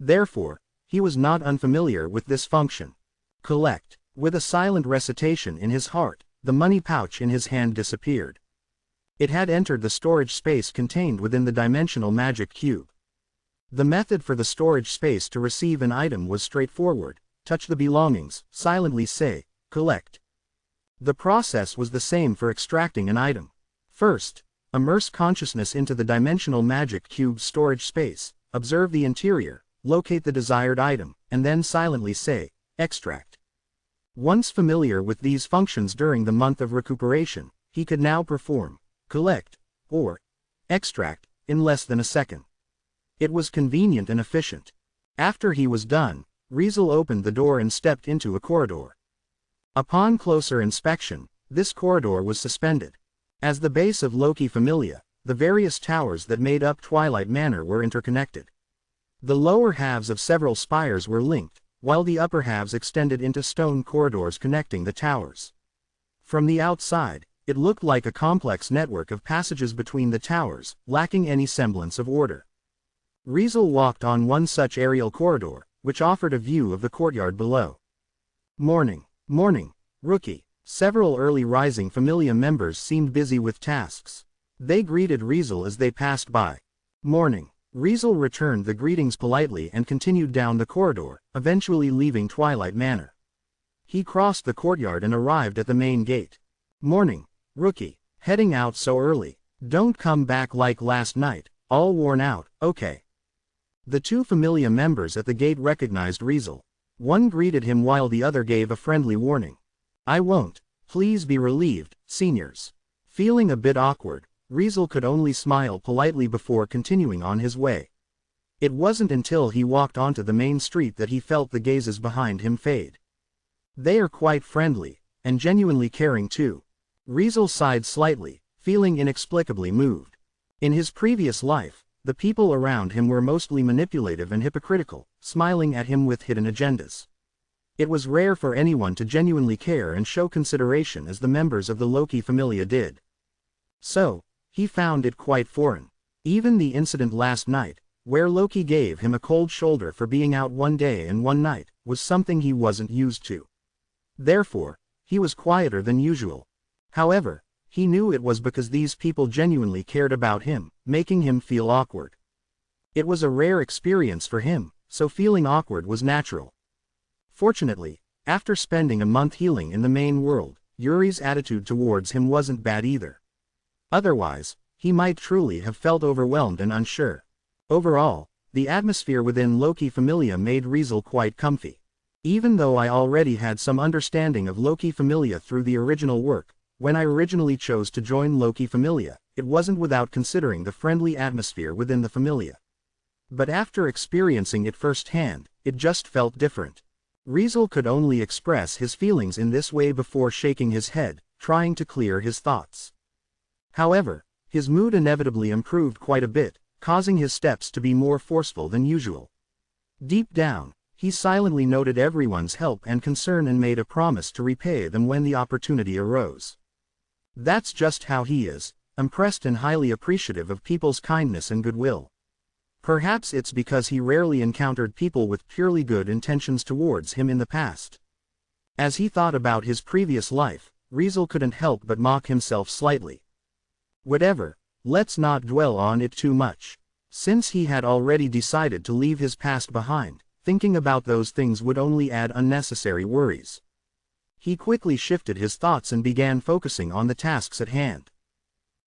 [SPEAKER 1] Therefore, he was not unfamiliar with this function. Collect. With a silent recitation in his heart, the money pouch in his hand disappeared. It had entered the storage space contained within the dimensional magic cube. The method for the storage space to receive an item was straightforward: touch the belongings, silently say, "Collect." The process was the same for extracting an item. First, immerse consciousness into the dimensional magic cube's storage space, observe the interior, locate the desired item, and then silently say, "Extract." Once familiar with these functions during the month of recuperation, he could now perform collect or extract in less than a second. It was convenient and efficient. After he was done, Riesel opened the door and stepped into a corridor. Upon closer inspection, this corridor was suspended. As the base of Loki Familia, the various towers that made up Twilight Manor were interconnected. The lower halves of several spires were linked, while the upper halves extended into stone corridors connecting the towers. From the outside, it looked like a complex network of passages between the towers, lacking any semblance of order. Riesel walked on one such aerial corridor, which offered a view of the courtyard below. Morning, rookie. Several early rising Familia members seemed busy with tasks. They greeted Riesel as they passed by. Morning. Riesel returned the greetings politely and continued down the corridor, eventually leaving Twilight Manor. He crossed the courtyard and arrived at the main gate. Morning, rookie. Heading out so early? Don't come back like last night, all worn out, okay? The two Familia members at the gate recognized Riesel. One greeted him while the other gave a friendly warning. "I won't. Please be relieved, seniors." Feeling a bit awkward, Riesel could only smile politely before continuing on his way. It wasn't until he walked onto the main street that he felt the gazes behind him fade. They are quite friendly, and genuinely caring too. Riesel sighed slightly, feeling inexplicably moved. In his previous life, the people around him were mostly manipulative and hypocritical, smiling at him with hidden agendas. It was rare for anyone to genuinely care and show consideration as the members of the Loki Familia did. So, he found it quite foreign. Even the incident last night, where Loki gave him a cold shoulder for being out one day and one night, was something he wasn't used to. Therefore, he was quieter than usual. However, he knew it was because these people genuinely cared about him, making him feel awkward. It was a rare experience for him, so feeling awkward was natural. Fortunately, after spending a month healing in the main world, Yuri's attitude towards him wasn't bad either. Otherwise, he might truly have felt overwhelmed and unsure. Overall, the atmosphere within Loki Familia made Riesel quite comfy. Even though I already had some understanding of Loki Familia through the original work, when I originally chose to join Loki Familia, it wasn't without considering the friendly atmosphere within the Familia. But after experiencing it firsthand, it just felt different. Riesel could only express his feelings in this way before shaking his head, trying to clear his thoughts. However, his mood inevitably improved quite a bit, causing his steps to be more forceful than usual. Deep down, he silently noted everyone's help and concern and made a promise to repay them when the opportunity arose. That's just how he is, impressed and highly appreciative of people's kindness and goodwill. Perhaps it's because he rarely encountered people with purely good intentions towards him in the past. As he thought about his previous life, Riesel couldn't help but mock himself slightly. Whatever, let's not dwell on it too much. Since he had already decided to leave his past behind, thinking about those things would only add unnecessary worries. He quickly shifted his thoughts and began focusing on the tasks at hand.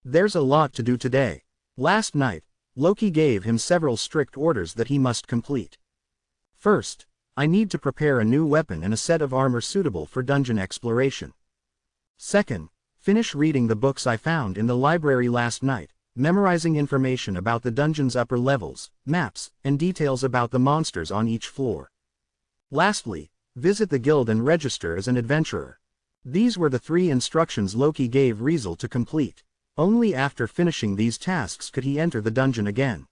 [SPEAKER 1] There's a lot to do today. Last night, Loki gave him several strict orders that he must complete. First, I need to prepare a new weapon and a set of armor suitable for dungeon exploration. Second, finish reading the books I found in the library last night, memorizing information about the dungeon's upper levels, maps, and details about the monsters on each floor. Lastly, visit the guild and register as an adventurer. These were the 3 instructions Loki gave Riesel to complete. Only after finishing these tasks could he enter the dungeon again.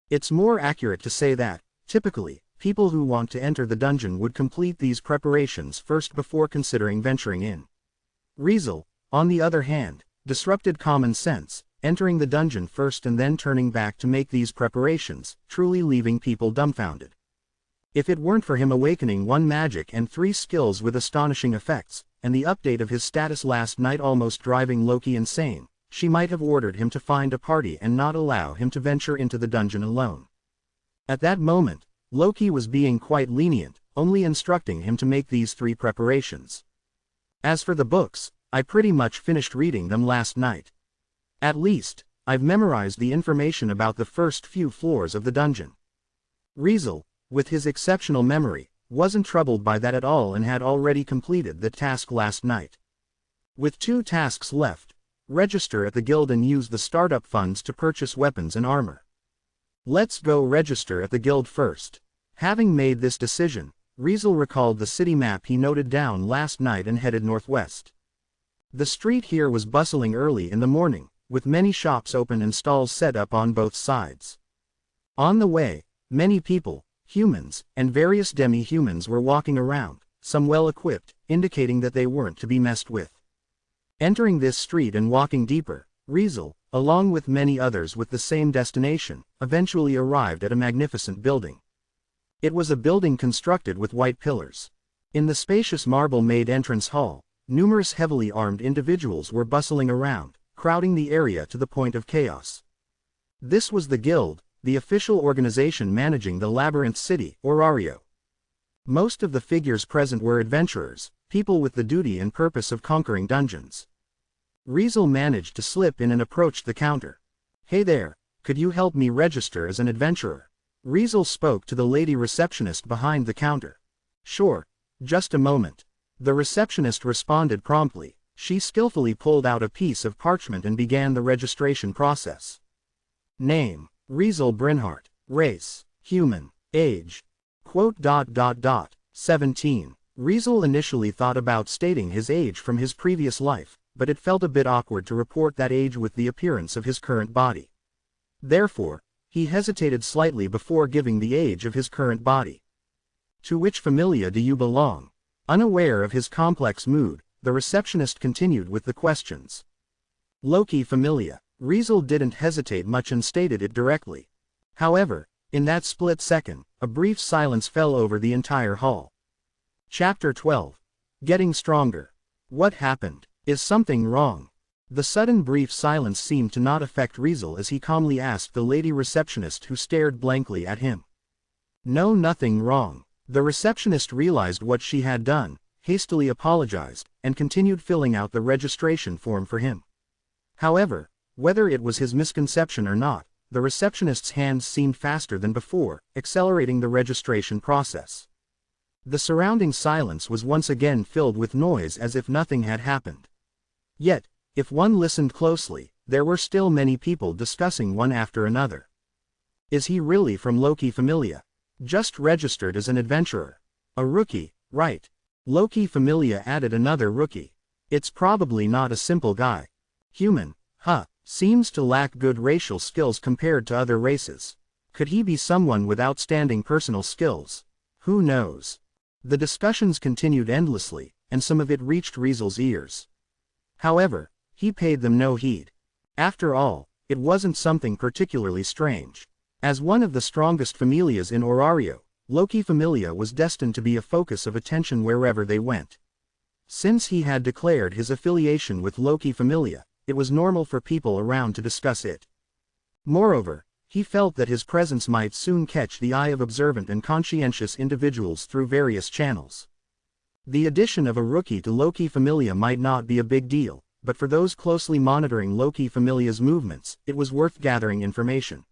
[SPEAKER 1] It's more accurate to say that, typically, people who want to enter the dungeon would complete these preparations first before considering venturing in. Riesel, on the other hand, disrupted common sense, entering the dungeon first and then turning back to make these preparations, truly leaving people dumbfounded. If it weren't for him awakening 1 magic and 3 skills with astonishing effects, and the update of his status last night almost driving Loki insane, she might have ordered him to find a party and not allow him to venture into the dungeon alone. At that moment, Loki was being quite lenient, only instructing him to make these 3 preparations. As for the books, I pretty much finished reading them last night. At least, I've memorized the information about the first few floors of the dungeon. Riesel, with his exceptional memory, wasn't troubled by that at all and had already completed the task last night. With 2 tasks left, register at the guild and use the startup funds to purchase weapons and armor. Let's go register at the guild first. Having made this decision, Riesel recalled the city map he noted down last night and headed northwest. The street here was bustling early in the morning, with many shops open and stalls set up on both sides. On the way, many people, humans, and various demi-humans were walking around, some well-equipped, indicating that they weren't to be messed with. Entering this street and walking deeper, Riesel, along with many others with the same destination, eventually arrived at a magnificent building. It was a building constructed with white pillars. In the spacious marble-made entrance hall, numerous heavily armed individuals were bustling around, crowding the area to the point of chaos. This was the guild, the official organization managing the labyrinth city, Audiobook. Most of the figures present were adventurers, people with the duty and purpose of conquering dungeons. Riesel managed to slip in and approached the counter. "Hey there, could you help me register as an adventurer?" Riesel spoke to the lady receptionist behind the counter. "Sure, just a moment." The receptionist responded promptly. She skillfully pulled out a piece of parchment and began the registration process. Name: Riesel Brynhart. Race: human. Age: 17. Riesel initially thought about stating his age from his previous life, but it felt a bit awkward to report that age with the appearance of his current body. Therefore, he hesitated slightly before giving the age of his current body. "To which familia do you belong?" Unaware of his complex mood, the receptionist continued with the questions. "Loki familia." Riesel didn't hesitate much and stated it directly. However, in that split second, a brief silence fell over the entire hall. Chapter 12. Getting Stronger. What happened? Is something wrong? The sudden brief silence seemed to not affect Riesel as he calmly asked the lady receptionist who stared blankly at him. "No, nothing wrong." The receptionist realized what she had done, hastily apologized, and continued filling out the registration form for him. However, whether it was his misconception or not, the receptionist's hands seemed faster than before, accelerating the registration process. The surrounding silence was once again filled with noise as if nothing had happened. Yet, if one listened closely, there were still many people discussing one after another. Is he really from Loki familia? Just registered as an adventurer. A rookie, right? Loki familia added another rookie. It's probably not a simple guy. Human, huh? Seems to lack good racial skills compared to other races. Could he be someone with outstanding personal skills? Who knows? The discussions continued endlessly, and some of it reached Riesel's ears. However, he paid them no heed. After all, it wasn't something particularly strange. As one of the strongest familias in Audiobook, Loki familia was destined to be a focus of attention wherever they went. Since he had declared his affiliation with Loki familia, it was normal for people around to discuss it. Moreover, he felt that his presence might soon catch the eye of observant and conscientious individuals through various channels. The addition of a rookie to Loki familia might not be a big deal, but for those closely monitoring Loki familia's movements, it was worth gathering information.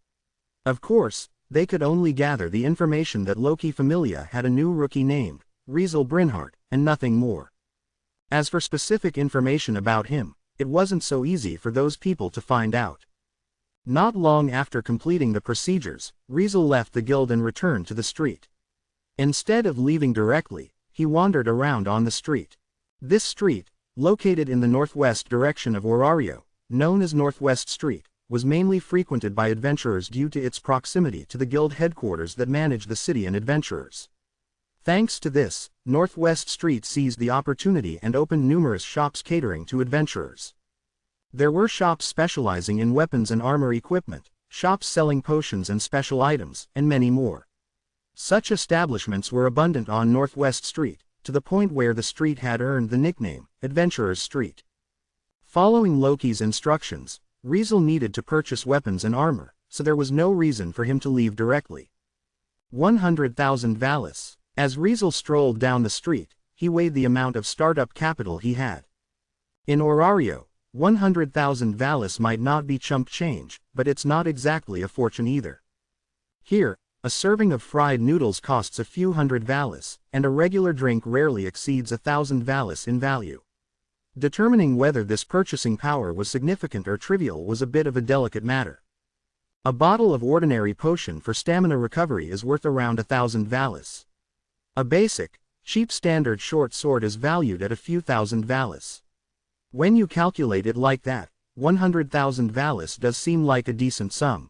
[SPEAKER 1] Of course, they could only gather the information that Loki familia had a new rookie named Riesel Brynhart, and nothing more. As for specific information about him, it wasn't so easy for those people to find out. Not long after completing the procedures, Riesel left the guild and returned to the street. Instead of leaving directly, he wandered around on the street. This street, located in the northwest direction of Audiobook, known as Northwest Street, was mainly frequented by adventurers due to its proximity to the guild headquarters that manage the city and adventurers. Thanks to this, Northwest Street seized the opportunity and opened numerous shops catering to adventurers. There were shops specializing in weapons and armor equipment, shops selling potions and special items, and many more. Such establishments were abundant on Northwest Street, to the point where the street had earned the nickname, Adventurers Street. Following Loki's instructions, Riesel needed to purchase weapons and armor, so there was no reason for him to leave directly. 100,000 Valis. As Riesel strolled down the street, he weighed the amount of startup capital he had. In Orario, 100,000 Valis might not be chump change, but it's not exactly a fortune either. Here, a serving of fried noodles costs a few hundred Valis, and a regular drink rarely exceeds 1,000 Valis in value. Determining whether this purchasing power was significant or trivial was a bit of a delicate matter. A bottle of ordinary potion for stamina recovery is worth around 1,000 Valis. A basic, cheap standard short sword is valued at a few thousand Valis. When you calculate it like that, 100,000 Valis does seem like a decent sum.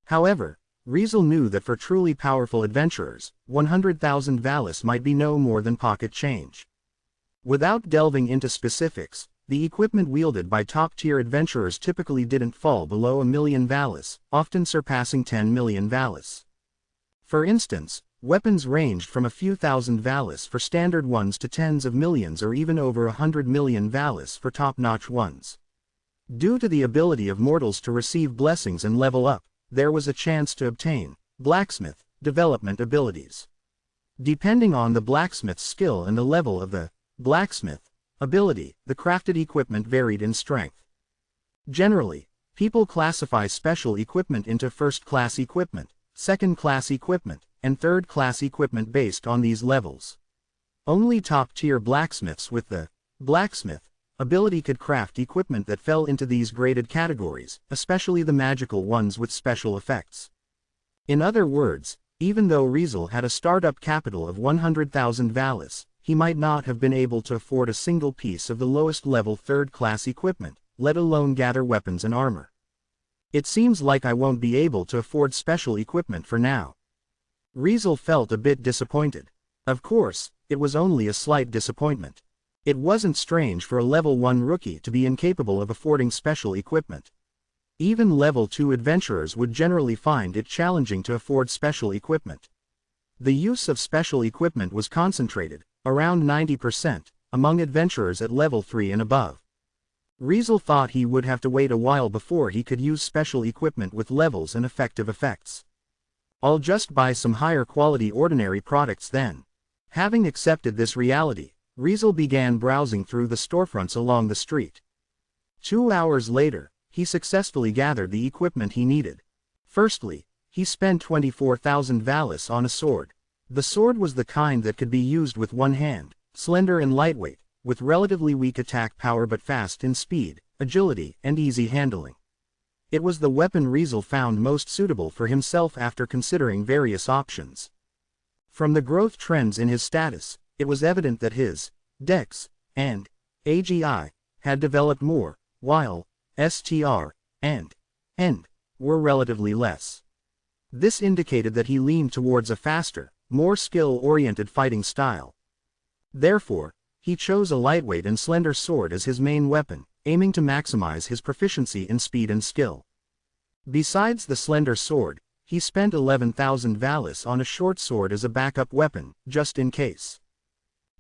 [SPEAKER 1] However, Riesel knew that for truly powerful adventurers, 100,000 Valis might be no more than pocket change. Without delving into specifics, the equipment wielded by top-tier adventurers typically didn't fall below 1,000,000 Valis, often surpassing 10 million Valis. For instance, weapons ranged from a few thousand Valis for standard ones to tens of millions or even over 100 million Valis for top-notch ones. Due to the ability of mortals to receive blessings and level up, there was a chance to obtain blacksmith development abilities. Depending on the blacksmith's skill and the level of the blacksmith ability, the crafted equipment varied in strength. Generally, people classify special equipment into first-class equipment, second-class equipment, and third-class equipment based on these levels. Only top-tier blacksmiths with the blacksmith ability could craft equipment that fell into these graded categories, especially the magical ones with special effects. In other words, even though Riesel had a startup capital of 100,000 Valis, he might not have been able to afford a single piece of the lowest-level third-class equipment, let alone gather weapons and armor. It seems like I won't be able to afford special equipment for now. Riesel felt a bit disappointed. Of course, it was only a slight disappointment. It wasn't strange for a level 1 rookie to be incapable of affording special equipment. Even level 2 adventurers would generally find it challenging to afford special equipment. The use of special equipment was concentrated, around 90%, among adventurers at level 3 and above. Riesel thought he would have to wait a while before he could use special equipment with levels and effective effects. I'll just buy some higher quality ordinary products then. Having accepted this reality, Riesel began browsing through the storefronts along the street. 2 hours later, he successfully gathered the equipment he needed. Firstly, he spent 24,000 Valis on a sword. The sword was the kind that could be used with one hand, slender and lightweight, with relatively weak attack power but fast in speed, agility, and easy handling. It was the weapon Riesel found most suitable for himself after considering various options. From the growth trends in his status, it was evident that his Dex and AGI had developed more, while STR and End were relatively less. This indicated that he leaned towards a faster, more skill-oriented fighting style. Therefore, he chose a lightweight and slender sword as his main weapon, aiming to maximize his proficiency in speed and skill. Besides the slender sword, he spent 11,000 Valis on a short sword as a backup weapon, just in case.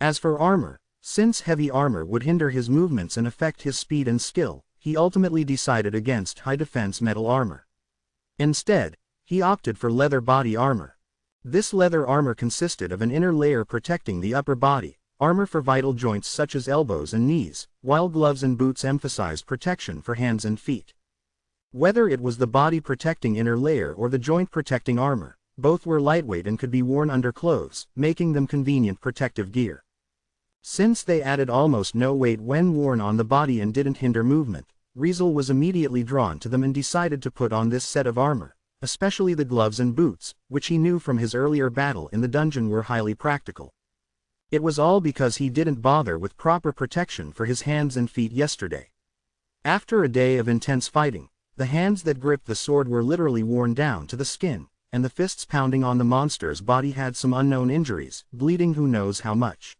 [SPEAKER 1] As for armor, since heavy armor would hinder his movements and affect his speed and skill, he ultimately decided against high-defense metal armor. Instead, he opted for leather body armor. This leather armor consisted of an inner layer protecting the upper body, armor for vital joints such as elbows and knees, while gloves and boots emphasized protection for hands and feet. Whether it was the body-protecting inner layer or the joint-protecting armor, both were lightweight and could be worn under clothes, making them convenient protective gear. Since they added almost no weight when worn on the body and didn't hinder movement, Riesel was immediately drawn to them and decided to put on this set of armor, especially the gloves and boots, which he knew from his earlier battle in the dungeon were highly practical. It was all because he didn't bother with proper protection for his hands and feet yesterday. After a day of intense fighting, the hands that gripped the sword were literally worn down to the skin, and the fists pounding on the monster's body had some unknown injuries, bleeding who knows how much.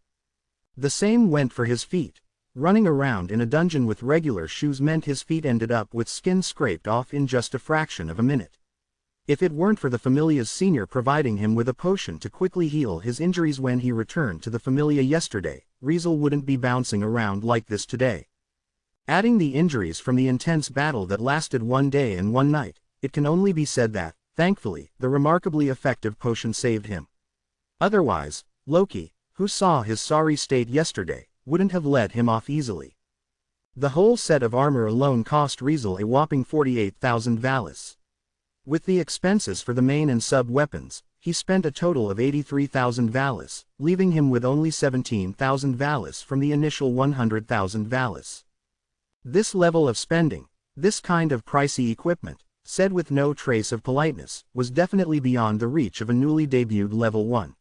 [SPEAKER 1] The same went for his feet. Running around in a dungeon with regular shoes meant his feet ended up with skin scraped off in just a fraction of a minute. If it weren't for the Familia's senior providing him with a potion to quickly heal his injuries when he returned to the Familia yesterday, Riesel wouldn't be bouncing around like this today. Adding the injuries from the intense battle that lasted 1 day and 1 night, it can only be said that, thankfully, the remarkably effective potion saved him. Otherwise, Loki, who saw his sorry state yesterday, wouldn't have let him off easily. The whole set of armor alone cost Riesel a whopping 48,000 valis. With the expenses for the main and sub-weapons, he spent a total of 83,000 valis, leaving him with only 17,000 valis from the initial 100,000 valis. This level of spending, this kind of pricey equipment, said with no trace of politeness, was definitely beyond the reach of a newly debuted level 1.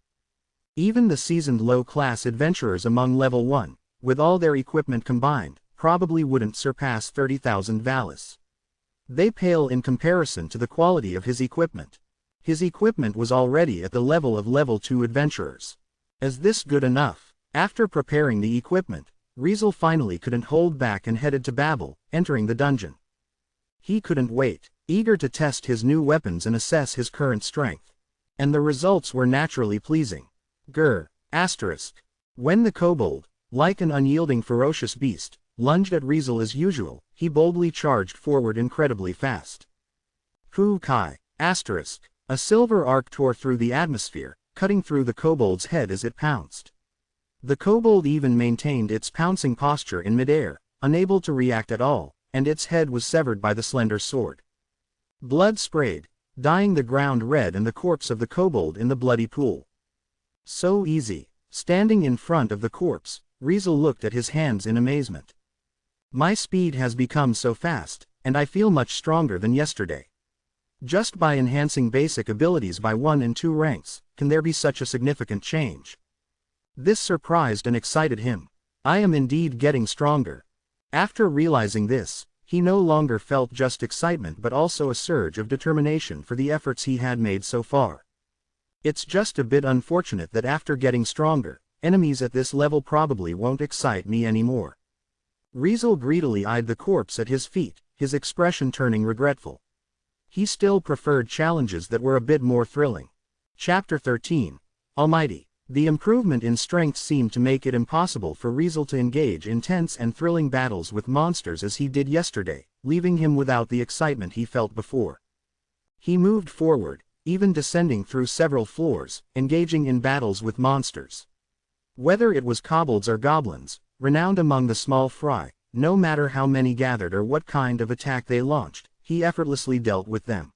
[SPEAKER 1] Even the seasoned low-class adventurers among level 1, with all their equipment combined, probably wouldn't surpass 30,000 valis. They pale in comparison to the quality of his equipment. His equipment was already at the level of level 2 adventurers. Is this good enough? After preparing the equipment, Riesel finally couldn't hold back and headed to Babel, entering the dungeon. He couldn't wait, eager to test his new weapons and assess his current strength. And the results were naturally pleasing. When the kobold, like an unyielding ferocious beast, lunged at Riesel as usual, he boldly charged forward incredibly fast. A silver arc tore through the atmosphere, cutting through the kobold's head as it pounced. The kobold even maintained its pouncing posture in midair, unable to react at all, and its head was severed by the slender sword. Blood sprayed, dyeing the ground red and the corpse of the kobold in the bloody pool. So easy. Standing in front of the corpse, Riesel looked at his hands in amazement. My speed has become so fast, and I feel much stronger than yesterday. Just by enhancing basic abilities by 1 and 2 ranks, can there be such a significant change? This surprised and excited him. I am indeed getting stronger. After realizing this, he no longer felt just excitement but also a surge of determination for the efforts he had made so far. It's just a bit unfortunate that after getting stronger, enemies at this level probably won't excite me anymore. Riesel greedily eyed the corpse at his feet, his expression turning regretful. He still preferred challenges that were a bit more thrilling. Chapter 13. Almighty. The improvement in strength seemed to make it impossible for Riesel to engage in tense and thrilling battles with monsters as he did yesterday, leaving him without the excitement he felt before. He moved forward, even descending through several floors, engaging in battles with monsters. Whether it was kobolds or goblins, renowned among the small fry, no matter how many gathered or what kind of attack they launched, he effortlessly dealt with them.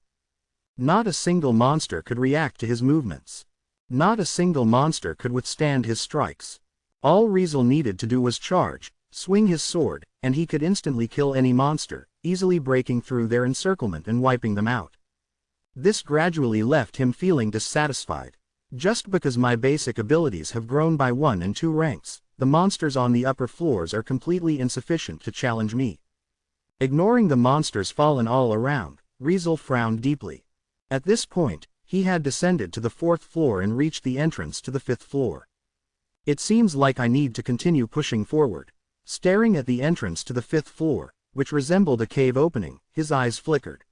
[SPEAKER 1] Not a single monster could react to his movements. Not a single monster could withstand his strikes. All Riesel needed to do was charge, swing his sword, and he could instantly kill any monster, easily breaking through their encirclement and wiping them out. This gradually left him feeling dissatisfied. Just because my basic abilities have grown by 1 and 2 ranks, the monsters on the upper floors are completely insufficient to challenge me. Ignoring the monsters fallen all around, Riesel frowned deeply. At this point, he had descended to the 4th floor and reached the entrance to the 5th floor. It seems like I need to continue pushing forward. Staring at the entrance to the 5th floor, which resembled a cave opening, his eyes flickered.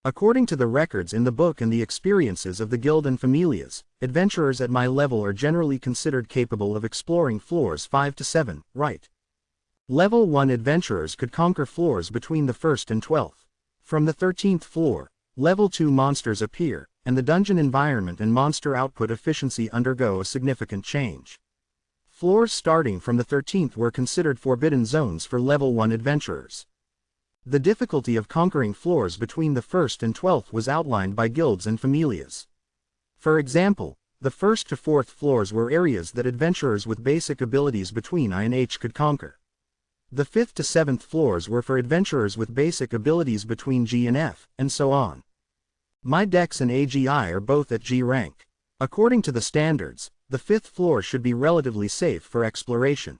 [SPEAKER 1] According to the records in the book and the experiences of the guild and familias, adventurers at my level are generally considered capable of exploring floors 5 to 7, right? Level 1 adventurers could conquer floors between the 1st and 12th. From the 13th floor, level 2 monsters appear, and the dungeon environment and monster output efficiency undergo a significant change. Floors starting from the 13th were considered forbidden zones for level 1 adventurers. The difficulty of conquering floors between the 1st and 12th was outlined by guilds and familias. For example, the 1st to 4th floors were areas that adventurers with basic abilities between I and H could conquer. The 5th to 7th floors were for adventurers with basic abilities between G and F, and so on. My Dex and AGI are both at G rank. According to the standards, the 5th floor should be relatively safe for exploration.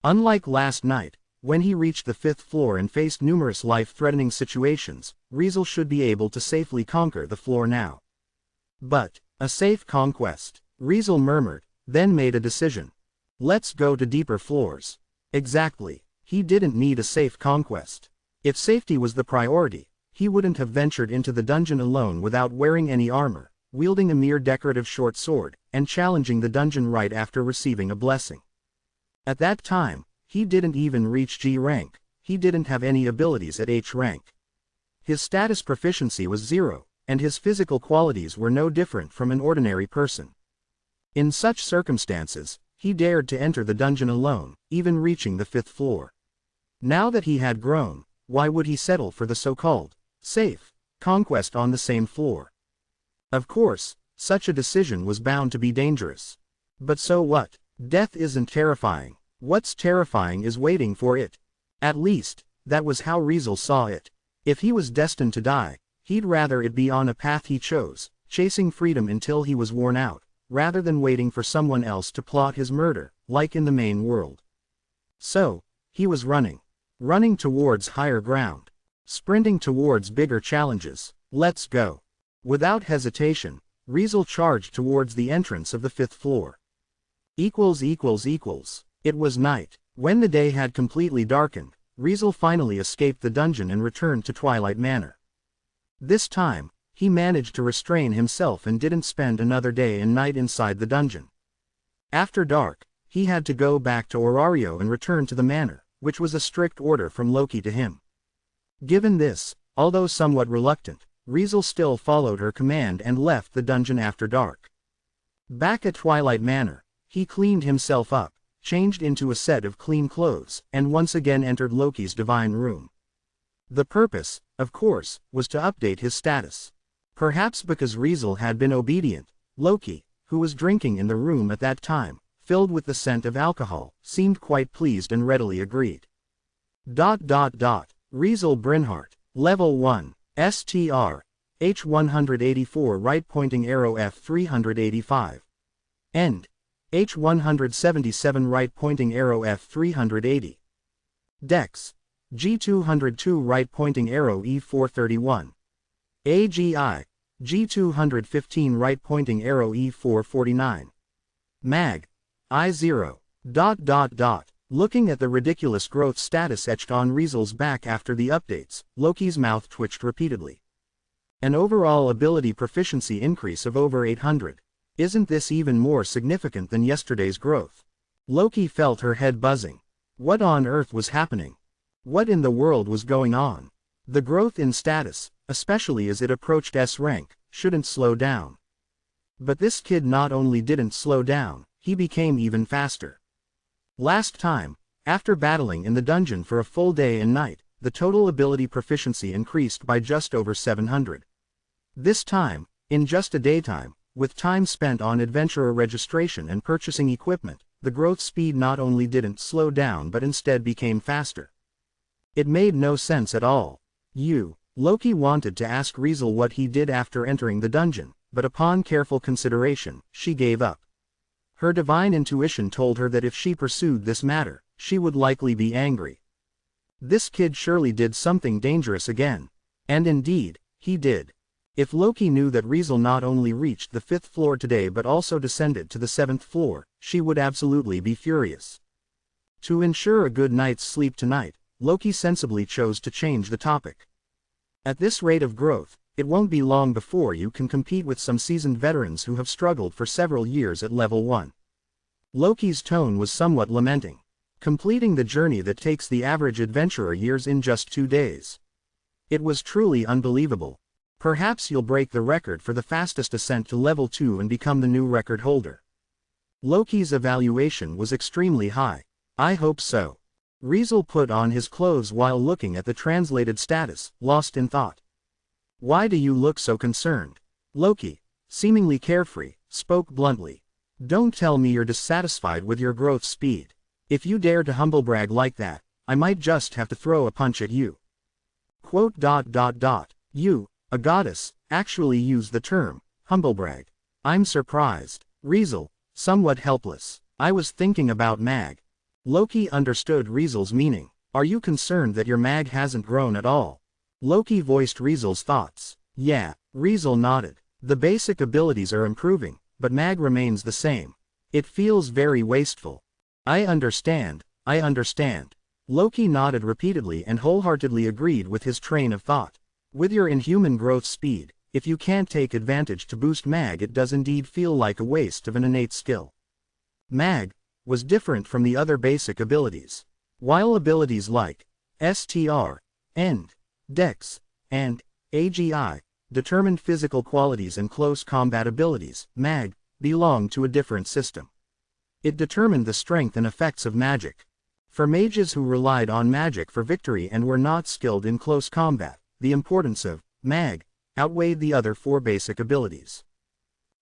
[SPEAKER 1] Unlike last night, when he reached the 5th floor and faced numerous life-threatening situations, Riesel should be able to safely conquer the floor now. But, a safe conquest, Riesel murmured, then made a decision. Let's go to deeper floors. Exactly. He didn't need a safe conquest. If safety was the priority, he wouldn't have ventured into the dungeon alone without wearing any armor, wielding a mere decorative short sword, and challenging the dungeon right after receiving a blessing. At that time, he didn't even reach G rank, he didn't have any abilities at H rank. His status proficiency was 0, and his physical qualities were no different from an ordinary person. In such circumstances, he dared to enter the dungeon alone, even reaching the 5th floor. Now that he had grown, why would he settle for the so-called safe conquest on the same floor? Of course, such a decision was bound to be dangerous. But so what? Death isn't terrifying. What's terrifying is waiting for it. At least, that was how Riesel saw it. If he was destined to die, he'd rather it be on a path he chose, chasing freedom until he was worn out, rather than waiting for someone else to plot his murder, like in the main world. So, he was running. Running towards higher ground. Sprinting towards bigger challenges. Let's go. Without hesitation, Riesel charged towards the entrance of the 5th floor. It was night. When the day had completely darkened, Riesel finally escaped the dungeon and returned to Twilight Manor. This time, he managed to restrain himself and didn't spend another day and night inside the dungeon. After dark, he had to go back to Orario and return to the manor, which was a strict order from Loki to him. Given this, although somewhat reluctant, Riesel still followed her command and left the dungeon after dark. Back at Twilight Manor, he cleaned himself up, changed into a set of clean clothes, and once again entered Loki's divine room. The purpose, of course, was to update his status. Perhaps because Riesel had been obedient, Loki, who was drinking in the room at that time, filled with the scent of alcohol, seemed quite pleased and readily agreed. Riesel Brynhart, Level 1, STR, H184 right pointing arrow F385. End. H177 right pointing arrow F380. Dex. G202 right pointing arrow E431. AGI. G215 right pointing arrow E449. Mag. I0. Looking at the ridiculous growth status etched on Riesel's back after the updates, Loki's mouth twitched repeatedly. An overall ability proficiency increase of over 800. Isn't this even more significant than yesterday's growth? Loki felt her head buzzing. What on earth was happening? What in the world was going on? The growth in status, especially as it approached S rank, shouldn't slow down. But this kid not only didn't slow down, he became even faster. Last time, after battling in the dungeon for a full day and night, the total ability proficiency increased by just over 700. This time, in just a daytime, with time spent on adventurer registration and purchasing equipment, the growth speed not only didn't slow down but instead became faster. It made no sense at all. Loki wanted to ask Riesel what he did after entering the dungeon, but upon careful consideration, she gave up. Her divine intuition told her that if she pursued this matter, she would likely be angry. This kid surely did something dangerous again. And indeed, he did. If Loki knew that Riesel not only reached the 5th floor today but also descended to the 7th floor, she would absolutely be furious. To ensure a good night's sleep tonight, Loki sensibly chose to change the topic. At this rate of growth, it won't be long before you can compete with some seasoned veterans who have struggled for several years at level 1. Loki's tone was somewhat lamenting. Completing the journey that takes the average adventurer years in just 2 days. It was truly unbelievable. Perhaps you'll break the record for the fastest ascent to level 2 and become the new record holder. Loki's evaluation was extremely high. I hope so. Riesel put on his clothes while looking at the translated status, lost in thought. Why do you look so concerned? Loki, seemingly carefree, spoke bluntly. Don't tell me you're dissatisfied with your growth speed. If you dare to humblebrag like that, I might just have to throw a punch at you. You, a goddess, actually used the term, humblebrag. I'm surprised. Riesel, somewhat helpless. I was thinking about Mag. Loki understood Riesel's meaning. Are you concerned that your Mag hasn't grown at all? Loki voiced Riesel's thoughts. Yeah, Riesel nodded. The basic abilities are improving, but Mag remains the same. It feels very wasteful. I understand, I understand. Loki nodded repeatedly and wholeheartedly agreed with his train of thought. With your inhuman growth speed, if you can't take advantage to boost mag, it does indeed feel like a waste of an innate skill. Mag was different from the other basic abilities. While abilities like STR, End, Dex, and AGI determined physical qualities and close combat abilities, mag belonged to a different system. It determined the strength and effects of magic. For mages who relied on magic for victory and were not skilled in close combat, the importance of mag outweighed the other 4 basic abilities.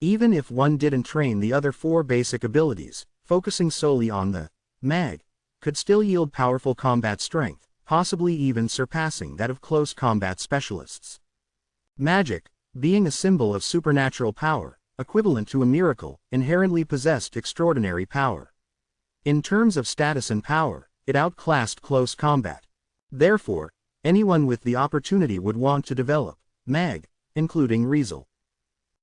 [SPEAKER 1] Even if one didn't train the other 4 basic abilities, focusing solely on the mag could still yield powerful combat strength, possibly even surpassing that of close combat specialists. Magic, being a symbol of supernatural power, equivalent to a miracle, inherently possessed extraordinary power. In terms of status and power, it outclassed close combat. Therefore, anyone with the opportunity would want to develop mag, including Riesel.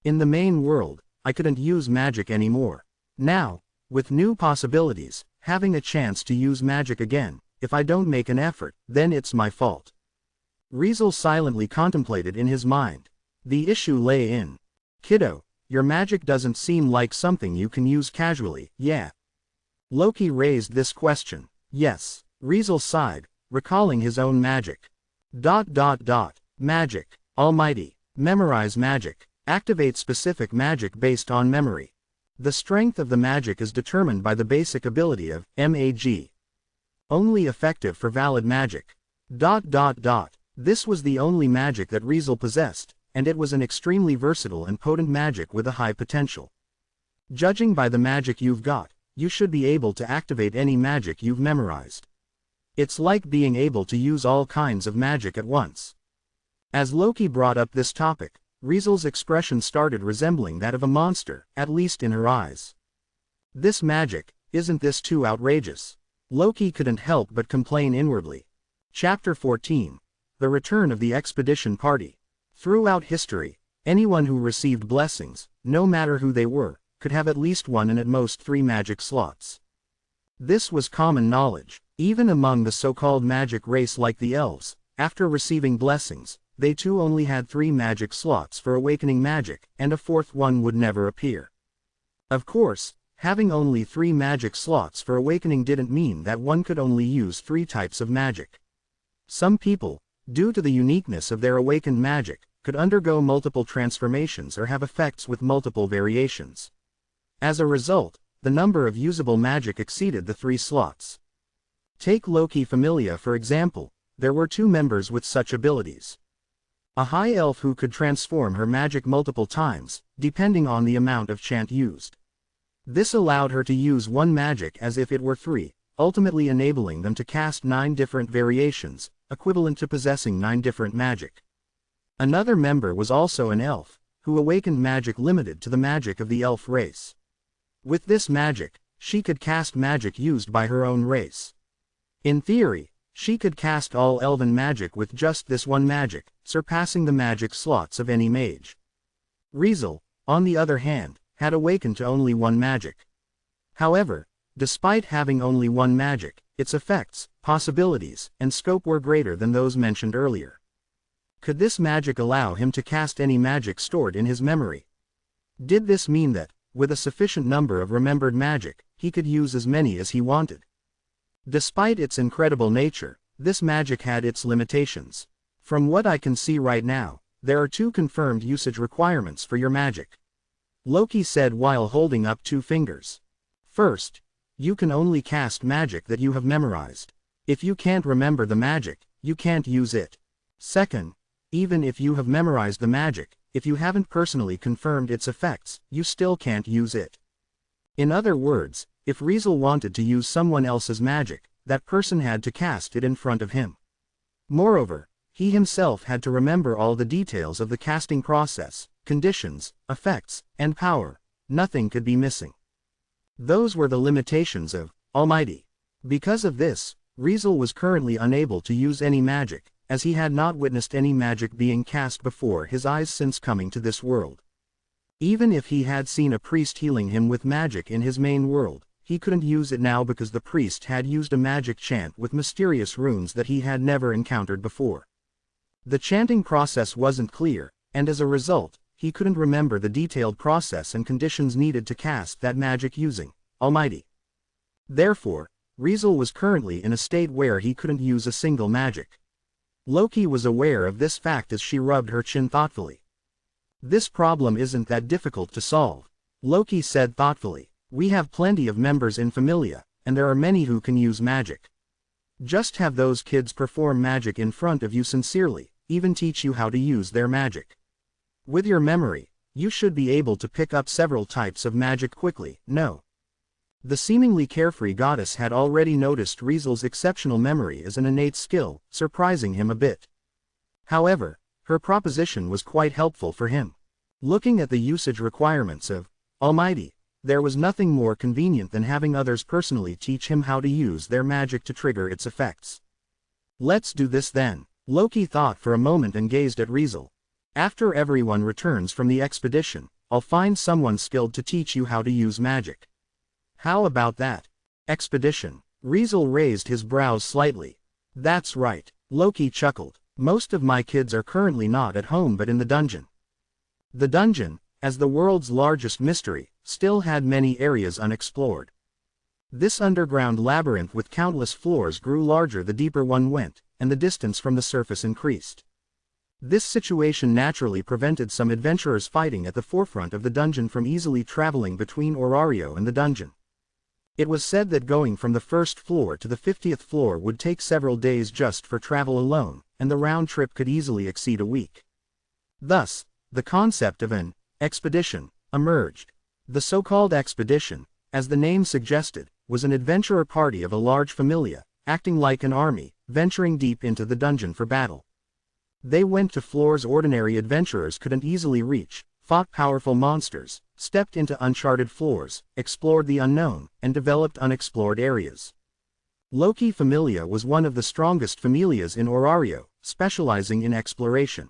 [SPEAKER 1] In the main world, I couldn't use magic anymore. Now, with new possibilities, having a chance to use magic again, if I don't make an effort, then it's my fault. Riesel silently contemplated in his mind. The issue lay in, kiddo, your magic doesn't seem like something you can use casually, yeah? Loki raised this question. Yes. Riesel sighed, recalling his own magic. Magic. Almighty. Memorize magic. Activate specific magic based on memory. The strength of the magic is determined by the basic ability of mag. Only effective for valid magic. This was the only magic that Riesel possessed, and it was an extremely versatile and potent magic with a high potential. Judging by the magic you've got, you should be able to activate any magic you've memorized. It's like being able to use all kinds of magic at once. As Loki brought up this topic, Riesel's expression started resembling that of a monster, at least in her eyes. This magic, isn't this too outrageous? Loki couldn't help but complain inwardly. Chapter 14. The Return of the Expedition Party. Throughout history, anyone who received blessings, no matter who they were, could have at least 1 and at most 3 magic slots. This was common knowledge, even among the so-called magic race like the elves. After receiving blessings, they too only had 3 magic slots for awakening magic, and a 4th one would never appear. Of course, having only 3 magic slots for awakening didn't mean that one could only use 3 types of magic. Some people, due to the uniqueness of their awakened magic, could undergo multiple transformations or have effects with multiple variations. As a result, the number of usable magic exceeded the 3 slots. Take Loki Familia for example. There were 2 members with such abilities. A high elf who could transform her magic multiple times, depending on the amount of chant used. This allowed her to use one magic as if it were 3, ultimately enabling them to cast 9 different variations, equivalent to possessing 9 different magic. Another member was also an elf, who awakened magic limited to the magic of the elf race. With this magic, she could cast magic used by her own race. In theory, she could cast all elven magic with just this one magic, surpassing the magic slots of any mage. Riesel, on the other hand, had awakened to only 1 magic. However, despite having only 1 magic, its effects, possibilities, and scope were greater than those mentioned earlier. Could this magic allow him to cast any magic stored in his memory? Did this mean that, with a sufficient number of remembered magic, he could use as many as he wanted? Despite its incredible nature, this magic had its limitations. From what I can see right now, there are 2 confirmed usage requirements for your magic. Loki said while holding up 2 fingers. First, you can only cast magic that you have memorized. If you can't remember the magic, you can't use it. Second, even if you have memorized the magic, if you haven't personally confirmed its effects, you still can't use it. In other words, if Riesel wanted to use someone else's magic, that person had to cast it in front of him. Moreover, he himself had to remember all the details of the casting process, conditions, effects, and power. Nothing could be missing. Those were the limitations of Almighty. Because of this, Riesel was currently unable to use any magic, as he had not witnessed any magic being cast before his eyes since coming to this world. Even if he had seen a priest healing him with magic in his main world, he couldn't use it now because the priest had used a magic chant with mysterious runes that he had never encountered before. The chanting process wasn't clear, and as a result, he couldn't remember the detailed process and conditions needed to cast that magic using Almighty. Therefore, Riesel was currently in a state where he couldn't use a single magic. Loki was aware of this fact as she rubbed her chin thoughtfully. This problem isn't that difficult to solve, Loki said thoughtfully. We have plenty of members in Familia, and there are many who can use magic. Just have those kids perform magic in front of you sincerely, even teach you how to use their magic. With your memory, you should be able to pick up several types of magic quickly. No. The seemingly carefree goddess had already noticed Riesel's exceptional memory as an innate skill, surprising him a bit. However, her proposition was quite helpful for him. Looking at the usage requirements of Almighty, there was nothing more convenient than having others personally teach him how to use their magic to trigger its effects. Let's do this then, Loki thought for a moment and gazed at Riesel. After everyone returns from the expedition, I'll find someone skilled to teach you how to use magic. How about that? Expedition. Riesel raised his brows slightly. That's right, Loki chuckled. Most of my kids are currently not at home but in the dungeon. The dungeon, as the world's largest mystery, still had many areas unexplored. This underground labyrinth with countless floors grew larger the deeper one went, and the distance from the surface increased. This situation naturally prevented some adventurers fighting at the forefront of the dungeon from easily traveling between Orario and the dungeon. It was said that going from the first floor to the 50th floor would take several days just for travel alone, and the round trip could easily exceed a week. Thus, the concept of an expedition emerged. The so-called expedition, as the name suggested, was an adventurer party of a large familia, acting like an army, venturing deep into the dungeon for battle. They went to floors ordinary adventurers couldn't easily reach, fought powerful monsters, stepped into uncharted floors, explored the unknown, and developed unexplored areas. Loki Familia was one of the strongest familias in Orario, specializing in exploration.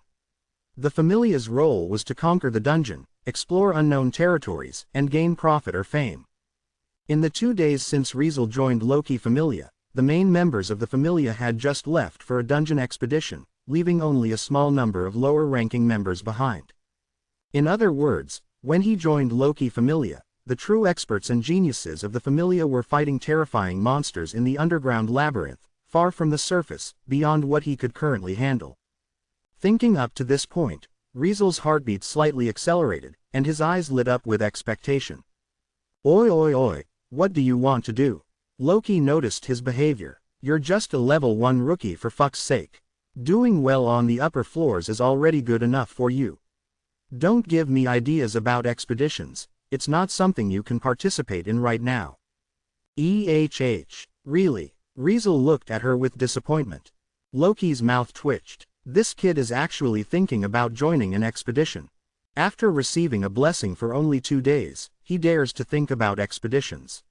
[SPEAKER 1] The familia's role was to conquer the dungeon, explore unknown territories, and gain profit or fame. In the 2 days since Riesel joined Loki Familia, the main members of the familia had just left for a dungeon expedition, leaving only a small number of lower-ranking members behind. In other words, when he joined Loki Familia, the true experts and geniuses of the familia were fighting terrifying monsters in the underground labyrinth, far from the surface, beyond what he could currently handle. Thinking up to this point, Riesel's heartbeat slightly accelerated, and his eyes lit up with expectation. Oi oi oi, what do you want to do? Loki noticed his behavior. You're just a level 1 rookie for fuck's sake. Doing well on the upper floors is already good enough for you. Don't give me ideas about expeditions, it's not something you can participate in right now. Really? Riesel looked at her with disappointment. Loki's mouth twitched. This kid is actually thinking about joining an expedition. After receiving a blessing for only 2 days, he dares to think about expeditions.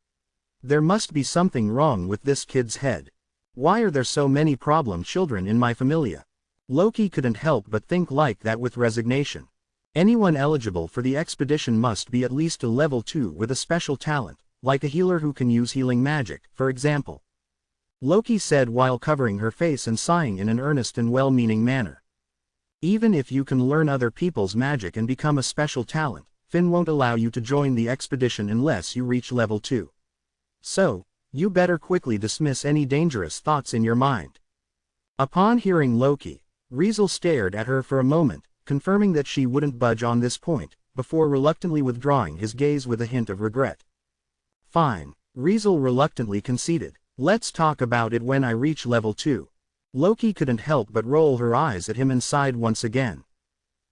[SPEAKER 1] There must be something wrong with this kid's head. Why are there so many problem children in my familia? Loki couldn't help but think like that with resignation. Anyone eligible for the expedition must be at least a level 2 with a special talent, like a healer who can use healing magic, for example. Loki said while covering her face and sighing in an earnest and well-meaning manner. Even if you can learn other people's magic and become a special talent, Finn won't allow you to join the expedition unless you reach level 2. So, you better quickly dismiss any dangerous thoughts in your mind. Upon hearing Loki, Riesel stared at her for a moment, confirming that she wouldn't budge on this point, before reluctantly withdrawing his gaze with a hint of regret. Fine, Riesel reluctantly conceded. Let's talk about it when I reach level 2. Loki couldn't help but roll her eyes at him and sighed once again.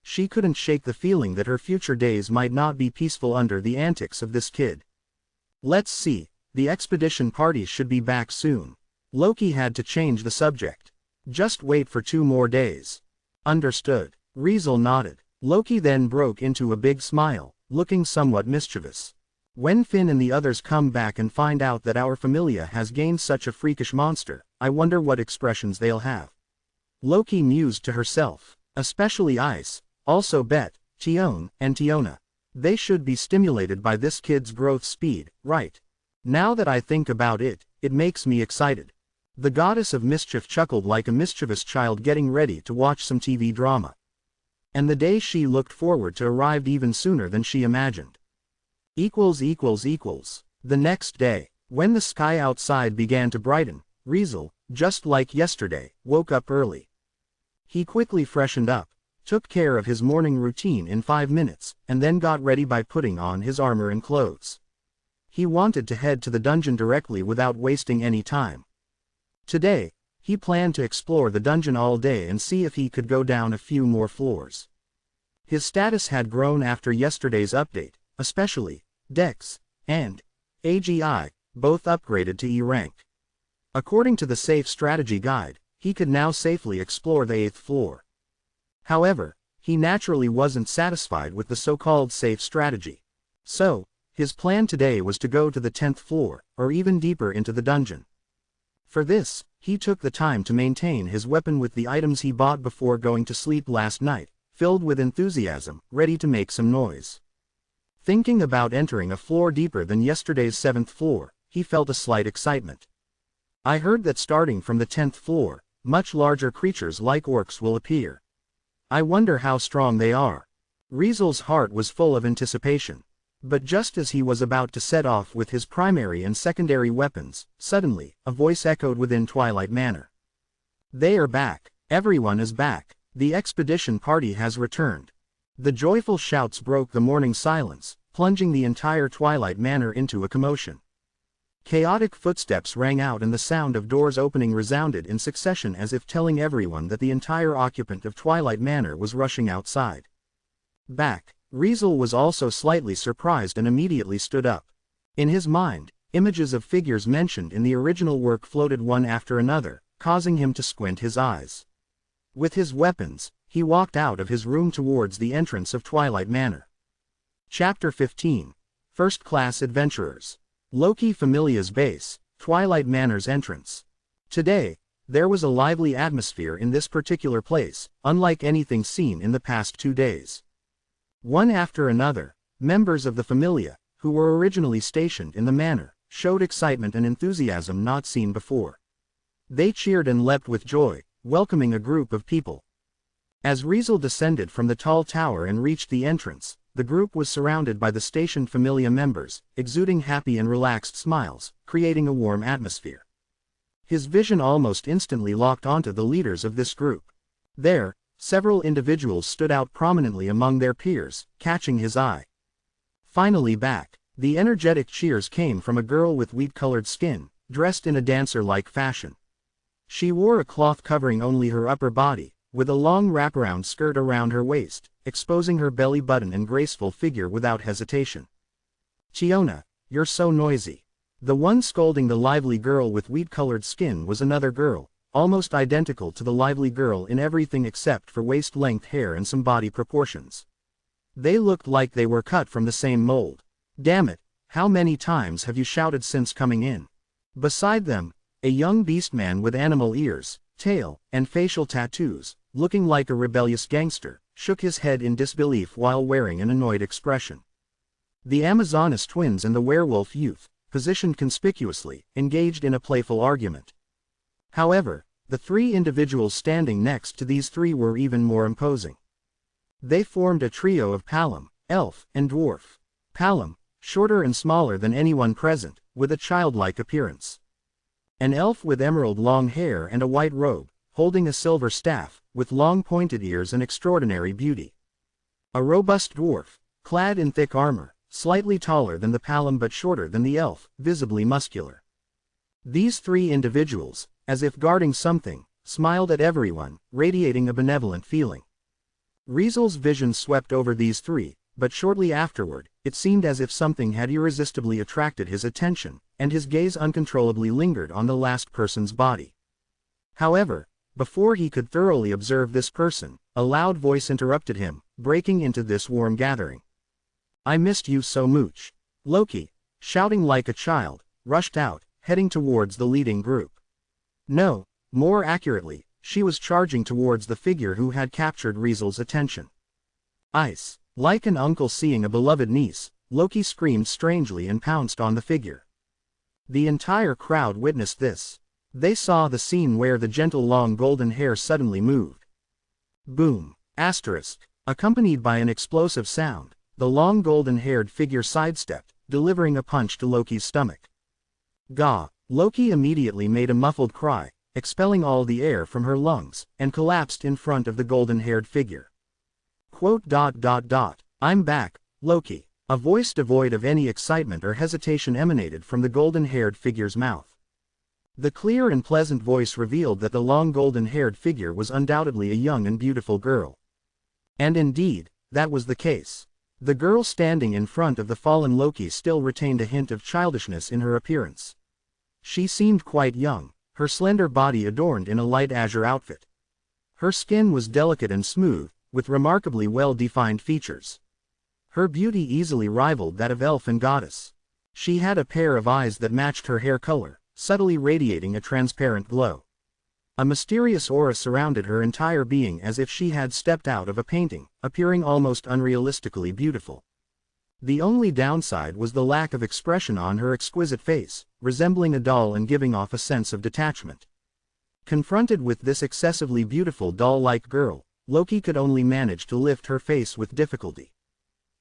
[SPEAKER 1] She couldn't shake the feeling that her future days might not be peaceful under the antics of this kid. Let's see, the expedition party should be back soon. Loki had to change the subject. Just wait for 2 more days. Understood. Riesel nodded. Loki then broke into a big smile, looking somewhat mischievous. When Finn and the others come back and find out that our familia has gained such a freakish monster, I wonder what expressions they'll have. Loki mused to herself. Especially Ice, also Bet, Tion, and Tiona. They should be stimulated by this kid's growth speed, right? Now that I think about it, it makes me excited. The goddess of mischief chuckled like a mischievous child getting ready to watch some TV drama. And the day she looked forward to arrived even sooner than she imagined. The next day, when the sky outside began to brighten, Riesel, just like yesterday, woke up early. He quickly freshened up, took care of his morning routine in 5 minutes, and then got ready by putting on his armor and clothes. He wanted to head to the dungeon directly without wasting any time. Today, he planned to explore the dungeon all day and see if he could go down a few more floors. His status had grown after yesterday's update, especially Dex and AGI, both upgraded to E rank. According to the Safe Strategy Guide, he could now safely explore the 8th floor. However, he naturally wasn't satisfied with the so-called safe strategy. So, his plan today was to go to the 10th floor, or even deeper into the dungeon. For this, he took the time to maintain his weapon with the items he bought before going to sleep last night, filled with enthusiasm, ready to make some noise. Thinking about entering a floor deeper than yesterday's 7th floor, he felt a slight excitement. I heard that starting from the 10th floor, much larger creatures like orcs will appear. I wonder how strong they are. Riesel's heart was full of anticipation. But just as he was about to set off with his primary and secondary weapons, suddenly, a voice echoed within Twilight Manor. They are back. Everyone is back. The expedition party has returned. The joyful shouts broke the morning silence, plunging the entire Twilight Manor into a commotion. Chaotic footsteps rang out and the sound of doors opening resounded in succession as if telling everyone that the entire occupant of Twilight Manor was rushing outside. Back. Riesel was also slightly surprised and immediately stood up. In his mind, images of figures mentioned in the original work floated one after another, causing him to squint his eyes. With his weapons, he walked out of his room towards the entrance of Twilight Manor. Chapter 15. First Class Adventurers. Loki Familia's base, Twilight Manor's entrance. Today, there was a lively atmosphere in this particular place, unlike anything seen in the past 2 days. One after another, members of the Familia, who were originally stationed in the manor, showed excitement and enthusiasm not seen before. They cheered and leapt with joy, welcoming a group of people. As Riesel descended from the tall tower and reached the entrance, the group was surrounded by the stationed Familia members, exuding happy and relaxed smiles, creating a warm atmosphere. His vision almost instantly locked onto the leaders of this group. There, several individuals stood out prominently among their peers, catching his eye. Finally back, the energetic cheers came from a girl with wheat-colored skin, dressed in a dancer-like fashion. She wore a cloth covering only her upper body, with a long wraparound skirt around her waist, exposing her belly button and graceful figure without hesitation. "Chiona, you're so noisy." The one scolding the lively girl with wheat-colored skin was another girl, almost identical to the lively girl in everything except for waist-length hair and some body proportions. They looked like they were cut from the same mold. "Damn it, how many times have you shouted since coming in?" Beside them, a young beastman with animal ears, tail, and facial tattoos, looking like a rebellious gangster, shook his head in disbelief while wearing an annoyed expression. The Amazonas twins and the werewolf youth, positioned conspicuously, engaged in a playful argument. However, the 3 individuals standing next to these 3 were even more imposing. They formed a trio of Palom, elf, and dwarf. Palom, shorter and smaller than anyone present, with a childlike appearance. An elf with emerald long hair and a white robe, holding a silver staff, with long pointed ears and extraordinary beauty. A robust dwarf, clad in thick armor, slightly taller than the Palom but shorter than the elf, visibly muscular. These 3 individuals, as if guarding something, smiled at everyone, radiating a benevolent feeling. Riesel's vision swept over these 3, but shortly afterward, it seemed as if something had irresistibly attracted his attention, and his gaze uncontrollably lingered on the last person's body. However, before he could thoroughly observe this person, a loud voice interrupted him, breaking into this warm gathering. "I missed you so much." Loki, shouting like a child, rushed out, heading towards the leading group. No, more accurately, she was charging towards the figure who had captured Riesel's attention. Ice. Like an uncle seeing a beloved niece, Loki screamed strangely and pounced on the figure. The entire crowd witnessed this. They saw the scene where the gentle long golden hair suddenly moved. Boom! Asterisk. Accompanied by an explosive sound, the long golden-haired figure sidestepped, delivering a punch to Loki's stomach. Gah! Loki immediately made a muffled cry, expelling all the air from her lungs, and collapsed in front of the golden-haired figure. I'm back, Loki. A voice devoid of any excitement or hesitation emanated from the golden-haired figure's mouth. The clear and pleasant voice revealed that the long golden-haired figure was undoubtedly a young and beautiful girl. And indeed, that was the case. The girl standing in front of the fallen Loki still retained a hint of childishness in her appearance. She seemed quite young, her slender body adorned in a light azure outfit. Her skin was delicate and smooth, with remarkably well-defined features. Her beauty easily rivaled that of elf and goddess. She had a pair of eyes that matched her hair color, subtly radiating a transparent glow. A mysterious aura surrounded her entire being as if she had stepped out of a painting, appearing almost unrealistically beautiful. The only downside was the lack of expression on her exquisite face, resembling a doll and giving off a sense of detachment. Confronted with this excessively beautiful doll-like girl, Loki could only manage to lift her face with difficulty.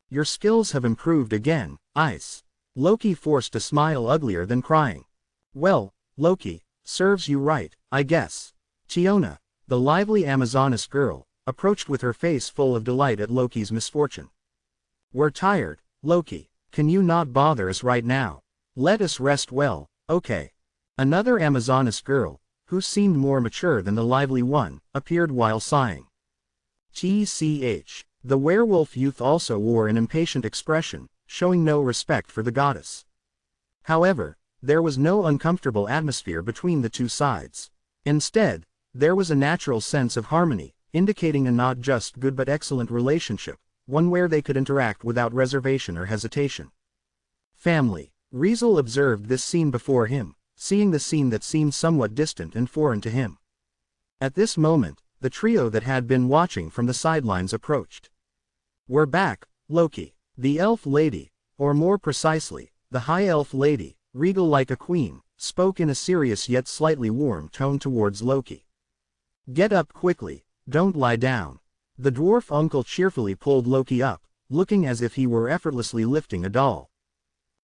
[SPEAKER 1] Your skills have improved again, Ice. Loki forced a smile uglier than crying. Well, Loki, serves you right, I guess. Tiona, the lively Amazoness girl, approached with her face full of delight at Loki's misfortune. We're tired, Loki. Can you not bother us right now? Let us rest well, okay. Another Amazoness girl, who seemed more mature than the lively one, appeared while sighing. TCH. The werewolf youth also wore an impatient expression, showing no respect for the goddess. However, there was no uncomfortable atmosphere between the two sides. Instead, there was a natural sense of harmony, indicating a not just good but excellent relationship, one where they could interact without reservation or hesitation. Family. Riesel observed this scene before him, seeing the scene that seemed somewhat distant and foreign to him. At this moment, the trio that had been watching from the sidelines approached. We're back, Loki. The elf lady, or more precisely, the high elf lady, regal like a queen, spoke in a serious yet slightly warm tone towards Loki. Get up quickly, don't lie down. The dwarf uncle cheerfully pulled Loki up, looking as if he were effortlessly lifting a doll.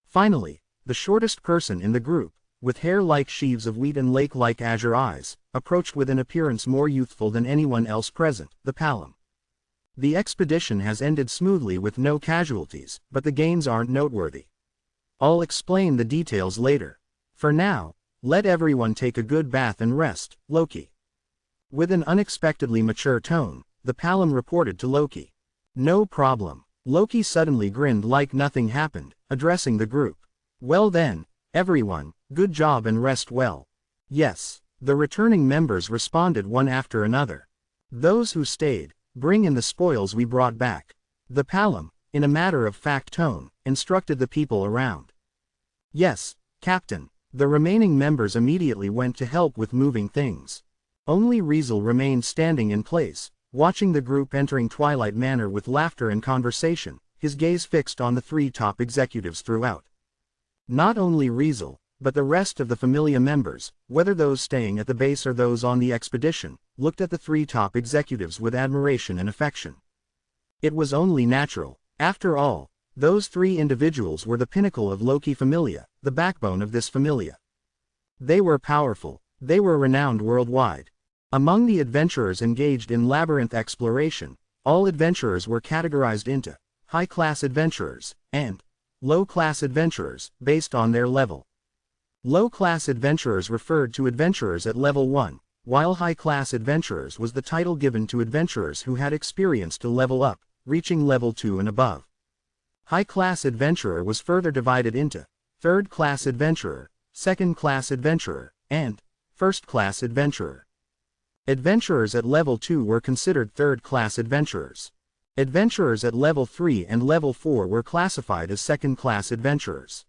[SPEAKER 1] Finally, the shortest person in the group, with hair like sheaves of wheat and lake-like azure eyes, approached with an appearance more youthful than anyone else present, the Palom. The expedition has ended smoothly with no casualties, but the gains aren't noteworthy. I'll explain the details later. For now, let everyone take a good bath and rest, Loki. With an unexpectedly mature tone, the Palom reported to Loki. No problem. Loki suddenly grinned like nothing happened, addressing the group. Well then, everyone, good job and rest well. Yes, the returning members responded one after another. Those who stayed, bring in the spoils we brought back. The Palom, in a matter-of-fact tone, instructed the people around. Yes, Captain. The remaining members immediately went to help with moving things. Only Riesel remained standing in place, watching the group entering Twilight Manor with laughter and conversation, his gaze fixed on the three top executives throughout. Not only Riesel, but the rest of the Familia members, whether those staying at the base or those on the expedition, looked at the three top executives with admiration and affection. It was only natural. After all, those three individuals were the pinnacle of Loki Familia, the backbone of this Familia. They were powerful, they were renowned worldwide. Among the adventurers engaged in labyrinth exploration, all adventurers were categorized into high-class adventurers and low-class adventurers, based on their level. Low-class adventurers referred to adventurers at level 1, while high-class adventurers was the title given to adventurers who had experience to level up, reaching level 2 and above. High-class adventurer was further divided into third-class adventurer, second-class adventurer, and first-class adventurer. Adventurers at level 2 were considered third-class adventurers. Adventurers at level 3 and level 4 were classified as second-class adventurers.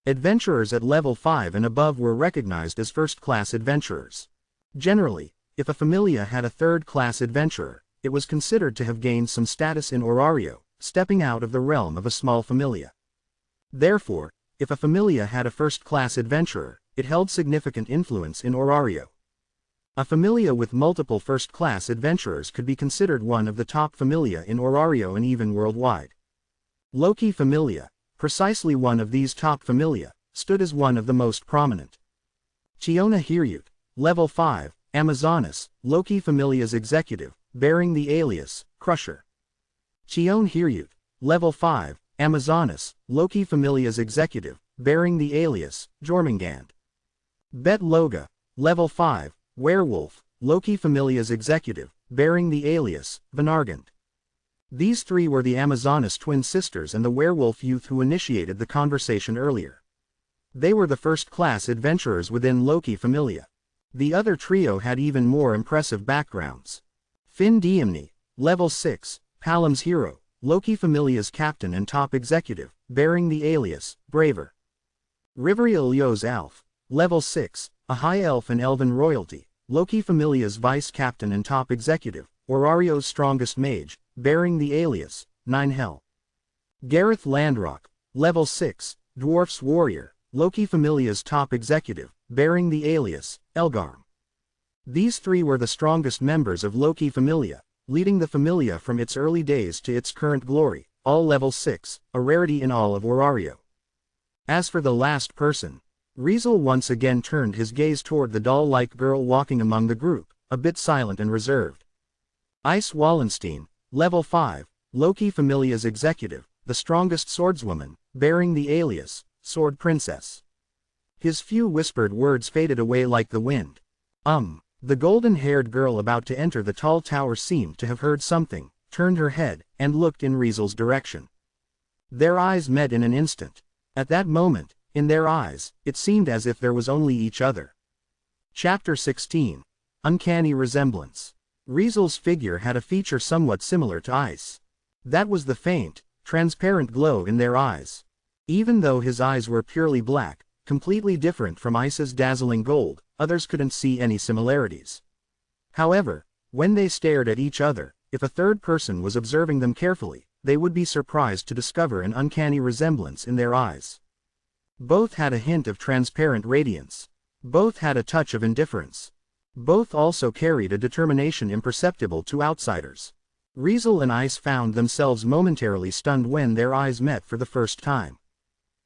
[SPEAKER 1] Adventurers at level 5 and above were recognized as first-class adventurers. Generally, if a familia had a third-class adventurer, it was considered to have gained some status in Orario, stepping out of the realm of a small familia. Therefore, if a familia had a first-class adventurer, it held significant influence in Orario. A familia with multiple first-class adventurers could be considered one of the top familia in Orario and even worldwide. Loki familia, precisely one of these top familia, stood as one of the most prominent. Chiona Hiryut, Level 5, Amazonas, Loki familia's executive, bearing the alias, Crusher. Chion Hiryut, Level 5, Amazonas, Loki familia's executive, bearing the alias, Jormungand. Bet Loga, Level 5, Werewolf, Loki familia's executive, bearing the alias, Vanargand. These three were the Amazonas twin sisters and the werewolf youth who initiated the conversation earlier. They were the first-class adventurers within Loki familia. The other trio had even more impressive backgrounds. Finn Diemny, Level 6, Palam's hero, Loki familia's captain and top executive, bearing the alias, Braver. Riveriel Yos Alf, Level 6, a high elf and elven royalty, Loki familia's vice-captain and top executive, Orario's strongest mage, bearing the alias, Nine Hell. Gareth Landrock, Level 6, Dwarf's warrior, Loki familia's top executive, bearing the alias, Elgarm. These three were the strongest members of Loki familia, leading the familia from its early days to its current glory, all Level 6, a rarity in all of Orario. As for the last person, Riesel once again turned his gaze toward the doll-like girl walking among the group, a bit silent and reserved. Ice Wallenstein, Level 5, Loki familia's executive, the strongest swordswoman, bearing the alias, Sword Princess. His few whispered words faded away like the wind. The golden-haired girl about to enter the tall tower seemed to have heard something, turned her head, and looked in Riesel's direction. Their eyes met in an instant. At that moment, in their eyes, it seemed as if there was only each other. Chapter 16. Uncanny Resemblance. Riesel's figure had a feature somewhat similar to Ice. That was the faint, transparent glow in their eyes. Even though his eyes were purely black, completely different from Ice's dazzling gold, others couldn't see any similarities. However, when they stared at each other, if a third person was observing them carefully, they would be surprised to discover an uncanny resemblance in their eyes. Both had a hint of transparent radiance. Both had a touch of indifference. Both also carried a determination imperceptible to outsiders. Riesel and Ice found themselves momentarily stunned when their eyes met for the first time.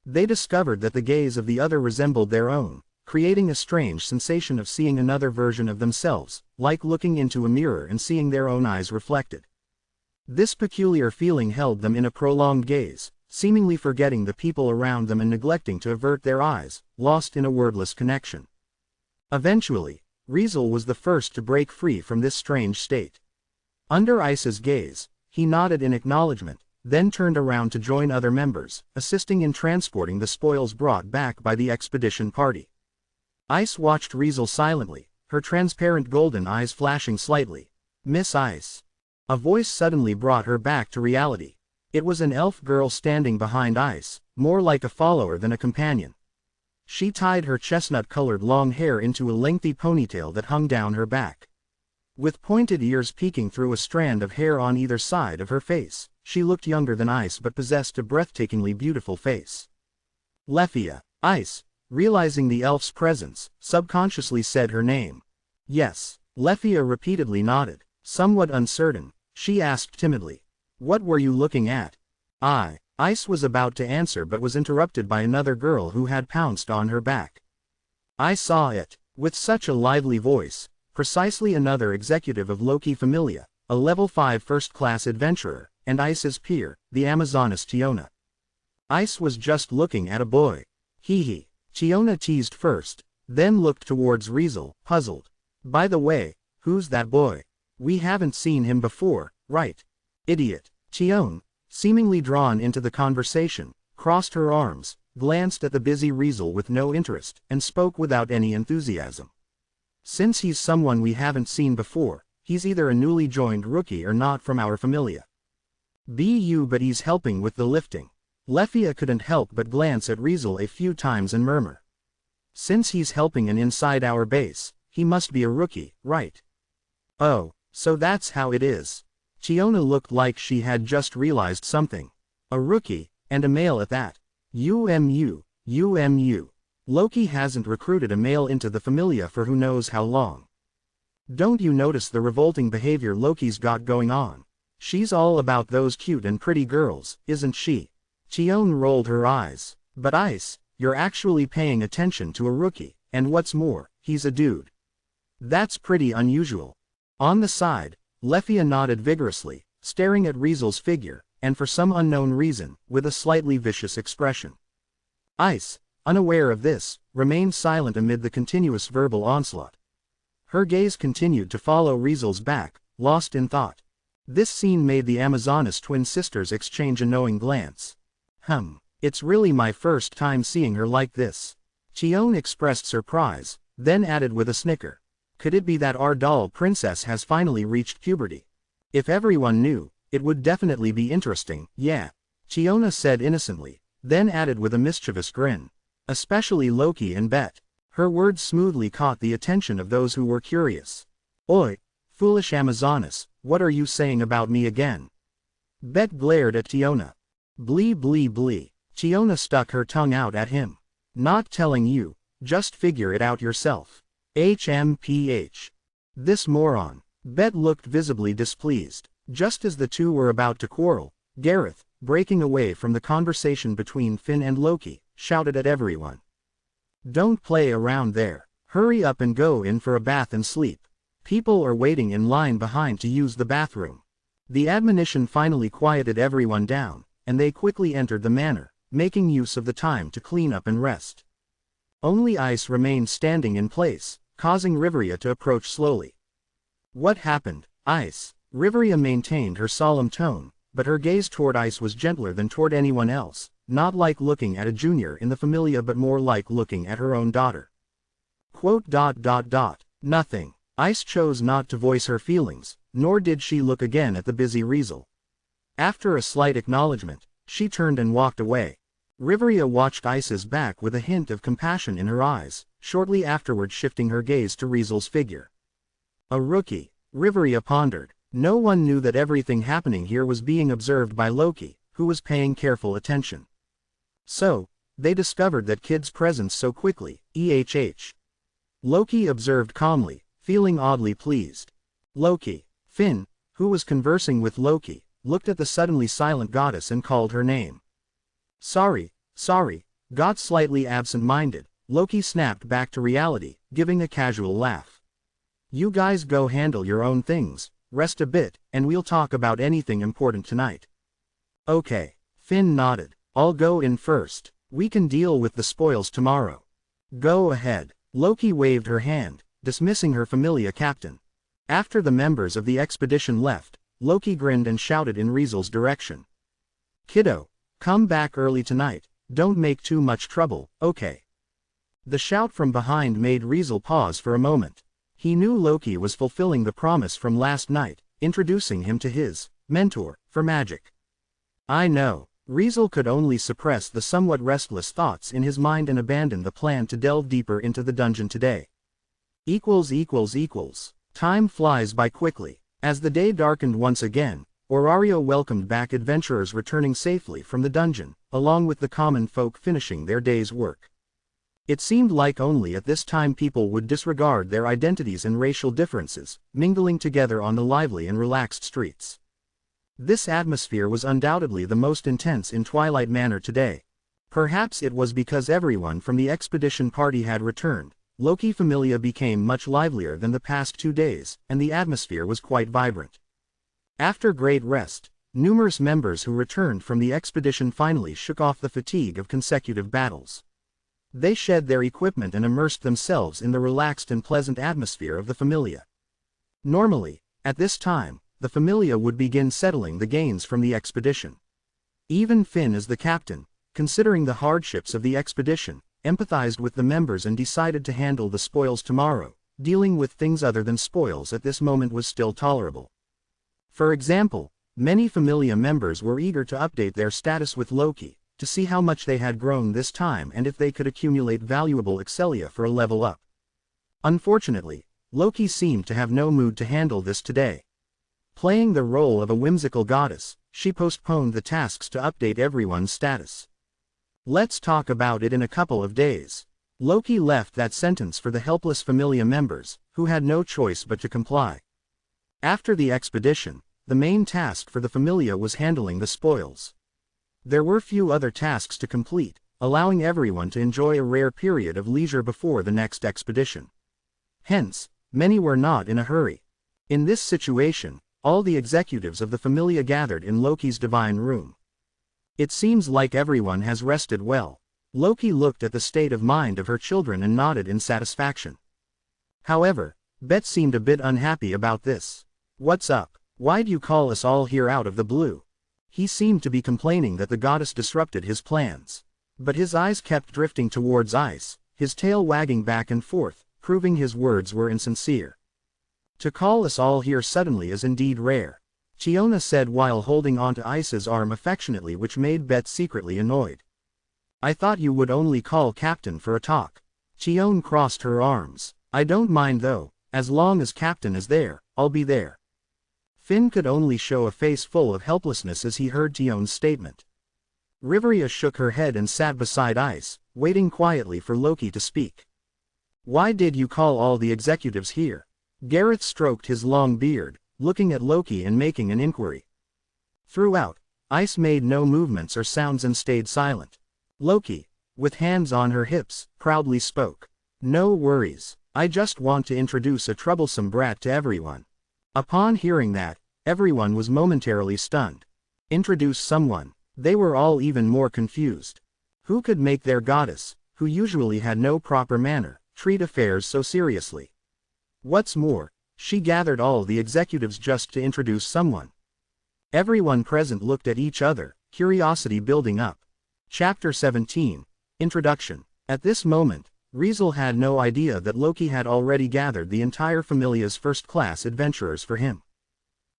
[SPEAKER 1] They discovered that the gaze of the other resembled their own, creating a strange sensation of seeing another version of themselves, like looking into a mirror and seeing their own eyes reflected. This peculiar feeling held them in a prolonged gaze, seemingly forgetting the people around them and neglecting to avert their eyes, lost in a wordless connection. Eventually, Riesel was the first to break free from this strange state. Under Ice's gaze, he nodded in acknowledgement, then turned around to join other members, assisting in transporting the spoils brought back by the expedition party. Ice watched Riesel silently, her transparent golden eyes flashing slightly. "Miss Ice." A voice suddenly brought her back to reality. It was an elf girl standing behind Ice, more like a follower than a companion. She tied her chestnut-colored long hair into a lengthy ponytail that hung down her back. With pointed ears peeking through a strand of hair on either side of her face, she looked younger than Ice but possessed a breathtakingly beautiful face. Leffia. Ice, realizing the elf's presence, subconsciously said her name. "Yes." Leffia repeatedly nodded. Somewhat uncertain, she asked timidly, "What were you looking at?" Ice was about to answer but was interrupted by another girl who had pounced on her back. "I saw it." With such a lively voice, precisely another executive of Loki Familia, a level 5 first-class adventurer, and Ice's peer, the Amazonas Chiona. Ice was just looking at a boy. Hee. Chiona teased first, then looked towards Riesel, puzzled. "By the way, who's that boy? We haven't seen him before, right?" "Idiot." Chione, seemingly drawn into the conversation, crossed her arms, glanced at the busy Riesel with no interest, and spoke without any enthusiasm. "Since he's someone we haven't seen before, he's either a newly joined rookie or not from our familia. But he's helping with the lifting." Leffia couldn't help but glance at Riesel a few times and murmur. "Since he's helping and inside our base, he must be a rookie, right?" "Oh, so that's how it is." Chiona looked like she had just realized something. "A rookie, and a male at that. Loki hasn't recruited a male into the Familia for who knows how long. Don't you notice the revolting behavior Loki's got going on? She's all about those cute and pretty girls, isn't she? Chion rolled her eyes. But Ice, you're actually paying attention to a rookie, and what's more, he's a dude. That's pretty unusual. On the side, Lefia nodded vigorously, staring at Riesel's figure, and for some unknown reason, with a slightly vicious expression. Ice, unaware of this, remained silent amid the continuous verbal onslaught. Her gaze continued to follow Riesel's back, lost in thought. This scene made the Amazonas twin sisters exchange a knowing glance. It's really my first time seeing her like this. Chion expressed surprise, then added with a snicker. Could it be that our doll princess has finally reached puberty? If everyone knew, it would definitely be interesting, yeah. Chiona said innocently, then added with a mischievous grin. Especially Loki and Bet. Her words smoothly caught the attention of those who were curious. Oi, foolish Amazonas, what are you saying about me again? Bet glared at Chiona. Blee blee blee. Chiona stuck her tongue out at him. Not telling you, just figure it out yourself. HMPH. This moron. Bet looked visibly displeased. Just as the two were about to quarrel, Gareth, breaking away from the conversation between Finn and Loki, shouted at everyone. Don't play around there. Hurry up and go in for a bath and sleep. People are waiting in line behind to use the bathroom. The admonition finally quieted everyone down, and they quickly entered the manor, making use of the time to clean up and rest. Only Ice remained standing in place, causing Riveria to approach slowly. What happened, Ice? Riveria maintained her solemn tone, but her gaze toward Ice was gentler than toward anyone else, not like looking at a junior in the Familia but more like looking at her own daughter. Nothing. Ice chose not to voice her feelings, nor did she look again at the busy Riesel. After a slight acknowledgement, she turned and walked away. Riveria watched Ice's back with a hint of compassion in her eyes, shortly afterward shifting her gaze to Riesel's figure. A rookie, Riveria pondered. No one knew that everything happening here was being observed by Loki, who was paying careful attention. So, they discovered that kid's presence so quickly, Loki observed calmly, feeling oddly pleased. Loki. Finn, who was conversing with Loki, looked at the suddenly silent goddess and called her name. Sorry, got slightly absent-minded, Loki snapped back to reality, giving a casual laugh. You guys go handle your own things, rest a bit, and we'll talk about anything important tonight. Okay. Finn nodded. I'll go in first. We can deal with the spoils tomorrow. Go ahead. Loki waved her hand, dismissing her Familia captain. After the members of the expedition left, Loki grinned and shouted in Riesel's direction. Kiddo, come back early tonight, don't make too much trouble, okay? The shout from behind made Riesel pause for a moment. He knew Loki was fulfilling the promise from last night, introducing him to his mentor for magic. I know. Riesel could only suppress the somewhat restless thoughts in his mind and abandon the plan to delve deeper into the dungeon today. Time flies by quickly. As the day darkened once again, Orario welcomed back adventurers returning safely from the dungeon, along with the common folk finishing their day's work. It seemed like only at this time people would disregard their identities and racial differences, mingling together on the lively and relaxed streets. This atmosphere was undoubtedly the most intense in Twilight Manor today. Perhaps it was because everyone from the expedition party had returned. Loki Familia became much livelier than the past 2 days, and the atmosphere was quite vibrant. After great rest, numerous members who returned from the expedition finally shook off the fatigue of consecutive battles. They shed their equipment and immersed themselves in the relaxed and pleasant atmosphere of the Familia. Normally, at this time, the Familia would begin settling the gains from the expedition. Even Finn as the captain, considering the hardships of the expedition, empathized with the members and decided to handle the spoils tomorrow. Dealing with things other than spoils at this moment was still tolerable. For example, many Familia members were eager to update their status with Loki, to see how much they had grown this time and if they could accumulate valuable excelia for a level up. Unfortunately, Loki seemed to have no mood to handle this today. Playing the role of a whimsical goddess, she postponed the tasks to update everyone's status. Let's talk about it in a couple of days. Loki left that sentence for the helpless Familia members, who had no choice but to comply. After the expedition, the main task for the Familia was handling the spoils. There were few other tasks to complete, allowing everyone to enjoy a rare period of leisure before the next expedition. Hence, many were not in a hurry. In this situation, all the executives of the Familia gathered in Loki's divine room. It seems like everyone has rested well. Loki looked at the state of mind of her children and nodded in satisfaction. However, Bet seemed a bit unhappy about this. "What's up? Why'd you call us all here out of the blue?" He seemed to be complaining that the goddess disrupted his plans. But his eyes kept drifting towards Ice, his tail wagging back and forth, proving his words were insincere. "To call us all here suddenly is indeed rare," Chiona said while holding onto Ice's arm affectionately, which made Bet secretly annoyed. "I thought you would only call Captain for a talk." Chione crossed her arms. "I don't mind though, as long as Captain is there, I'll be there." Finn could only show a face full of helplessness as he heard Tione's statement. Riveria shook her head and sat beside Ice, waiting quietly for Loki to speak. "Why did you call all the executives here?" Gareth stroked his long beard, looking at Loki and making an inquiry. Throughout, Ice made no movements or sounds and stayed silent. Loki, with hands on her hips, proudly spoke. "No worries, I just want to introduce a troublesome brat to everyone." Upon hearing that, everyone was momentarily stunned. Introduce someone? They were all even more confused. Who could make their goddess, who usually had no proper manner, treat affairs so seriously? What's more, she gathered all the executives just to introduce someone. Everyone present looked at each other, curiosity building up. Chapter 17, Introduction. At this moment, Riesel had no idea that Loki had already gathered the entire Familia's first-class adventurers for him.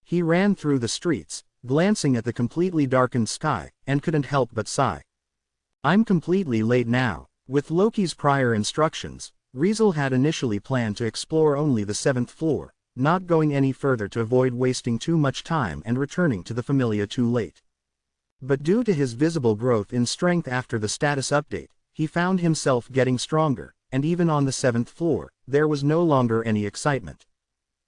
[SPEAKER 1] He ran through the streets, glancing at the completely darkened sky, and couldn't help but sigh. "I'm completely late now." With Loki's prior instructions, Riesel had initially planned to explore only the 7th floor, not going any further to avoid wasting too much time and returning to the Familia too late. But due to his visible growth in strength after the status update, he found himself getting stronger, and even on the 7th floor, there was no longer any excitement.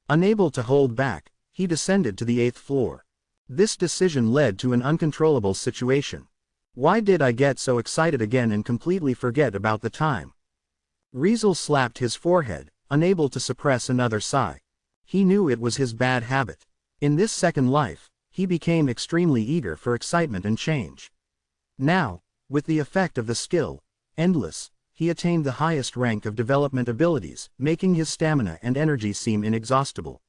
[SPEAKER 1] Unable to hold back, he descended to the 8th floor. This decision led to an uncontrollable situation. Why did I get so excited again and completely forget about the time? Riesel slapped his forehead, unable to suppress another sigh. He knew it was his bad habit. In this second life, he became extremely eager for excitement and change. Now, with the effect of the skill, Endless, he attained the highest rank of development abilities, making his stamina and energy seem inexhaustible.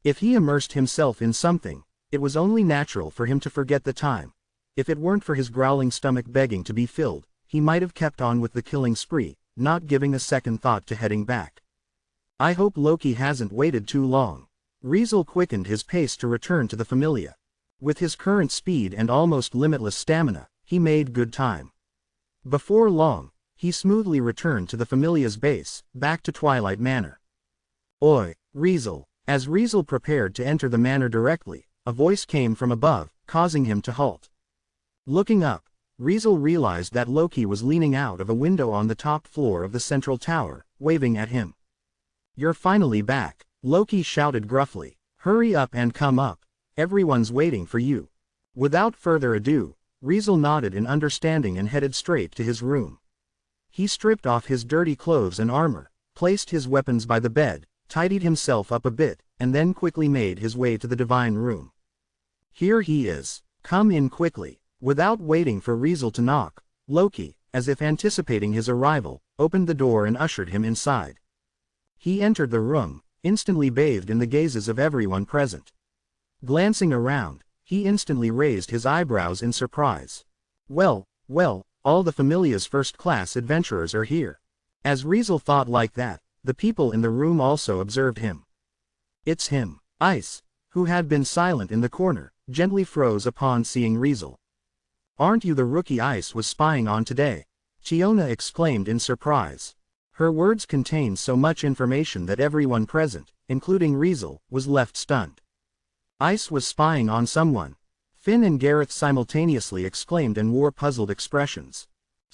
[SPEAKER 1] If he immersed himself in something, it was only natural for him to forget the time. If it weren't for his growling stomach begging to be filled, he might have kept on with the killing spree, not giving a second thought to heading back. "I hope Loki hasn't waited too long." Riesel quickened his pace to return to the Familia. With his current speed and almost limitless stamina, he made good time. Before long, he smoothly returned to the Familia's base, back to Twilight Manor. "Oi, Riesel." As Riesel prepared to enter the manor directly, a voice came from above, causing him to halt. Looking up, Riesel realized that Loki was leaning out of a window on the top floor of the central tower, waving at him. "You're finally back," Loki shouted gruffly. "Hurry up and come up. Everyone's waiting for you." Without further ado, Riesel nodded in understanding and headed straight to his room. He stripped off his dirty clothes and armor, placed his weapons by the bed, tidied himself up a bit, and then quickly made his way to the divine room. "Here he is. Come in quickly." Without waiting for Riesel to knock, Loki, as if anticipating his arrival, opened the door and ushered him inside. He entered the room, instantly bathed in the gazes of everyone present. Glancing around, he instantly raised his eyebrows in surprise. Well, all the Familia's first-class adventurers are here." As Riesel thought like that, the people in the room also observed him. It's him. Ice, who had been silent in the corner, gently froze upon seeing Riesel. "Aren't you the rookie Ice was spying on today?" Chiona exclaimed in surprise. Her words contained so much information that everyone present, including Riesel, was left stunned. Ice was spying on someone. Finn and Gareth simultaneously exclaimed and wore puzzled expressions.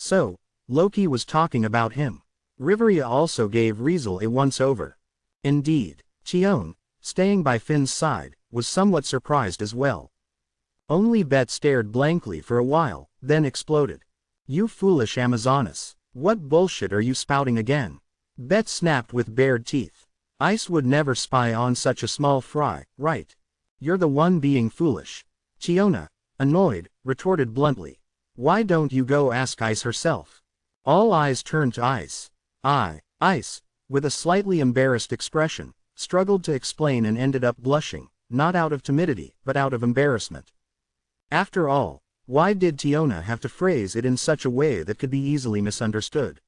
[SPEAKER 1] So, Loki was talking about him. Riveria also gave Riesel a once-over. Indeed, Tion, staying by Finn's side, was somewhat surprised as well. Only Bet stared blankly for a while, then exploded. You foolish Amazoness. What bullshit are you spouting again? Bet snapped with bared teeth. Ice would never spy on such a small fry, right? You're the one being foolish. Chiona, annoyed, retorted bluntly. Why don't you go ask Ice herself? All eyes turned to Ice. Ice, with a slightly embarrassed expression, struggled to explain and ended up blushing, not out of timidity, but out of embarrassment. After all, why did Tiona have to phrase it in such a way that could be easily misunderstood?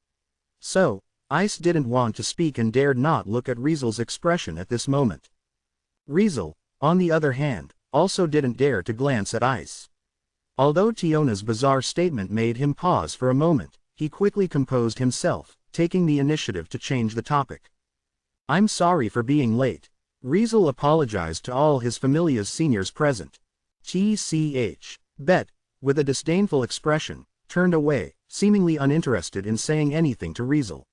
[SPEAKER 1] So, Ice didn't want to speak and dared not look at Riesel's expression at this moment. Riesel, on the other hand, also didn't dare to glance at Ice. Although Tiona's bizarre statement made him pause for a moment, he quickly composed himself, taking the initiative to change the topic. I'm sorry for being late. Riesel apologized to all his familia's seniors present. TCH. Bet, with a disdainful expression, turned away, seemingly uninterested in saying anything to Riesel.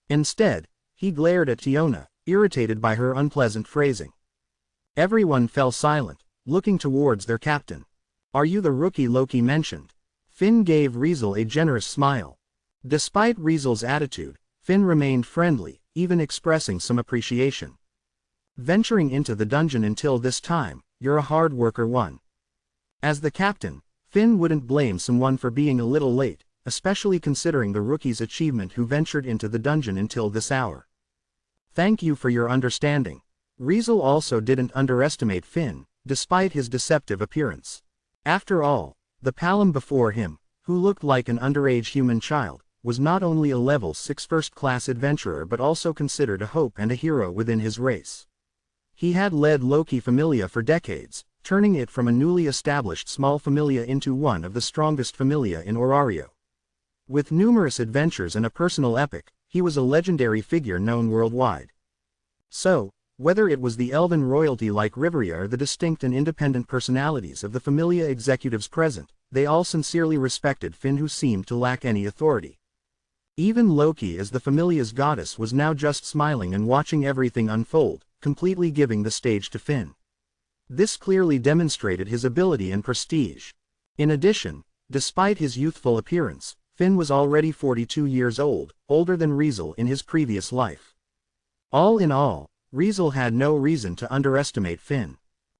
[SPEAKER 1] Instead, he glared at Tiona, irritated by her unpleasant phrasing. Everyone fell silent, looking towards their captain. Are you the rookie Loki mentioned? Finn gave Riesel a generous smile. Despite Riesel's attitude, Finn remained friendly, even expressing some appreciation. Venturing into the dungeon until this time, you're a hard worker one. As the captain, Finn wouldn't blame someone for being a little late, especially considering the rookie's achievement who ventured into the dungeon until this hour. Thank you for your understanding. Riesel also didn't underestimate Finn, despite his deceptive appearance. After all, the Palom before him, who looked like an underage human child, was not only a level 6 first-class adventurer but also considered a hope and a hero within his race. He had led Loki Familia for decades, turning it from a newly established small familia into one of the strongest familia in Orario. With numerous adventures and a personal epic, he was a legendary figure known worldwide. So, whether it was the elven royalty like Riveria or the distinct and independent personalities of the familia executives present, they all sincerely respected Finn, who seemed to lack any authority. Even Loki, as the familia's goddess, was now just smiling and watching everything unfold, completely giving the stage to Finn. This clearly demonstrated his ability and prestige. In addition, despite his youthful appearance, Finn was already 42 years old, older than Riesel in his previous life. All in all, Riesel had no reason to underestimate Finn.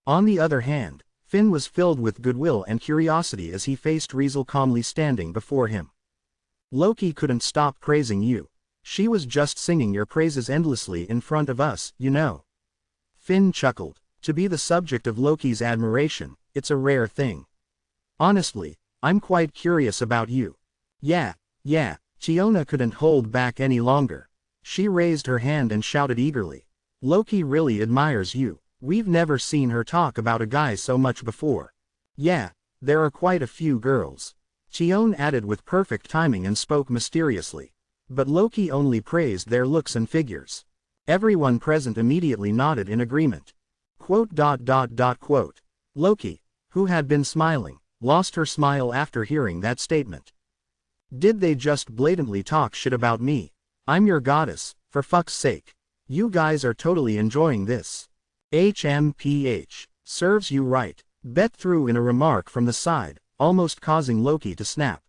[SPEAKER 1] On the other hand, Finn was filled with goodwill and curiosity as he faced Riesel calmly standing before him. Loki couldn't stop praising you. She was just singing your praises endlessly in front of us, you know. Finn chuckled. To be the subject of Loki's admiration, it's a rare thing. Honestly, I'm quite curious about you. Yeah. Chiona couldn't hold back any longer. She raised her hand and shouted eagerly. Loki really admires you. We've never seen her talk about a guy so much before. Yeah, there are quite a few girls. Chion added with perfect timing and spoke mysteriously. But Loki only praised their looks and figures. Everyone present immediately nodded in agreement. ... Loki, who had been smiling, lost her smile after hearing that statement. Did they just blatantly talk shit about me? I'm your goddess, for fuck's sake. You guys are totally enjoying this. HMPH, serves you right. Bet threw in a remark from the side, almost causing Loki to snap.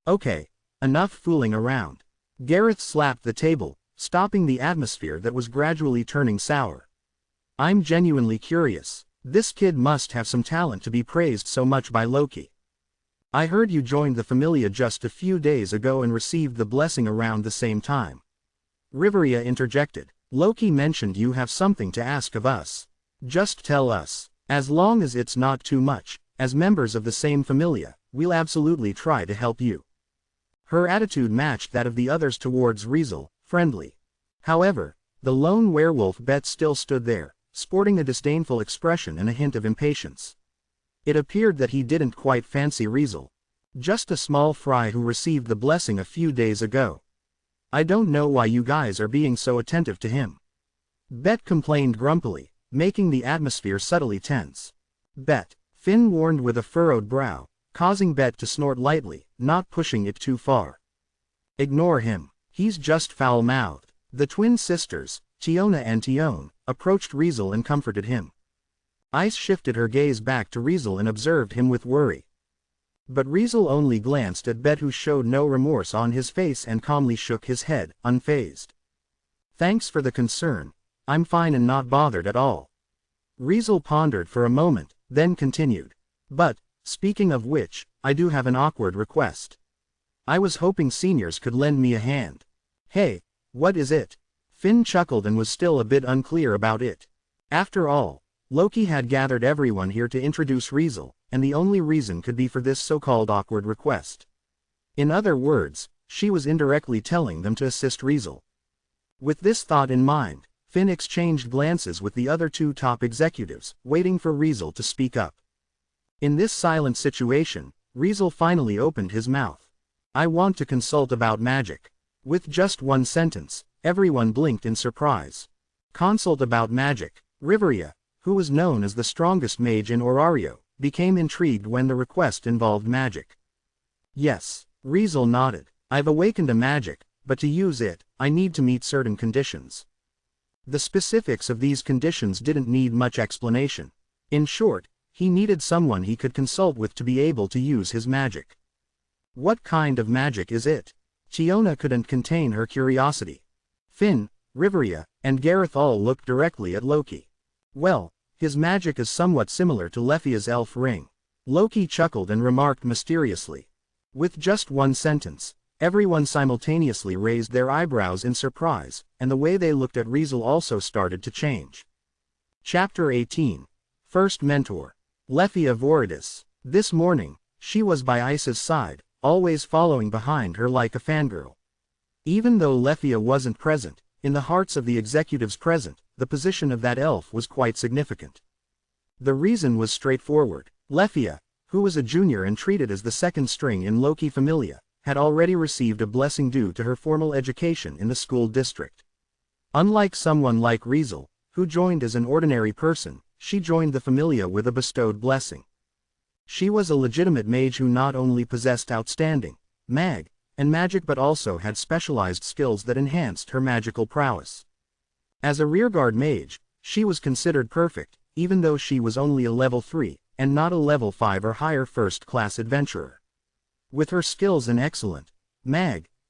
[SPEAKER 1] Okay, enough fooling around. Gareth slapped the table, stopping the atmosphere that was gradually turning sour. I'm genuinely curious. This kid must have some talent to be praised so much by Loki. I heard you joined the Familia just a few days ago and received the blessing around the same time. Riveria interjected. Loki mentioned you have something to ask of us. Just tell us. As long as it's not too much, as members of the same Familia, we'll absolutely try to help you. Her attitude matched that of the others towards Riesel, friendly. However, the lone werewolf Bet still stood there, sporting a disdainful expression and a hint of impatience. It appeared that he didn't quite fancy Riesel. Just a small fry who received the blessing a few days ago. I don't know why you guys are being so attentive to him. Bet complained grumpily, making the atmosphere subtly tense. Bet, Finn warned with a furrowed brow, causing Bet to snort lightly, not pushing it too far. Ignore him. He's just foul-mouthed. The twin sisters, Tiona and Tion, approached Riesel and comforted him. Ice shifted her gaze back to Riesel and observed him with worry. But Riesel only glanced at Bet, who showed no remorse on his face and calmly shook his head, unfazed. Thanks for the concern. I'm fine and not bothered at all. Riesel pondered for a moment, then continued. But, speaking of which, I do have an awkward request. I was hoping seniors could lend me a hand. Hey, what is it? Finn chuckled and was still a bit unclear about it. After all, Loki had gathered everyone here to introduce Riesel, and the only reason could be for this so-called awkward request. In other words, she was indirectly telling them to assist Riesel. With this thought in mind, Finn exchanged glances with the other two top executives, waiting for Riesel to speak up. In this silent situation, Riesel finally opened his mouth. I want to consult about magic. With just one sentence, everyone blinked in surprise. Consult about magic. Riveria, who was known as the strongest mage in Orario, became intrigued when the request involved magic. Yes, Riesel nodded. I've awakened a magic, but to use it, I need to meet certain conditions. The specifics of these conditions didn't need much explanation. In short, he needed someone he could consult with to be able to use his magic. What kind of magic is it? Tiona couldn't contain her curiosity. Finn, Riveria, and Gareth all looked directly at Loki. Well, his magic is somewhat similar to Lefia's elf ring. Loki chuckled and remarked mysteriously. With just one sentence, everyone simultaneously raised their eyebrows in surprise, and the way they looked at Riesel also started to change. Chapter 18. First Mentor. Lefia Voridis. This morning, she was by Ice's side, always following behind her like a fangirl. Even though Lefia wasn't present, in the hearts of the executives present, the position of that elf was quite significant. The reason was straightforward. Lefia, who was a junior and treated as the second string in Loki Familia, had already received a blessing due to her formal education in the school district. Unlike someone like Riesel, who joined as an ordinary person, she joined the Familia with a bestowed blessing. She was a legitimate mage who not only possessed outstanding magic but also had specialized skills that enhanced her magical prowess. As a rearguard mage, she was considered perfect, even though she was only a level 3, and not a level 5 or higher first-class adventurer. With her skills and excellent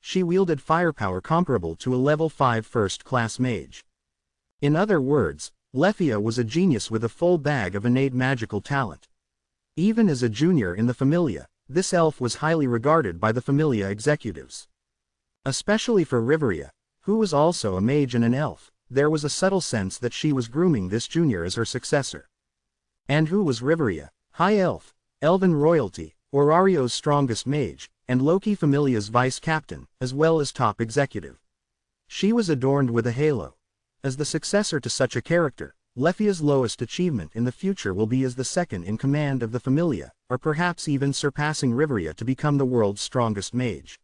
[SPEAKER 1] she wielded firepower comparable to a level 5 first-class mage. In other words, Lefia was a genius with a full bag of innate magical talent. Even as a junior in the Familia, this elf was highly regarded by the Familia executives. Especially for Riveria, who was also a mage and an elf, there was a subtle sense that she was grooming this junior as her successor. And who was Riveria? High elf, elven royalty, Orario's strongest mage, and Loki Familia's vice-captain, as well as top executive. She was adorned with a halo. As the successor to such a character, Lefia's lowest achievement in the future will be as the second in command of the Familia, or perhaps even surpassing Riveria to become the world's strongest mage.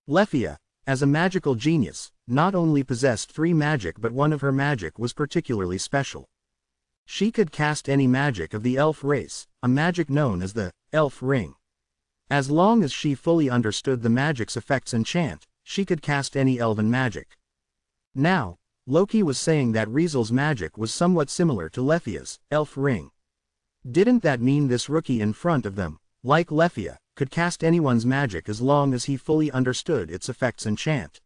[SPEAKER 1] Lefia, as a magical genius, not only possessed 3 magic but one of her magic was particularly special. She could cast any magic of the elf race, a magic known as the elf ring. As long as she fully understood the magic's effects and chant, she could cast any elven magic. Now, Loki was saying that Riesel's magic was somewhat similar to Lefia's elf ring. Didn't that mean this rookie in front of them, like Lefia, could cast anyone's magic as long as he fully understood its effects and chant?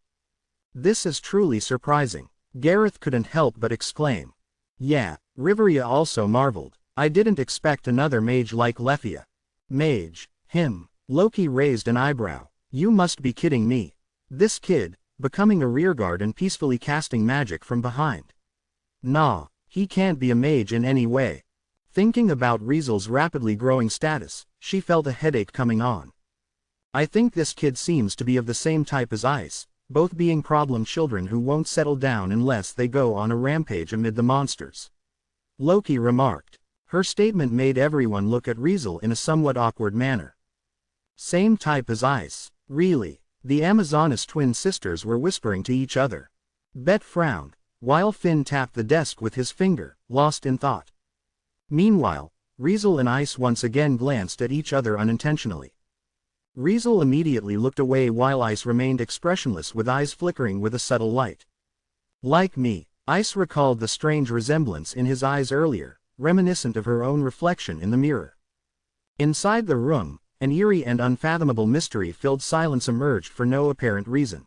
[SPEAKER 1] This is truly surprising. Gareth couldn't help but exclaim. Yeah, Riveria also marveled. I didn't expect another mage like Lefia. Mage, him. Loki raised an eyebrow. You must be kidding me. This kid, becoming a rearguard and peacefully casting magic from behind. Nah, he can't be a mage in any way. Thinking about Riesel's rapidly growing status, she felt a headache coming on. I think this kid seems to be of the same type as Ice, both being problem children who won't settle down unless they go on a rampage amid the monsters. Loki remarked. Her statement made everyone look at Riesel in a somewhat awkward manner. Same type as Ice, really? The Amazoness twin sisters were whispering to each other. Bet frowned, while Finn tapped the desk with his finger, lost in thought. Meanwhile, Riesel and Ice once again glanced at each other unintentionally. Riesel immediately looked away while Ice remained expressionless with eyes flickering with a subtle light. Like me, Ice recalled the strange resemblance in his eyes earlier, reminiscent of her own reflection in the mirror. Inside the room, an eerie and unfathomable mystery-filled silence emerged for no apparent reason.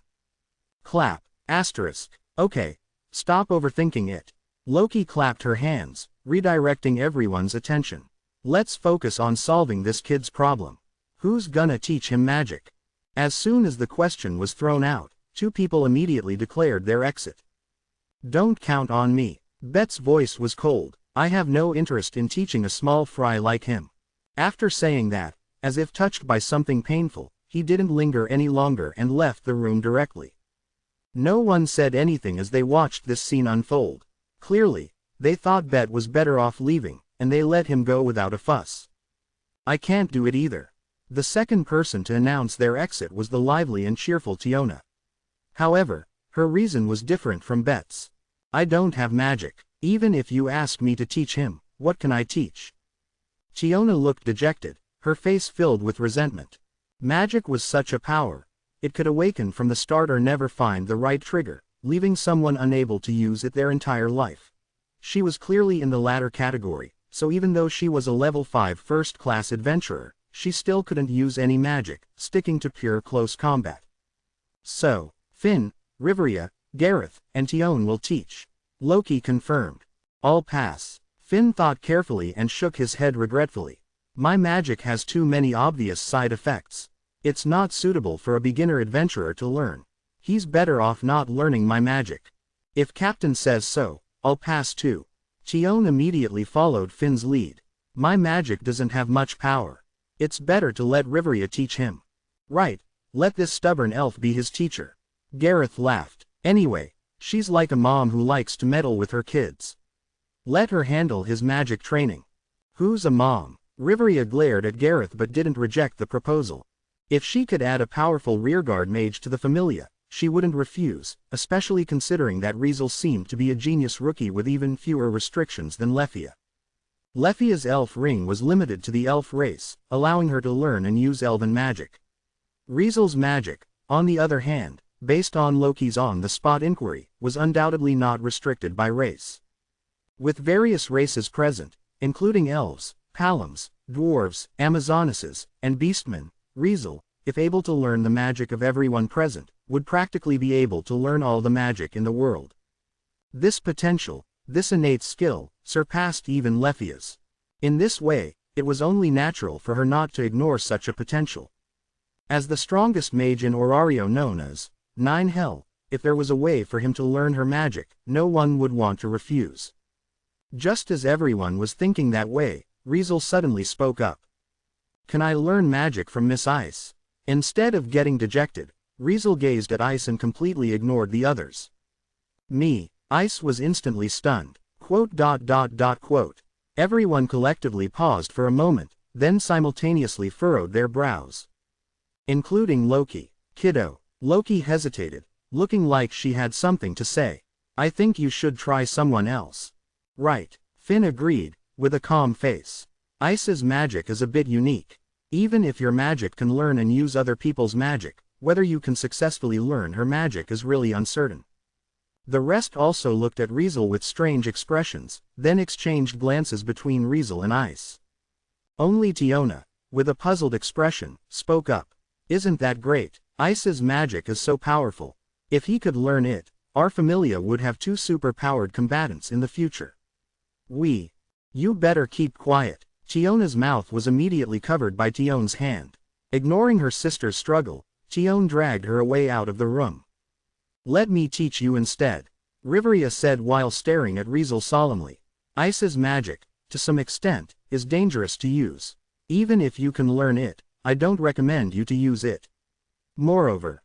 [SPEAKER 1] Clap. Asterisk. Okay. Stop overthinking it. Loki clapped her hands, redirecting everyone's attention. Let's focus on solving this kid's problem. Who's gonna teach him magic? As soon as the question was thrown out, two people immediately declared their exit. Don't count on me. Bet's voice was cold. I have no interest in teaching a small fry like him. After saying that, as if touched by something painful, he didn't linger any longer and left the room directly. No one said anything as they watched this scene unfold. Clearly, they thought Bet was better off leaving, and they let him go without a fuss. I can't do it either. The second person to announce their exit was the lively and cheerful Tiona. However, her reason was different from Bet's. I don't have magic. Even if you ask me to teach him, what can I teach? Tiona looked dejected, her face filled with resentment. Magic was such a power. It could awaken from the start or never find the right trigger, leaving someone unable to use it their entire life. She was clearly in the latter category, so even though she was a level 5 first-class adventurer, she still couldn't use any magic, sticking to pure close combat. So, Finn, Riveria, Gareth, and Tion will teach. Loki confirmed. I'll pass. Finn thought carefully and shook his head regretfully. My magic has too many obvious side effects. It's not suitable for a beginner adventurer to learn. He's better off not learning my magic. If Captain says so, I'll pass too. Tion immediately followed Finn's lead. My magic doesn't have much power. It's better to let Riveria teach him. Right, let this stubborn elf be his teacher. Gareth laughed. Anyway, she's like a mom who likes to meddle with her kids. Let her handle his magic training. Who's a mom? Riveria glared at Gareth but didn't reject the proposal. If she could add a powerful rearguard mage to the Familia, she wouldn't refuse, especially considering that Riesel seemed to be a genius rookie with even fewer restrictions than Lefia. Lefia's elf ring was limited to the elf race, allowing her to learn and use elven magic. Riesel's magic, on the other hand, based on Loki's on-the-spot inquiry, was undoubtedly not restricted by race. With various races present, including elves, Palams, dwarves, Amazonesses, and beastmen, Riesel, if able to learn the magic of everyone present, would practically be able to learn all the magic in the world. This potential, this innate skill, surpassed even Lefia's. In this way, it was only natural for her not to ignore such a potential. As the strongest mage in Orario known as Nine Hell, if there was a way for him to learn her magic, no one would want to refuse. Just as everyone was thinking that way, Riesel suddenly spoke up. Can I learn magic from Miss Ice? Instead of getting dejected, Riesel gazed at Ice and completely ignored the others. Me. Ice was instantly stunned. Quote. Everyone collectively paused for a moment, then simultaneously furrowed their brows. Including Loki. Kiddo. Loki hesitated, looking like she had something to say. I think you should try someone else. Right. Finn agreed, with a calm face. Ice's magic is a bit unique. Even if your magic can learn and use other people's magic, whether you can successfully learn her magic is really uncertain. The rest also looked at Riesel with strange expressions, then exchanged glances between Riesel and Ice. Only Tiona, with a puzzled expression, spoke up. Isn't that great? Ice's magic is so powerful. If he could learn it, our Familia would have 2 super-powered combatants in the future. You better keep quiet. Tiona's mouth was immediately covered by Tion's hand. Ignoring her sister's struggle, Tion dragged her away out of the room. Let me teach you instead, Riveria said while staring at Riesel solemnly. Ice's magic, to some extent, is dangerous to use. Even if you can learn it, I don't recommend you to use it. Moreover,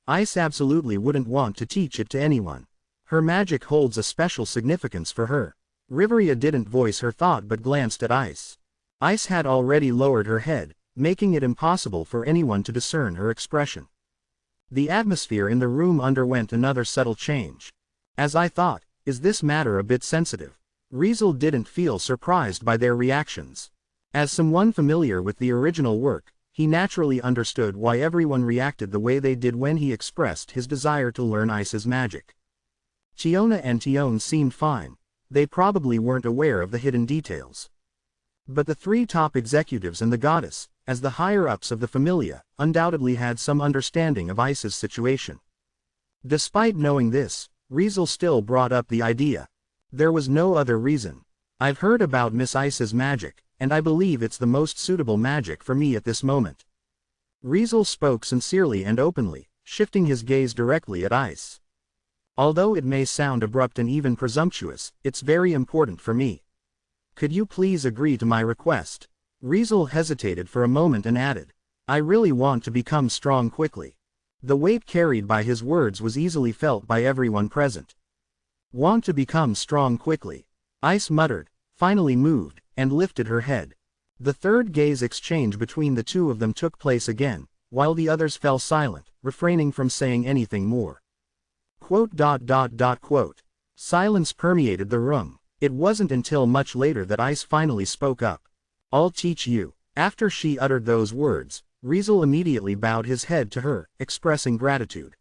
[SPEAKER 1] Ice absolutely wouldn't want to teach it to anyone. Her magic holds a special significance for her. Riveria didn't voice her thought but glanced at Ice. Ice had already lowered her head, making it impossible for anyone to discern her expression. The atmosphere in the room underwent another subtle change. As I thought, is this matter a bit sensitive? Riesel didn't feel surprised by their reactions. As someone familiar with the original work, he naturally understood why everyone reacted the way they did when he expressed his desire to learn Ice's magic. Chiona and Tion seemed fine, they probably weren't aware of the hidden details. But the three top executives and the goddess, as the higher-ups of the Familia, undoubtedly had some understanding of Ice's situation. Despite knowing this, Riesel still brought up the idea. There was no other reason. I've heard about Miss Ice's magic, and I believe it's the most suitable magic for me at this moment. Riesel spoke sincerely and openly, shifting his gaze directly at Ice. Although it may sound abrupt and even presumptuous, it's very important for me. Could you please agree to my request? Riesel hesitated for a moment and added, I really want to become strong quickly. The weight carried by his words was easily felt by everyone present. Want to become strong quickly? Ice muttered, finally moved, and lifted her head. The third gaze exchange between the two of them took place again, while the others fell silent, refraining from saying anything more. Quote. Silence permeated the room. It wasn't until much later that Ice finally spoke up. I'll teach you. After she uttered those words, Riesel immediately bowed his head to her, expressing gratitude.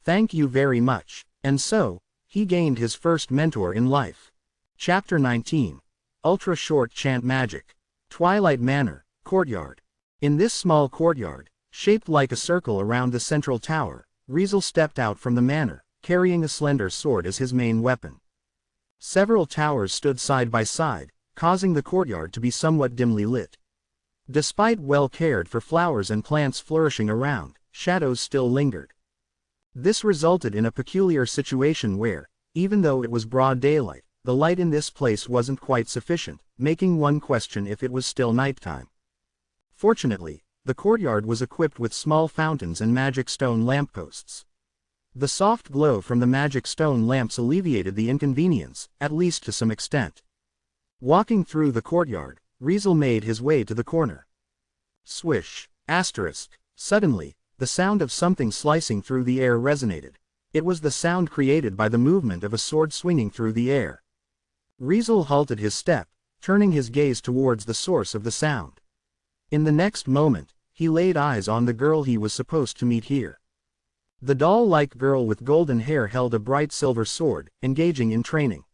[SPEAKER 1] Thank you very much. And so, he gained his first mentor in life. Chapter 19. Ultra Short Chant Magic. Twilight Manor, Courtyard. In this small courtyard, shaped like a circle around the central tower, Riesel stepped out from the manor, carrying a slender sword as his main weapon. Several towers stood side by side, causing the courtyard to be somewhat dimly lit. Despite well-cared-for flowers and plants flourishing around, shadows still lingered. This resulted in a peculiar situation where, even though it was broad daylight, the light in this place wasn't quite sufficient, making one question if it was still nighttime. Fortunately, the courtyard was equipped with small fountains and magic stone lampposts. The soft glow from the magic stone lamps alleviated the inconvenience, at least to some extent. Walking through the courtyard, Riesel made his way to the corner. Swish! Suddenly, the sound of something slicing through the air resonated. It was the sound created by the movement of a sword swinging through the air. Riesel halted his step, turning his gaze towards the source of the sound. In the next moment, he laid eyes on the girl he was supposed to meet here. The doll-like girl with golden hair held a bright silver sword, engaging in training.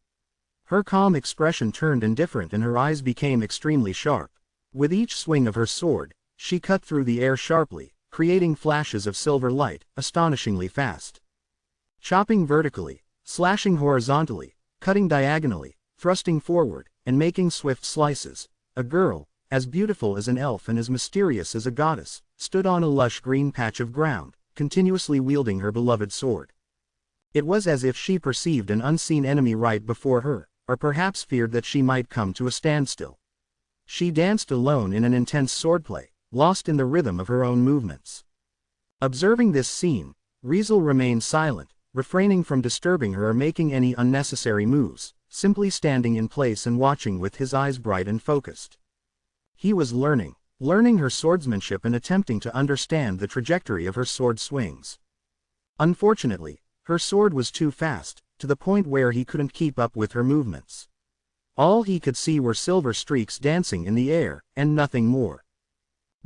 [SPEAKER 1] Her calm expression turned indifferent and her eyes became extremely sharp. With each swing of her sword, she cut through the air sharply, creating flashes of silver light, astonishingly fast. Chopping vertically, slashing horizontally, cutting diagonally, thrusting forward, and making swift slices, a girl, as beautiful as an elf and as mysterious as a goddess, stood on a lush green patch of ground, continuously wielding her beloved sword. It was as if she perceived an unseen enemy right before her, or perhaps feared that she might come to a standstill. She danced alone in an intense swordplay, lost in the rhythm of her own movements. Observing this scene, Riesel remained silent, refraining from disturbing her or making any unnecessary moves, simply standing in place and watching with his eyes bright and focused. He was learning her swordsmanship and attempting to understand the trajectory of her sword swings. Unfortunately, her sword was too fast, to the point where he couldn't keep up with her movements. All he could see were silver streaks dancing in the air, and nothing more.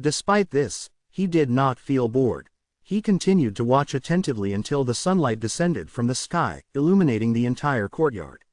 [SPEAKER 1] Despite this, he did not feel bored. He continued to watch attentively until the sunlight descended from the sky, illuminating the entire courtyard.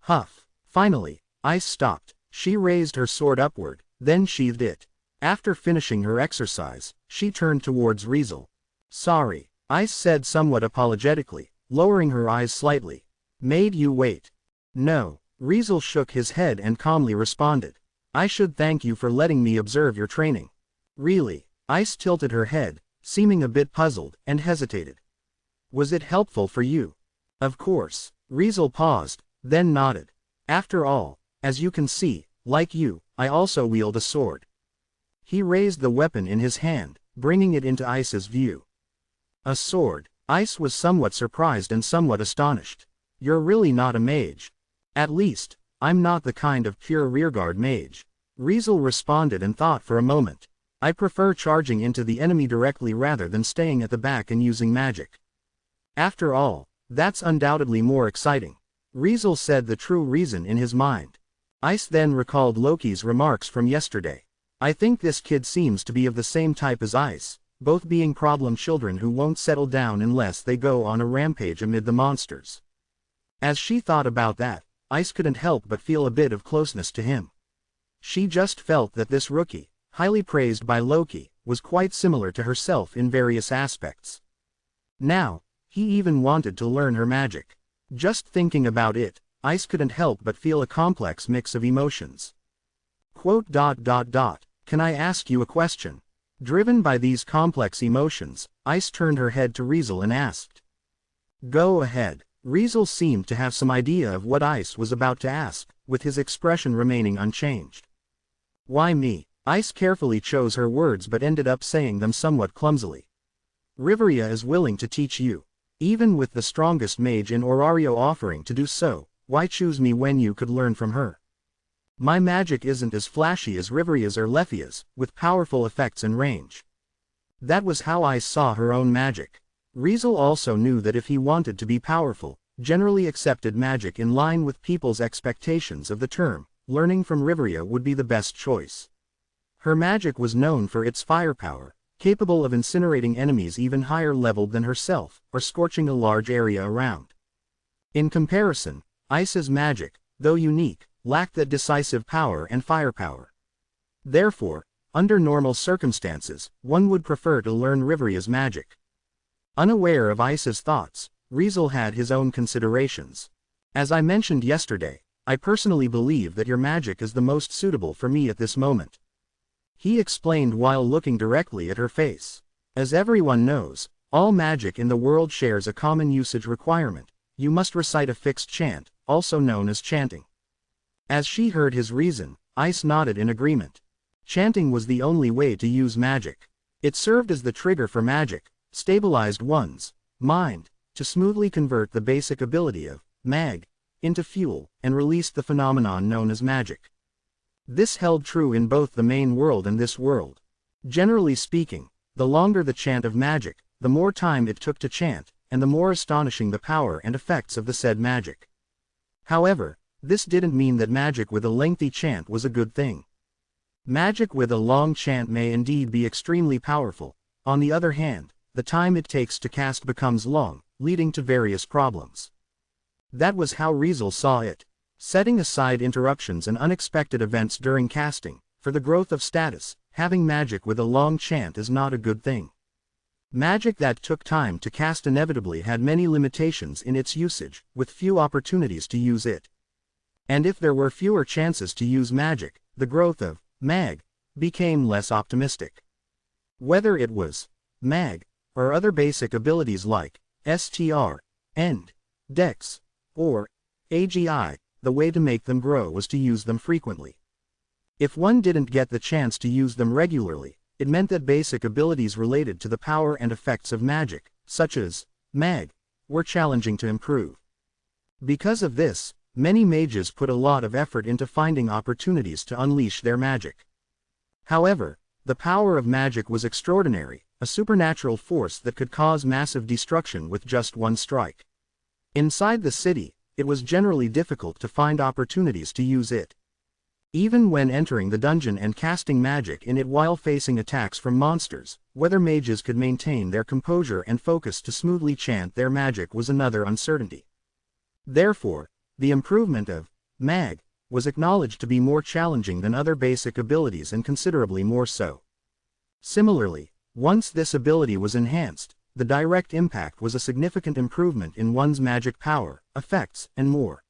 [SPEAKER 1] Huff! Finally, Ice stopped. She raised her sword upward, then sheathed it. After finishing her exercise, she turned towards Riesel. Sorry, Ice said somewhat apologetically, lowering her eyes slightly. Made you wait. No, Riesel shook his head and calmly responded. I should thank you for letting me observe your training. Really? Ice tilted her head, seeming a bit puzzled, and hesitated. Was it helpful for you? Of course. Riesel paused, then nodded. After all, as you can see, like you, I also wield a sword. He raised the weapon in his hand, bringing it into Ice's view. A sword. Ice was somewhat surprised and somewhat astonished. You're really not a mage. At least, I'm not the kind of pure rearguard mage. Riesel responded and thought for a moment. I prefer charging into the enemy directly rather than staying at the back and using magic. After all, that's undoubtedly more exciting. Riesel said the true reason in his mind. Ice then recalled Loki's remarks from yesterday. I think this kid seems to be of the same type as Ice, both being problem children who won't settle down unless they go on a rampage amid the monsters. As she thought about that, Ice couldn't help but feel a bit of closeness to him. She just felt that this rookie, highly praised by Loki, was quite similar to herself in various aspects. Now, he even wanted to learn her magic. Just thinking about it, Ice couldn't help but feel a complex mix of emotions. Can I ask you a question? Driven by these complex emotions, Ice turned her head to Riesel and asked. Go ahead. Riesel seemed to have some idea of what Ice was about to ask, with his expression remaining unchanged. Why me? Ice carefully chose her words but ended up saying them somewhat clumsily. Riveria is willing to teach you. Even with the strongest mage in Orario offering to do so, why choose me when you could learn from her? My magic isn't as flashy as Riveria's or Lefia's, with powerful effects and range. That was how Ice saw her own magic. Riesel also knew that if he wanted to be powerful, generally accepted magic in line with people's expectations of the term, learning from Riveria would be the best choice. Her magic was known for its firepower, capable of incinerating enemies even higher leveled than herself, or scorching a large area around. In comparison, Ice's magic, though unique, lacked that decisive power and firepower. Therefore, under normal circumstances, one would prefer to learn Riveria's magic. Unaware of Ice's thoughts, Riesel had his own considerations. As I mentioned yesterday, I personally believe that your magic is the most suitable for me at this moment. He explained while looking directly at her face. As everyone knows, all magic in the world shares a common usage requirement. You must recite a fixed chant, also known as chanting. As she heard his reason, Ice nodded in agreement. Chanting was the only way to use magic. It served as the trigger for magic, stabilized one's mind, to smoothly convert the basic ability of mag into fuel, and released the phenomenon known as magic. This held true in both the main world and this world. Generally speaking, the longer the chant of magic, the more time it took to chant, and the more astonishing the power and effects of the said magic. However, this didn't mean that magic with a lengthy chant was a good thing. Magic with a long chant may indeed be extremely powerful. On the other hand, the time it takes to cast becomes long, leading to various problems. That was how Riesel saw it. Setting aside interruptions and unexpected events during casting, for the growth of status, having magic with a long chant is not a good thing. Magic that took time to cast inevitably had many limitations in its usage, with few opportunities to use it. And if there were fewer chances to use magic, the growth of mag became less optimistic. Whether it was mag or other basic abilities like STR and Dex or AGI, the way to make them grow was to use them frequently. If one didn't get the chance to use them regularly, it meant that basic abilities related to the power and effects of magic, such as mag, were challenging to improve. Because of this, many mages put a lot of effort into finding opportunities to unleash their magic. However, the power of magic was extraordinary, a supernatural force that could cause massive destruction with just one strike. Inside the city, it was generally difficult to find opportunities to use it. Even when entering the dungeon and casting magic in it while facing attacks from monsters, whether mages could maintain their composure and focus to smoothly chant their magic was another uncertainty. Therefore, the improvement of mag was acknowledged to be more challenging than other basic abilities and considerably more so. Similarly, once this ability was enhanced, the direct impact was a significant improvement in one's magic power, effects, and more.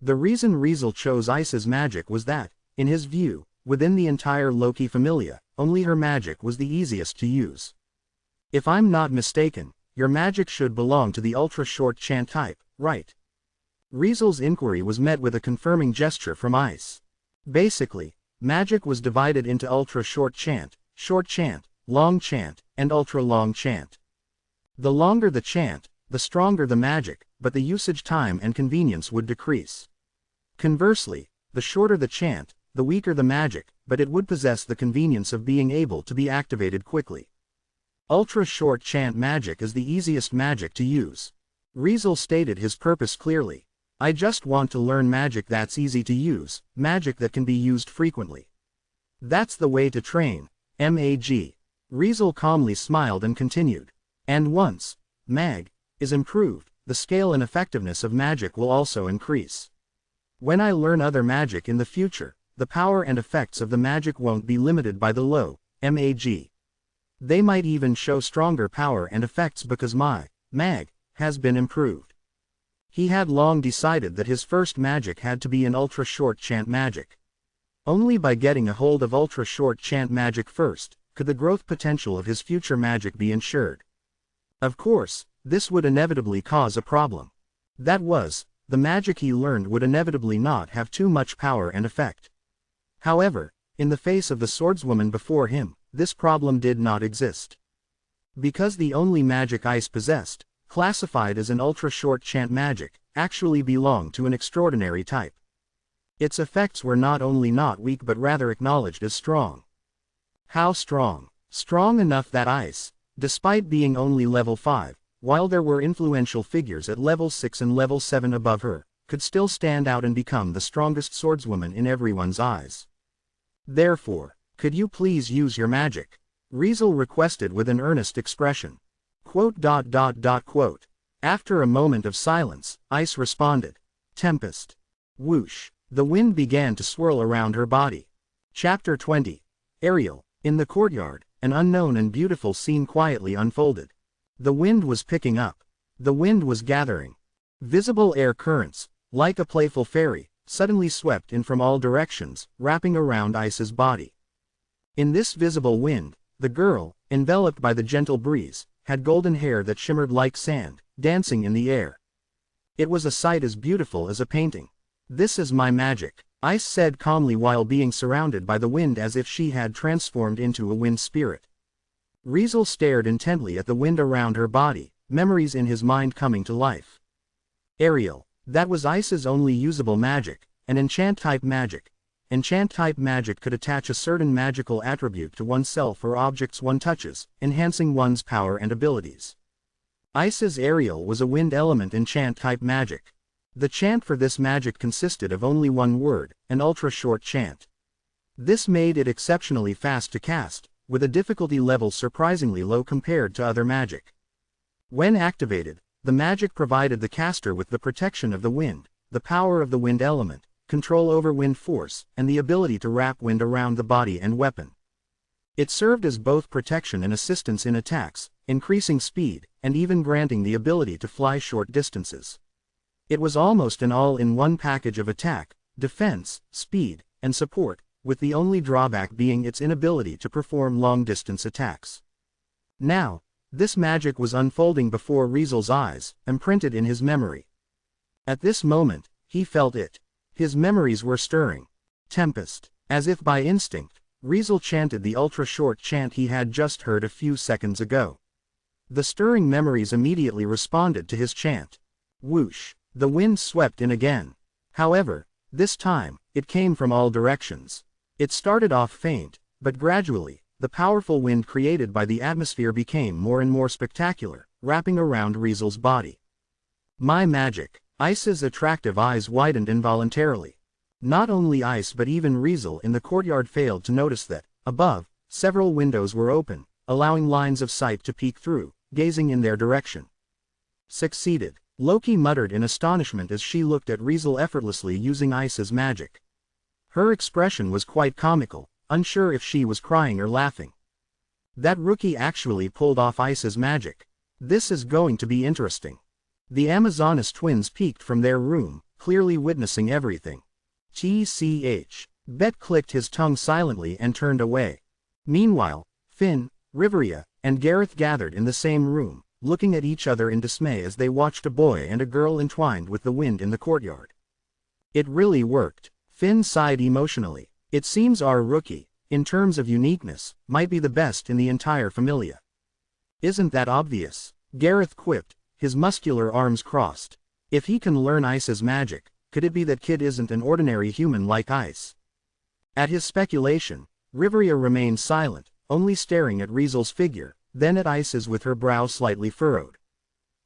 [SPEAKER 1] The reason Riesel chose Ice's magic was that, in his view, within the entire Loki familia, only her magic was the easiest to use. If I'm not mistaken, your magic should belong to the ultra-short chant type, right? Riesel's inquiry was met with a confirming gesture from Ice. Basically, magic was divided into ultra-short chant, long chant, and ultra-long chant. The longer the chant, the stronger the magic, but the usage time and convenience would decrease. Conversely, the shorter the chant, the weaker the magic, but it would possess the convenience of being able to be activated quickly. Ultra-short chant magic is the easiest magic to use. Riesel stated his purpose clearly. I just want to learn magic that's easy to use, magic that can be used frequently. That's the way to train, Mag. Riesel calmly smiled and continued. And once, Mag, is improved, the scale and effectiveness of magic will also increase. When I learn other magic in the future, the power and effects of the magic won't be limited by the low, Mag. They might even show stronger power and effects because my, Mag, has been improved. He had long decided that his first magic had to be an ultra-short chant magic. Only by getting a hold of ultra-short chant magic first, could the growth potential of his future magic be ensured. Of course, this would inevitably cause a problem. That was, the magic he learned would inevitably not have too much power and effect. However, in the face of the swordswoman before him, this problem did not exist. Because the only magic Ice possessed, classified as an ultra-short chant magic, actually belonged to an extraordinary type. Its effects were not only not weak but rather acknowledged as strong. How strong? Strong enough that Ice, despite being only level 5, while there were influential figures at level 6 and level 7 above her, could still stand out and become the strongest swordswoman in everyone's eyes. Therefore, could you please use your magic? Riesel requested with an earnest expression. Quote. After a moment of silence, Ice responded. Tempest. Whoosh. The wind began to swirl around her body. Chapter 20. Ariel. In the courtyard, an unknown and beautiful scene quietly unfolded. The wind was picking up. The wind was gathering. Visible air currents, like a playful fairy, suddenly swept in from all directions, wrapping around Ice's body. In this visible wind, the girl, enveloped by the gentle breeze, had golden hair that shimmered like sand, dancing in the air. It was a sight as beautiful as a painting. This is my magic, Ice said calmly while being surrounded by the wind as if she had transformed into a wind spirit. Riesel stared intently at the wind around her body, memories in his mind coming to life. Ariel, that was Ice's only usable magic, an enchant-type magic. Enchant-type magic could attach a certain magical attribute to oneself or objects one touches, enhancing one's power and abilities. Ice's Ariel was a wind element enchant-type magic. The chant for this magic consisted of only one word, an ultra-short chant. This made it exceptionally fast to cast, with a difficulty level surprisingly low compared to other magic. When activated, the magic provided the caster with the protection of the wind, the power of the wind element, control over wind force, and the ability to wrap wind around the body and weapon. It served as both protection and assistance in attacks, increasing speed, and even granting the ability to fly short distances. It was almost an all-in-one package of attack, defense, speed, and support, with the only drawback being its inability to perform long-distance attacks. Now, this magic was unfolding before Riesel's eyes, imprinted in his memory. At this moment, he felt it. His memories were stirring. Tempest. As if by instinct, Riesel chanted the ultra-short chant he had just heard a few seconds ago. The stirring memories immediately responded to his chant. Whoosh. The wind swept in again. However, this time, it came from all directions. It started off faint, but gradually, the powerful wind created by the atmosphere became more and more spectacular, wrapping around Riesel's body. My magic. Ice's attractive eyes widened involuntarily. Not only Ice but even Riesel in the courtyard failed to notice that, above, several windows were open, allowing lines of sight to peek through, gazing in their direction. Succeeded, Loki muttered in astonishment as she looked at Riesel effortlessly using Ice's magic. Her expression was quite comical, unsure if she was crying or laughing. That rookie actually pulled off Ice's magic. This is going to be interesting. The Amazonas twins peeked from their room, clearly witnessing everything. TCH. Bet clicked his tongue silently and turned away. Meanwhile, Finn, Riveria, and Gareth gathered in the same room, looking at each other in dismay as they watched a boy and a girl entwined with the wind in the courtyard. It really worked. Finn sighed emotionally. It seems our rookie, in terms of uniqueness, might be the best in the entire familia. Isn't that obvious? Gareth quipped, his muscular arms crossed. If he can learn Ice's magic, could it be that kid isn't an ordinary human like Ice? At his speculation, Riveria remained silent, only staring at Riesel's figure, then at Ice's with her brow slightly furrowed.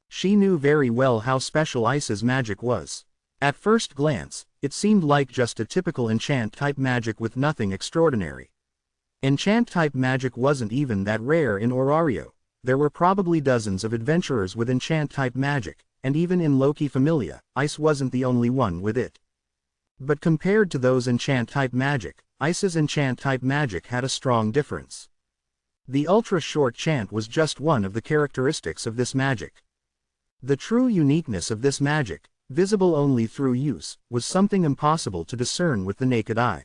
[SPEAKER 1] She knew very well how special Ice's magic was. At first glance, it seemed like just a typical enchant-type magic with nothing extraordinary. Enchant-type magic wasn't even that rare in Aurario. There were probably dozens of adventurers with enchant-type magic, and even in Loki Familia, Ice wasn't the only one with it. But compared to those enchant-type magic, Ice's enchant-type magic had a strong difference. The ultra-short chant was just one of the characteristics of this magic. The true uniqueness of this magic, visible only through use, was something impossible to discern with the naked eye.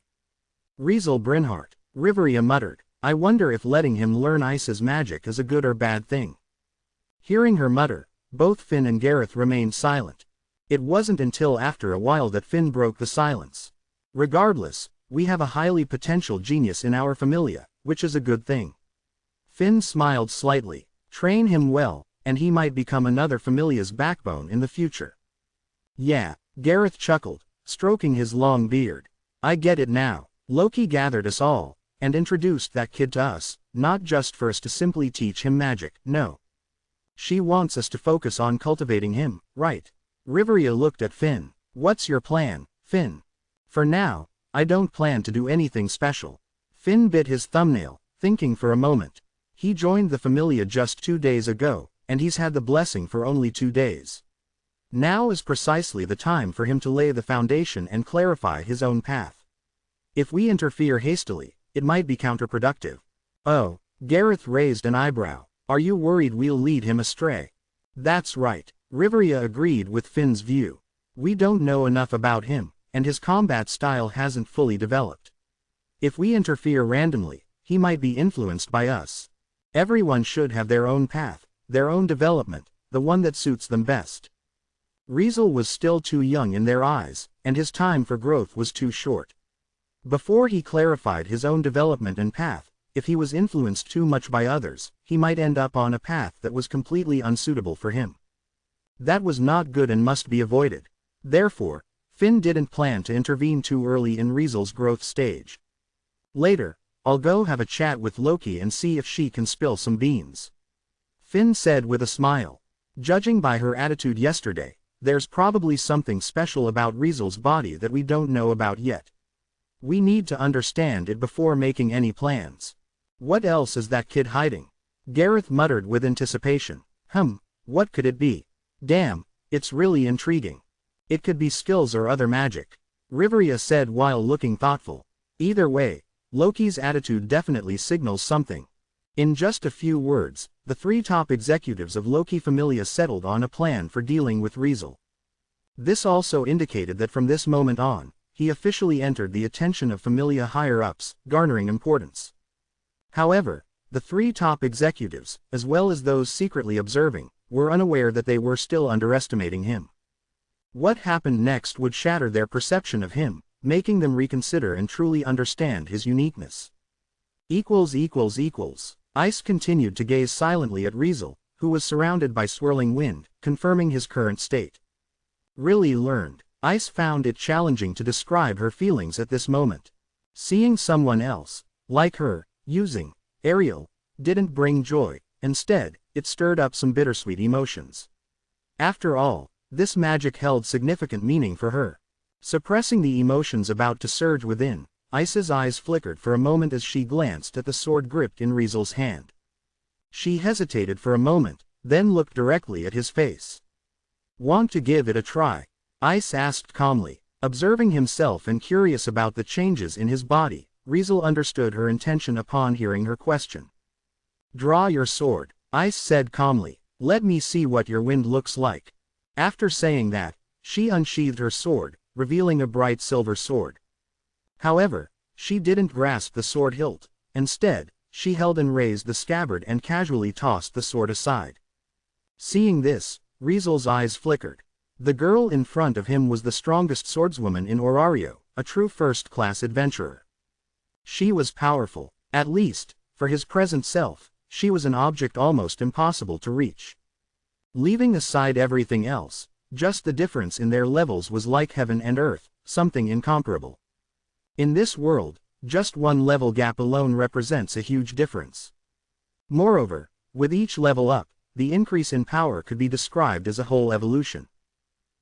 [SPEAKER 1] Riesel Brynhart, Riveria muttered, I wonder if letting him learn Ice's magic is a good or bad thing. Hearing her mutter, both Finn and Gareth remained silent. It wasn't until after a while that Finn broke the silence. Regardless, we have a highly potential genius in our familia, which is a good thing. Finn smiled slightly. Train him well, and he might become another familia's backbone in the future. Yeah, Gareth chuckled, stroking his long beard. I get it now. Loki gathered us all, and introduced that kid to us, not just for us to simply teach him magic, no. She wants us to focus on cultivating him, right? Riveria looked at Finn. What's your plan, Finn? For now, I don't plan to do anything special. Finn bit his thumbnail, thinking for a moment. He joined the Familia just 2 days ago, and he's had the blessing for only 2 days. Now is precisely the time for him to lay the foundation and clarify his own path. If we interfere hastily, it might be counterproductive. Oh, Gareth raised an eyebrow. Are you worried we'll lead him astray? That's right. Riveria agreed with Finn's view. We don't know enough about him, and his combat style hasn't fully developed. If we interfere randomly, he might be influenced by us. Everyone should have their own path, their own development, the one that suits them best. Riesel was still too young in their eyes, and his time for growth was too short. Before he clarified his own development and path, if he was influenced too much by others, he might end up on a path that was completely unsuitable for him. That was not good and must be avoided. Therefore, Finn didn't plan to intervene too early in Riesel's growth stage. Later, I'll go have a chat with Loki and see if she can spill some beans. Finn said with a smile. Judging by her attitude yesterday, there's probably something special about Riesel's body that we don't know about yet. We need to understand it before making any plans. What else is that kid hiding? Gareth muttered with anticipation. What could it be? Damn, it's really intriguing. It could be skills or other magic. Riveria said while looking thoughtful. Either way, Loki's attitude definitely signals something. In just a few words, the 3 top executives of Loki Familia settled on a plan for dealing with Riesel. This also indicated that from this moment on, he officially entered the attention of Familia higher-ups, garnering importance. However, the 3 top executives, as well as those secretly observing, were unaware that they were still underestimating him. What happened next would shatter their perception of him, making them reconsider and truly understand his uniqueness. Ice continued to gaze silently at Riesel, who was surrounded by swirling wind, confirming his current state. Really learned. Ice found it challenging to describe her feelings at this moment. Seeing someone else, like her, using Ariel, didn't bring joy. Instead, it stirred up some bittersweet emotions. After all, this magic held significant meaning for her. Suppressing the emotions about to surge within, Ice's eyes flickered for a moment as she glanced at the sword gripped in Riesel's hand. She hesitated for a moment, then looked directly at his face. Want to give it a try? Ice asked calmly. Observing himself and curious about the changes in his body, Riesel understood her intention upon hearing her question. Draw your sword, Ice said calmly. Let me see what your wind looks like. After saying that, she unsheathed her sword, revealing a bright silver sword. However, she didn't grasp the sword hilt. Instead, she held and raised the scabbard and casually tossed the sword aside. Seeing this, Riesel's eyes flickered. The girl in front of him was the strongest swordswoman in Aurario, a true first-class adventurer. She was powerful. At least, for his present self, she was an object almost impossible to reach. Leaving aside everything else, just the difference in their levels was like heaven and earth, something incomparable. In this world, just one level gap alone represents a huge difference. Moreover, with each level up, the increase in power could be described as a whole evolution.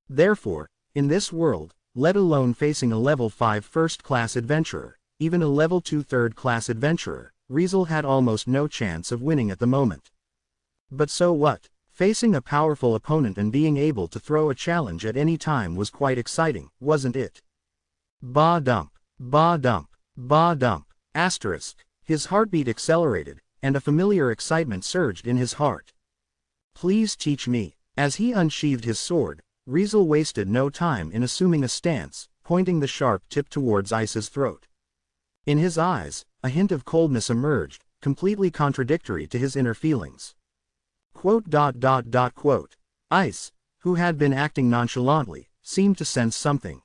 [SPEAKER 1] Therefore, In this world, let alone facing a level 5 first-class adventurer, even a level 2 third-class adventurer, Riesel had almost no chance of winning at the moment. But so what? Facing a powerful opponent and being able to throw a challenge at any time was quite exciting, wasn't it? Ba dump, ba dump, ba dump, asterisk. His heartbeat accelerated, and a familiar excitement surged in his heart. Please teach me. As he unsheathed his sword, Riesel wasted no time in assuming a stance, pointing the sharp tip towards Ice's throat. In his eyes, a hint of coldness emerged, completely contradictory to his inner feelings. Ice, who had been acting nonchalantly, seemed to sense something.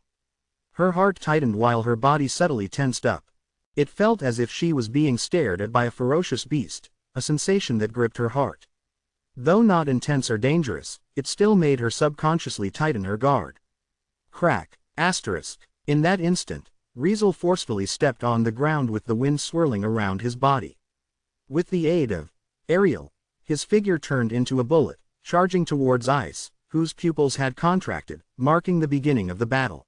[SPEAKER 1] Her heart tightened while her body subtly tensed up. It felt as if she was being stared at by a ferocious beast, a sensation that gripped her heart. Though not intense or dangerous, it still made her subconsciously tighten her guard. Crack, asterisk. In that instant, Riesel forcefully stepped on the ground with the wind swirling around his body. With the aid of Ariel, his figure turned into a bullet, charging towards Ice, whose pupils had contracted, marking the beginning of the battle.